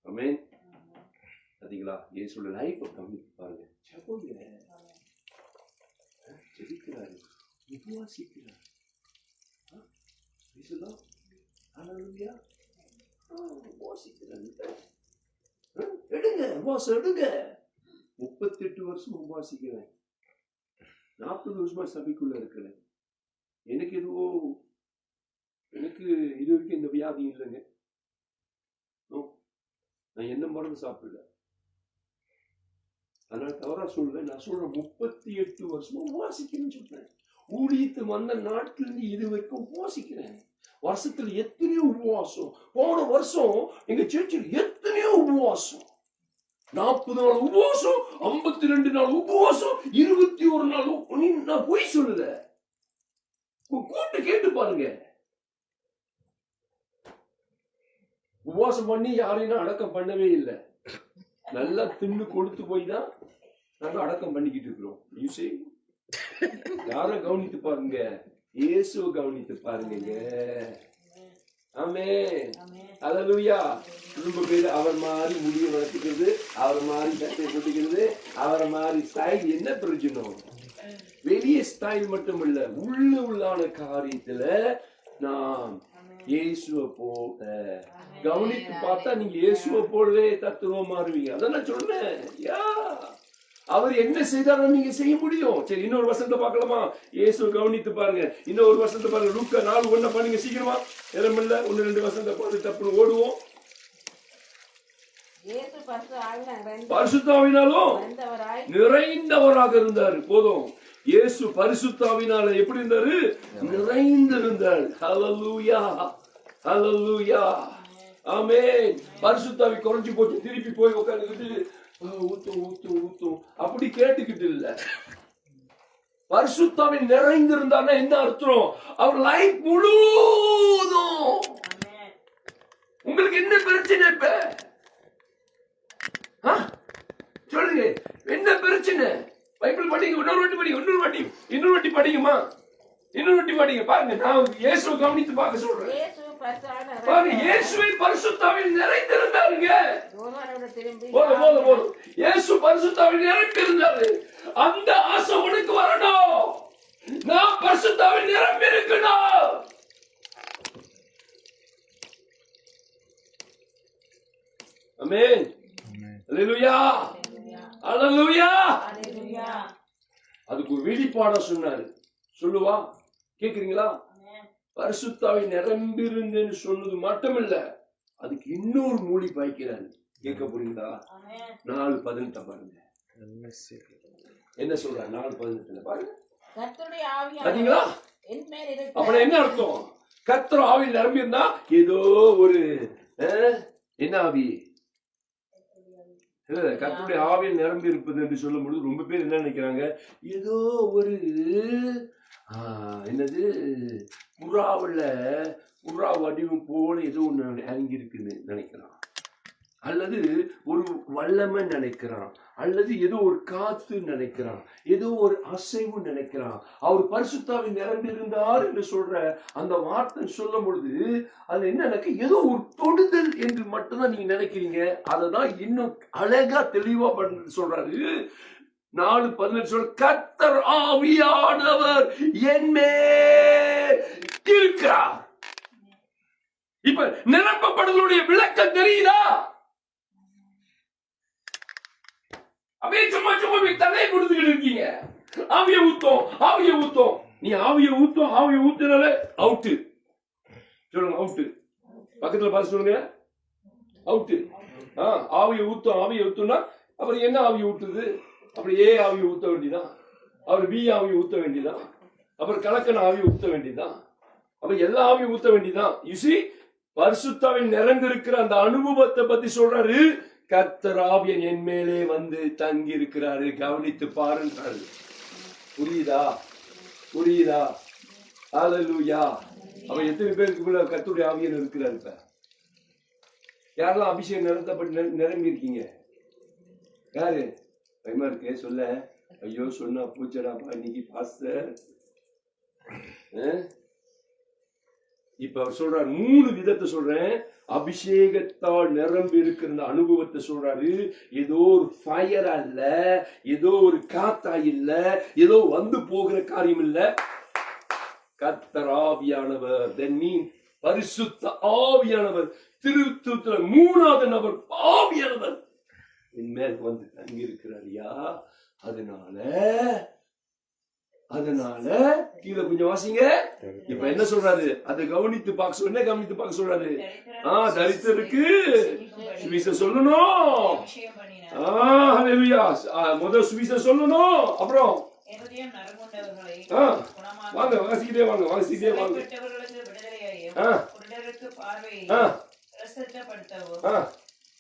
ஆமென். பாத்தீங்களா? இயேசுவோட லைஃப் கவனித்து பாருங்க. ஜெபிக்கிறாரு, உபவாசிக்கிறாரு. ஹல்லேலூயா. உபவாசிக்கிறாரு. எடுங்க, உபவாசம் எடுங்க. 38 வருஷம் உபவாசிக்கிறேன், 40 வருஷமா சபைக்குள்ள இருக்கிறேன். எனக்கு இது வரைக்கும் இந்த வியாதி இல்லைங்க. நான் என்ன மருந்து சாப்பிடல, அதனால தவறா சொல்றேன். நான் சொல்றேன் 38 வருஷமா உபவாசிக்கிறேன்னு சொல்றேன். ஊழியத்து வந்த நாட்கள் இருந்து இது வரைக்கும் உபவாசிக்கிறேன். வருஷத்துல எத்தனையோ உபவாசம். போன வருஷம் எங்க சேர்ச்சில் எத்தனையோ உபவாசம். 40 நாள் உபவாசம், 52 நாள் உபவாசம், 21 நாள். நான் போய் சொல்லல, கூட்டு கேட்டு பாருங்க. உபவாசம் பண்ணி யாரையும் அடக்கம் பண்ணவே இல்லை. நல்லா தின்னு கொடுத்து போய் தான் நாங்க அடக்கம் பண்ணிக்கிட்டு இருக்கிறோம். யார கவனித்து பாருங்க, இயேசுவை கவனித்து பாருங்க. ஆமென். ஹல்லேலூயா. ரொம்ப பேர் அவர் மாதிரி முடிய வளர்த்துக்கிறது, அவர் மாதிரி சட்டை போட்டுக்கிறது, அவரை மாதிரி ஸ்டைல். என்ன பிரயோஜனம்? வெளிய ஸ்டைல் மட்டும் இல்ல, உள்ளான காரியத்துல நாம் இயேசுவை போல கவனித்து பார்த்தா நீங்க இயேசுவை போலவே தத்துவமா மாறுவீங்க. அதான் நான் சொன்னேன். அவர் என்ன செய்தாலும் நீங்க செய்ய முடியும். சரி, இன்னொரு வசனத்தை பார்க்கலாமா? இயேசுவை கவனித்து பாருங்க. இன்னொரு வசனத்தை பாருங்க. லூக்கா 4:1 பண்ணுங்க சீக்கிரமா. நேரமில்ல, 1-2 வசனத்தை பார்த்து தப்புன்னு ஓடுவோம். இயேசு பரிசுத்தாவினாலும் நிறைந்தவராய் நிறைந்தவராக இருந்தார். போதும். இயேசு பரிசுத்தாவினால எப்படி இருந்தாரு? நிறைந்திருந்தார். ஹல்லேலூயா, ஹல்லேலூயா, ஆமென். பரிசுத்தாவி குறைஞ்சு போச்சு, திருப்பி போய் உட்கார்ந்துக்கிட்டு ஊத்தும் ஊத்தும் ஊத்தும் அப்படி கேட்டுக்கிட்டு இல்ல. பரிசுத்தாவின் நிறைந்திருந்தார்னா என்ன அர்த்தம்? அவர் லைஃப் முழுவதும். உங்களுக்கு என்ன பிரச்சனை இப்ப? சொல்லுங்க, என்ன பிரச்சனை? பைபிள் படிங்க, இன்னொரு வாட்டி படிங்க, இன்னொரு வாட்டி படிக்குமா? இன்னொரு வாட்டி படிங்க. பாருங்க, நான் இயேசுவை கவனித்து பார்க்க சொல்றேன். பாருங்க, இயேசுவை பரிசுத்தாவில் நிறைந்திருந்தாருங்க. போதும் போதும் போதும். இயேசு பரிசுத்தாவில் நிரம்பி இருந்தாரு. அந்த ஆசை உனக்கு வரணும். நான் பரிசுத்தாவில் நிரம்பி இருக்கணும். ஆமென். அல்லேலூயா, அல்லேலூயா. அதுக்கு ஒரு வெளிப்பாட சொன்னாரு. சொல்லுவா, கேக்குறீங்களா? பரிசுத்தாவை நிரம்பிருந்தேன்னு சொன்னது மட்டுமில்ல, அதுக்கு இன்னொரு மூலி பாய்க்கிறாரு. கேட்க போறீங்களா? 4:18 பாருங்க. என்ன சொல்றாரு? 4:18 பாருங்க. பாத்தீங்களா? அப்படி என்ன அர்த்தம்? கர்த்தர் ஆவியில் நிரம்பி இருந்தா ஏதோ ஒரு என்ன ஆவி? கர்த்தருடைய ஆவியில் நிரம்பி இருப்பது என்று சொல்லும் பொழுது ரொம்ப பேர் என்ன நினைக்கிறாங்க? ஏதோ ஒரு என்னது புறா வடிவம் போல ஏதோ ஒண்ணு இறங்கி இருக்குன்னு நினைக்கிறான், அல்லது ஒரு வல்லமை நினைக்கிறான், அல்லது ஏதோ ஒரு காத்து நினைக்கிறான், ஏதோ ஒரு அசைவு நினைக்கிறான். அவர் பரிசுத்தாவின் நிரம்பி இருந்தார் என்று சொல்ற அந்த வார்த்தை சொல்லும் பொழுது அது என்ன நினைக்க? ஏதோ ஒரு தொடுதல் என்று மட்டும்தான் நீங்க நினைக்கிறீங்க. அததான் இன்னும் அழகா தெளிவா சொல்றாரு. 4:18 சொல்ற, கர்த்தர் ஆவியானவர் என்மேல் இருக்கிறார். இப்ப நிரப்பப்படுதலுடைய விளக்கம் தெரியுதா? அப்படியே சும்மா சும்மா தலையை கொடுத்துக்கிட்டு இருக்கீங்க. ஆவியை ஊத்தோம். நீ ஆவியை ஊத்துனாலே அவுட்டு. சொல்லுங்க, அவுட்டு. பக்கத்துல பார்த்து சொல்லுங்க, அவுட்டு. ஆவியை ஊத்துனா அப்புறம் என்ன ஆவியை ஊத்துது? அப்புறம் ஏ ஆவியை ஊத்த வேண்டியதான், அப்புறம் பி ஆவியை ஊத்த வேண்டியதான், அப்புறம் கலக்கன ஆவியை ஊத்த வேண்டியதான், அப்புறம் எல்லா ஆவியும் ஊத்த வேண்டியதான். யூசி, பரிசுத்தாவின் நிறைந்திருக்கிற அந்த அனுபவத்தை பத்தி சொல்றாரு. கர்த்தர் ஆவியன் என் மேலே வந்து தங்கி இருக்கிறாரு, கவனித்து பாருன்றாரு. புரியுதா? ஹல்லேலூயா. அவ எத்தனை பேருக்குள்ள கர்த்தருடைய ஆவியன் இருக்கிறாரு? இப்ப யாரெல்லாம் அபிஷேகம் நிரம்பி இருக்கீங்க? யாரு? பயமா இருக்கு சொல்ல. ஐயோ சொன்னா பூச்சடாப்பா இன்னைக்கு பாஸ்டர். இப்ப அவர் சொல்றாரு, 3 விதத்தை சொல்றேன். அபிஷேகத்தால் நிரம்பி இருக்கிற அனுபவத்தை சொல்றாரு. ஏதோ ஒரு ஃபயர் அல்ல, ஏதோ ஒரு காத்தா இல்ல, ஏதோ வந்து போகிற காரியம் இல்ல. கர்த்தர் ஆவியானவர், பரிசுத்த ஆவியானவர், திருத்துவத்துல 3வது நபர் ஆவியானவர் என் மேல் வந்து தங்கி இருக்கிறாரியா. அதனால கீழே கொஞ்சம் வாசிங்க. இப்ப என்ன சொல்றாரு? அதை கவனித்து பார்க்க சொல்றாரு. தரித்திரருக்கு சுவிசேஷம் சொல்லணும். முதல் சுவிசேஷம் சொல்லணும். அப்புறம் வாங்க வாசிக்கிட்டே வாங்க.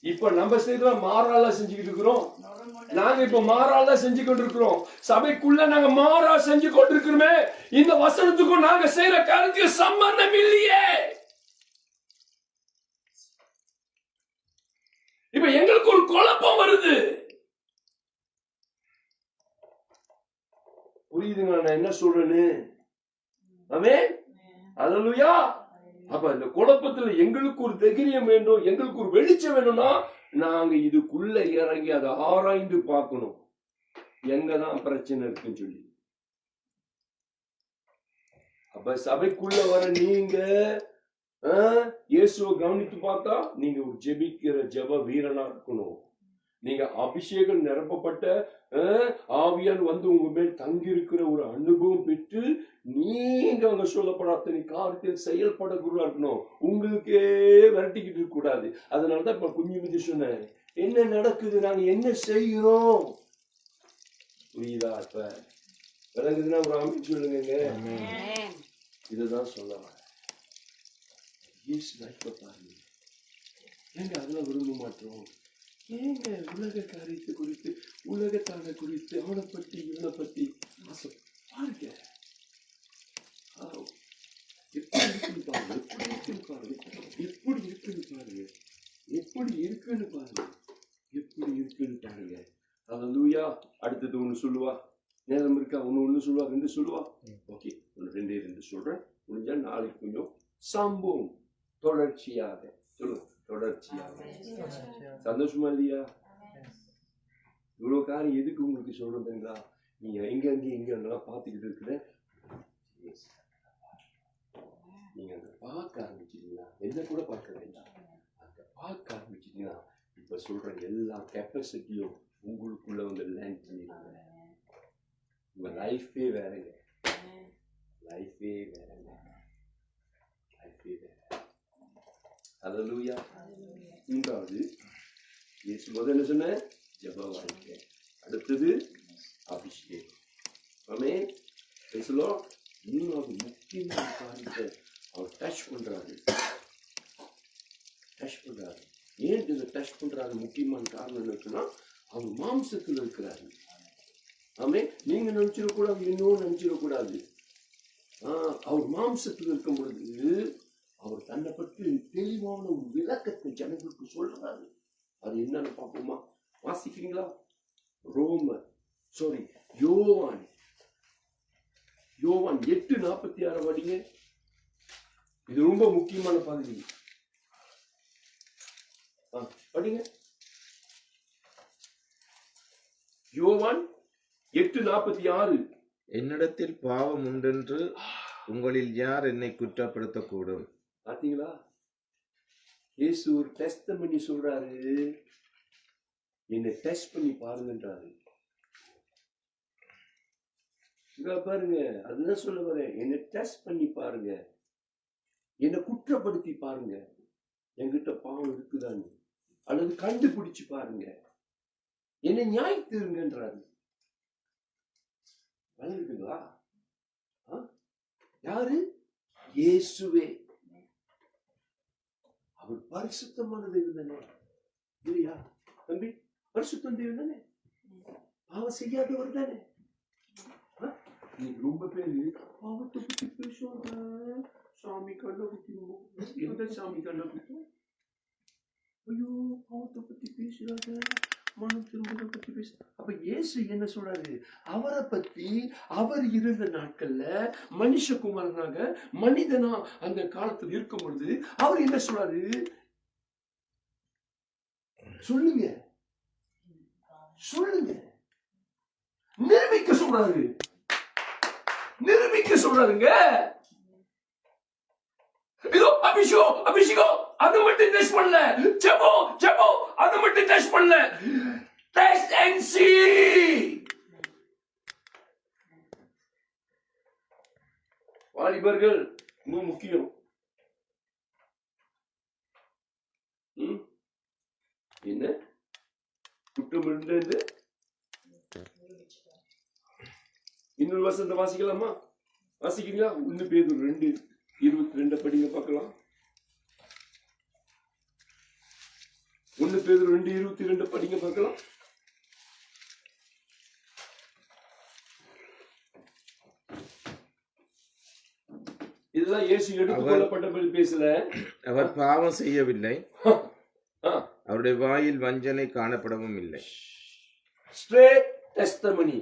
இப்ப நம்ம செய்த மாறால செஞ்சுக்கிட்டு இருக்கிறோம். நாங்க இப்ப மாறால செஞ்சு கொண்டிருக்கிறோம். சபைக்குள்ள நாங்க மாறா செஞ்சு கொண்டிருக்கிறோமே. இந்த வசனத்துக்கும் நாங்க செய்யற காரியத்துக்கு சம்பந்தம் இல்லையே. இப்ப எங்களுக்கு ஒரு குழப்பம் வருது. புரியுதுங்க நான் என்ன சொல்றேன்னு? ஆமென். அல்லேலூயா. அப்ப இந்த குழப்பத்துல எங்களுக்கு ஒரு தைரியம் வேண்டும், எங்களுக்கு ஒரு வெளிச்சம் வேணும்னா நாங்க இதுக்குள்ள இறங்கி அதை ஆராய்ந்து பார்க்கணும், எங்கதான் பிரச்சனை இருக்குன்னு சொல்லி. அப்ப சபைக்குள்ள வர நீங்க இயேசுவை கவனித்து பார்த்தா நீங்க ஒரு ஜெபிக்கிற ஜெப வீரனா இருக்கணும். நீங்க அபிஷேகம் நிரப்பப்பட்ட ஆவியால் வந்து உங்க மேல் தங்கி இருக்கிற ஒரு அனுபவம் பெற்று நீங்க அங்க சொல்லப்படாத காரியத்தில் செயல்படக்கூடா இருக்கணும். உங்களுக்கே விரட்டிக்கிட்டு இருக்க கூடாது. அதனாலதான் இப்ப குஞ்சு சொன்னேன், என்ன நடக்குது, நாங்க என்ன செய்கிறோம்? புரியுதா? இப்ப விளங்குதுன்னா ஒரு அமைப்பு சொல்லுங்க. ஆமென். இதுதான் சொல்ல வர. இயேசு லைஃப்பை பாருங்க. ஏங்க அதெல்லாம் விரும்ப மாட்டோம்? ஏங்க உலக காரியத்தை குறித்து, உலகத்தான குறித்து, அவனை பத்தி இவனை பத்தி ஆசை பாருங்க. எப்படி இருக்குன்னு பாருங்க, எப்படி இருக்குன்னு பாருங்க, எப்படி இருக்குன்னு பாருங்க, எப்படி இருக்குன்னு பாருங்க, எப்படி இருக்குன்னு பாருங்க. அல்லேலூயா. அடுத்தது ஒண்ணு சொல்லுவா, நேரம் இருக்கா? ஒண்ணு சொல்லுவா, 2 சொல்லுவா. ஓகே, ஒன்று 2 சொல்றேன். முடிஞ்சா நாளைக்கு கொஞ்சம் சம்பவம் தொடர்ச்சியாக சொல்லுங்க. தொடர்ச்சியாக சந்தோஷமா இல்லையா? இவ்வளவு காரியம் எதுக்கு உங்களுக்கு சொல்றதுங்களா? நீங்க எங்கெல்லாம் பார்த்துக்கிட்டு இருக்கிற நீங்க அங்க பார்க்க ஆரம்பிச்சிட்டீங்களா? என்ன கூட பார்க்க வேண்டாம், அங்க பார்க்க ஆரம்பிச்சிட்டீங்கன்னா இப்ப சொல்ற எல்லா கெப்பாசிட்டியும் உங்களுக்குள்ள வந்து லேண்ட் பண்ணிடுவாங்க. உங்க லைஃபே வேறங்க, லைஃபே வேறங்க, லைஃபே வேற. அல்லேலூயா. மூன்றாவது இயேசு முதல்ல சொன்ன ஜெப வாழ்க்கை, அடுத்தது அபிஷேகம். ஆமென். Praise the Lord. இன்னொரு முக்கியமான காரியத்தை அவர் டச் பண்றாரு. ஏன் இதை டச் பண்றாரு? முக்கியமான காரணம் என்னன்னா, அவர் மாம்சத்தில் இருக்கிறாரு. ஆமென். நீங்க நினைச்சிடக்கூடாது, இன்னும் நினைச்சிடக்கூடாது. அவர் மாம்சத்தில் இருக்கும் பொழுது அவர் தன்னை பற்றி தெளிவான ஒரு விளக்கத்தை ஜனங்களுக்கு சொல்றாரு. அது என்னன்னு பார்ப்போமா? வாசிக்கிறீங்களா? யோவான் 8:46 படிங்க. இது ரொம்ப முக்கியமான பகுதி. படிங்க. யோவான் 8:46. என்னிடத்தில் பாவம் உண்டென்று உங்களில் யார் என்னை குற்றப்படுத்தக்கூடும்? பாத்தீங்களா? இயேசு ஒரு டெஸ்ட் பண்ணி சொல்றாரு, என்னை டெஸ்ட் பண்ணி பாருங்கன்றாரு. பாருங்க, அதுதான் சொல்ல வரேன். என்னை டெஸ்ட் பண்ணி பாருங்க, என்னை குற்றப்படுத்தி பாருங்க, என்கிட்ட பாவம் இருக்குதான்னு, அல்லது கண்டுபிடிச்சு பாருங்க, என்னை நியாயத்தீருங்கன்றாரு. வளருதுங்களா? யாரு? இயேசுவே. அவர் பரிசுத்தமான தெய்வம் தானே, இல்லையா தம்பி? பரிசுத்தம் தெய்வம் தானே, பாவம் செய்யாதவர் தானே. ரொம்ப பேரு பாவத்தை பத்தி பேசுவாங்க. சாமி கண்ண குத்தி, எந்த சாமி கண்ண குத்தும்? ஐயோ, பாவத்தை பத்தி பேசுறாங்க, மனம் திரும்பதை பத்தி பேச. அப்ப இயேசு என்ன சொல்றாரு? அவரை பத்தி, அவர் இருந்த நாட்கள்ல மனுஷகுமாரனாக மனிதனா அந்த காலத்தில் இருக்கும் பொழுது அவர் என்ன சொல்றாரு? சொல்லுங்க, சொல்லுங்க. நிரூபிக்க சொல்றாரு, நிரூபிக்க சொல்றாருங்க. இதோ அபிஷேகம் அது மட்டும் டெஸ்ட் பண்ணல, ஜெபம் அது மட்டும் டெஸ்ட் பண்ணல. டெஸ்ட் அண்ட் சீ. வாலிபர்கள் ரொம்ப முக்கியம். என்ன குற்றம் இருந்தது? இன்னொரு வசனத்தை வாசிக்கலாமா? வாசிக்கிறீங்களா? 1 பேதுரு 2:22 படிங்க பார்க்கலாம். 1 பேதுரு 2:22 படிங்க பார்க்கலாம். இதெல்லாம் இயேசு எடுத்துக்கொள்ளப்பட்டபடி பேசல. அவர் பாவம் செய்யவில்லை, அவருடைய வாயில் வஞ்சனை காணப்படவும் இல்லை. Straight testimony.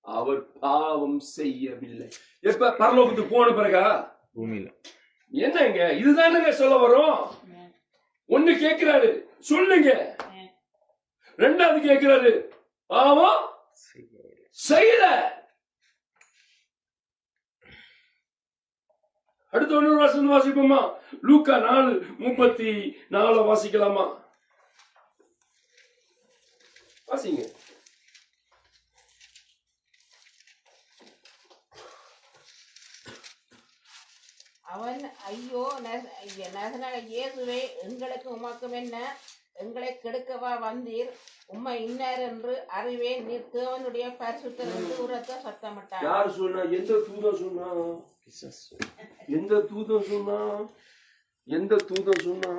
அவர் பாவம் செய்யவில்லை. எப்ப? பரலோகத்துக்கு போன பிறகா? பூமியில. என்னங்க இதுதானுங்க சொல்ல வரும். ஒண்ணு கேட்கிறாரு, சொல்லுங்க. 2வது கேட்கிறாரு, பாவம் செய்யல. அடுத்த இன்னொரு வசனம் வாசிப்போமா? லூக்கா 4:34 வாசிக்கலாமா? வாசிங்க. அவன் ஐயோ நசனான இயேசுவே, எங்களுக்கு உமக்கும் என்ன, எங்களை கெடுக்கவா வந்தீர்? உம்மை இன்னார் என்று அறிவேன். நீர் தேவனுடைய பரிசுத்தர் என்று உரத்த சத்தமிட்டார். யார் சொன்னா? எந்த தூதன் சொன்னா? எந்த தூதன் சொன்னா? எந்த தூதன் சொன்னா?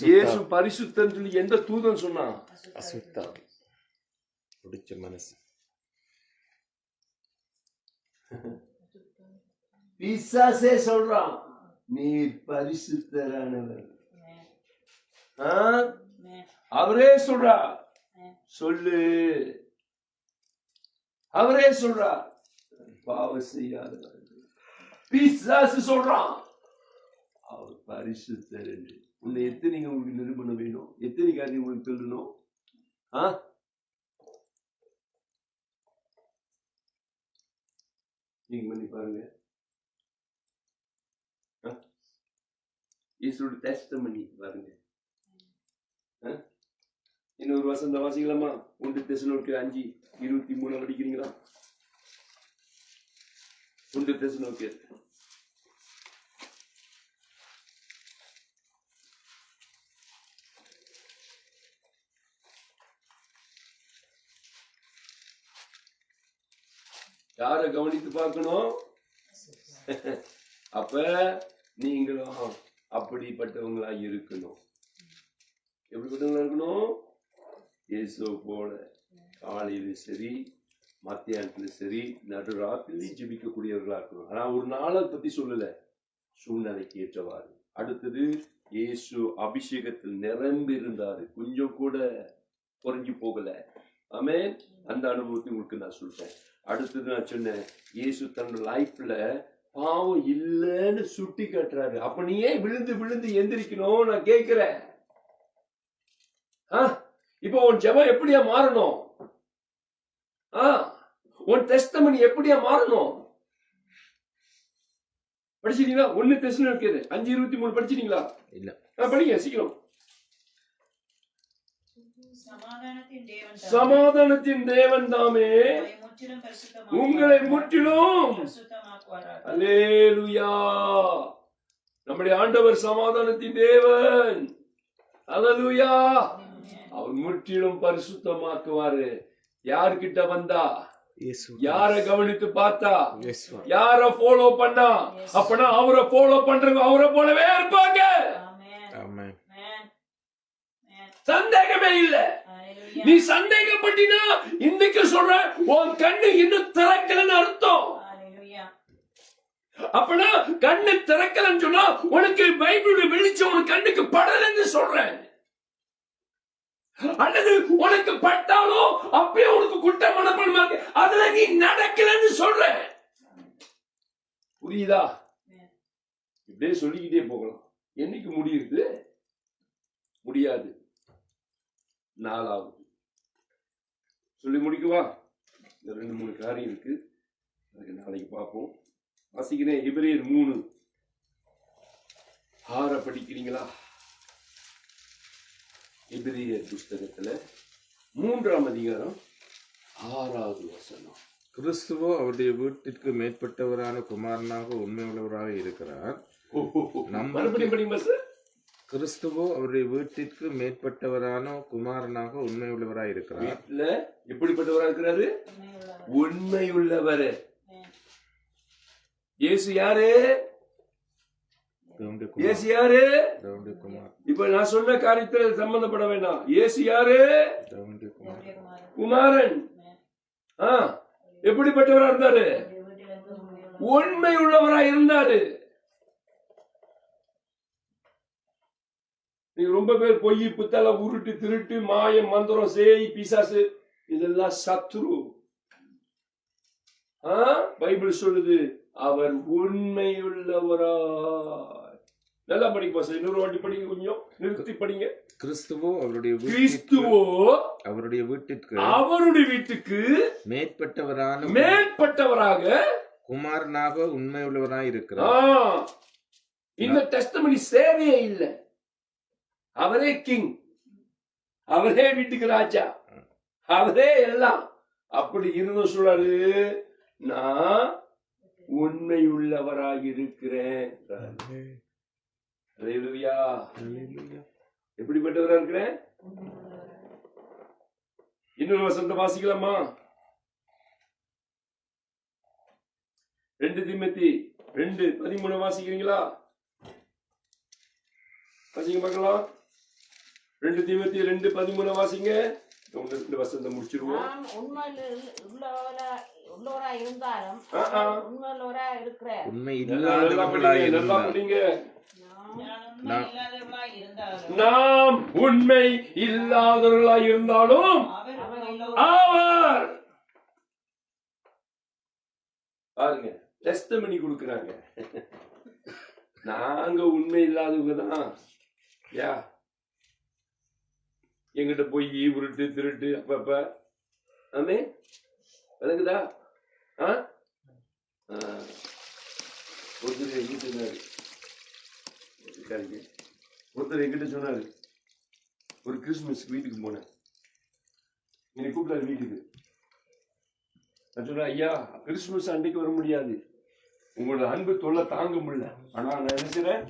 இயேசு பரிசுத்தன் சொல்லி எந்த தூதன் சொன்னா? அசுத்தா பிடிச்ச மனசு. பிசாசே சொல்றான் நீர் பரிசுத்தரானவர். அவரே சொல்றா சொல்லு. அவரே சொல்றா பாவம் செய்யாதவர். பிசாசு சொல்றான் அவர் பரிசுத்தர் என்று. உன்னை எத்தனைங்க உங்களுக்கு நிரூபணம் வேணும்? எத்தனை காரியம் உங்களுக்கு சொல்லணும்? நீங்க பண்ணி பாருங்க. இயேசுவோட டெஸ்டமனி பாருங்க. இன்னொரு வசந்த வாசிக்கலாமா? 1 தெசலோனிக்கேயர் 5:23 படிக்கிறீங்களா? 1 தெசலோனிக்கேயர். யார கவனித்து பார்க்கணும்? அப்ப நீங்களும் அப்படிப்பட்டவங்களா இருக்கணும். எப்படிப்பட்டவங்களா இருக்கணும்? இயேசு போல காலையிலும் சரி, மத்தியானத்திலும் சரி, நடுராத்திரிலையும் ஜெபிக்கக்கூடியவர்களா இருக்கணும். ஆனா ஒரு நாளை பத்தி சொல்லல, சூழ்நிலைக்கு ஏற்றவாறு. அடுத்தது இயேசு அபிஷேகத்தில் நிரம்பி இருந்தாரு, கொஞ்சம் கூட குறைஞ்சு போகல. ஆமென். அந்த அனுபவத்தை உங்களுக்கு நான் சொல்றேன். அடுத்தது நான் சொன்னேன், இயேசு தன்னோட லைஃப்ல பாவம் இல்லைன்னு சுட்டி காட்டுறாரு. அப்ப நீ ஏன் விழுந்து விழுந்து எந்திரிக்கணும் நான் கேட்கிறேன். இப்போ உன் ஜெபம் எப்படியா மாறணும்? உன் டெஸ்டமனி எப்படியா மாறணும்? படிச்சிட்டீங்களா? 1 தெசலோனிக்கேயர் 5:23 படிச்சிட்டீங்களா? இல்ல. படிங்க சீக்கிரம். சமாதானத்தின் தேவன் தாமே உங்களை முற்றிலும் அல்லேலூயா. நம்முடைய ஆண்டவர் சமாதானத்தின் தேவன். அல்லேலூயா. அவர் முற்றிலும் பரிசுத்தமாக்குவாரு. யார்கிட்ட வந்தா? யார கவனித்து பார்த்தா? யார ஃபாலோ பண்ணா? அப்பனா அவரை ஃபாலோ பண்றவங்க அவரை போலவே இருப்பாங்க. சந்தேகமே இல்ல. நீ சந்தேகப்பட்டினா இன்னைக்கு சொல்ற உன் கண்ணு இன்னும் திறக்கலன்னு அர்த்தம். அப்பனா கண்ணு திறக்கலன்னு சொன்னா உனக்கு பைபிளுடைய வெளிச்சம் உனக்கு கண்ணுக்கு படலன்னு சொல்றேன். அல்லது உனக்கு பட்டாலும் அப்பயே உனக்கு குட்ட மனப்பான்மை இருக்கு, அதுல நீ நடக்கலன்னு சொல்ற. புரியுதா? இப்படியே சொல்லிக்கிட்டே போகலாம். என்னைக்கு முடியுது? முடியாது. 4வது சொல்லி முடிக்குவா? 2-3 காரியம் இருக்கு, அதுக்கு நாளைக்கு பார்ப்போம். வாசிக்கிறேன். எபிரேயர் 3:6 படிக்கிறீங்களா? எபிரேயர் புஸ்தகத்துல 3ஆம் அதிகாரம் 6வது வசனம். கிறிஸ்துவோ அவருடைய வீட்டிற்கு மேற்பட்டவரான குமாரனாக உண்மை உள்ளவராக இருக்கிறார். கிறிஸ்துவோ அவருடைய வீட்டிற்கு மேற்பட்டவரான குமாரனாக உண்மை உள்ளவராக இருக்கிறார். எப்படிப்பட்டவராக இருக்கிறாரு? உண்மை உள்ளவர். இயேசு யாரு? இயேசு யாரு? இப்ப நான் சொன்ன காரியத்துல சம்பந்தப்பட வேண்டாம். இயேசு யாரு? குமாரன். எப்படிப்பட்டவரா இருந்தாரு? உண்மை உள்ளவரா இருந்தாரு. நீங்க ரொம்ப பேர் பொய், புத்தல, உருட்டு, திருட்டு, மாயம், மந்திரம், சேய், பிசாசு இதெல்லாம் சத்ரு. பைபிள் சொல்லுது அவர் உண்மையுள்ளவரா. நல்லா படிக்க பாச. இன்னொரு வாட்டி படிங்க, கொஞ்சம் நிறுத்தி படிங்க. கிறிஸ்துவோ அவருடைய வீட்டுக்கு மேற்பட்டவராக குமாரனாக உண்மை உள்ளவராக இருக்கிறார். இந்த டெஸ்டமனி சேவையே இல்லை. அவரே கிங், அவரே வீட்டுக்கு ராஜா, அவரே எல்லாம். அப்படி இருந்த சொல்றாரு, நான் உண்மை உள்ளவராக இருக்கிறேன். எப்படிப்பட்டவரா இருக்கிறேன்? இன்னொரு வசனத்தை வாசிக்கலாமா? 2 தீமோத்தேயு 2:13 வாசிக்கிறீங்களா? வாசிங்க பார்க்கலாம். 2 தீமோத்தேயு 2:13 வாசிங்க. இந்த வசனத்தை முடிச்சிருவோம். நாம் உண்மையில் உள்ளவரா இருந்தாலும் உண்மையுள்ளவரா இருக்கிற உண்மை நல்லா இல்லாதவர்களாய் படிங்க. நான் நான் உண்மை இல்லாதவர்களாய் நாம் உண்மை இல்லாதவர்களாய் இருந்தாலும் இருந்தாலும் அவர் பாருங்க டெஸ்டமனி கொடுக்குறாங்க. நாங்க உண்மை இல்லாதவங்க தான். யா எங்கிட்ட போய் உருட்டு திருட்டு அப்பப்ப ஆமே விளக்குதா? ஒருத்தர் எங்கிட்ட சொன்னாரு, ஒருத்தர் எங்கிட்ட சொன்னாரு, ஒரு கிறிஸ்துமஸ் வீட்டுக்கு போனேன். என்னை கூப்பிட்டாரு வீட்டுக்கு. நான் சொன்னேன், ஐயா கிறிஸ்துமஸ் அன்றைக்கு வர முடியாது, உங்களோட அன்பு தொல்லை தாங்க முடியல. ஆனா நான் நினைக்கிறேன்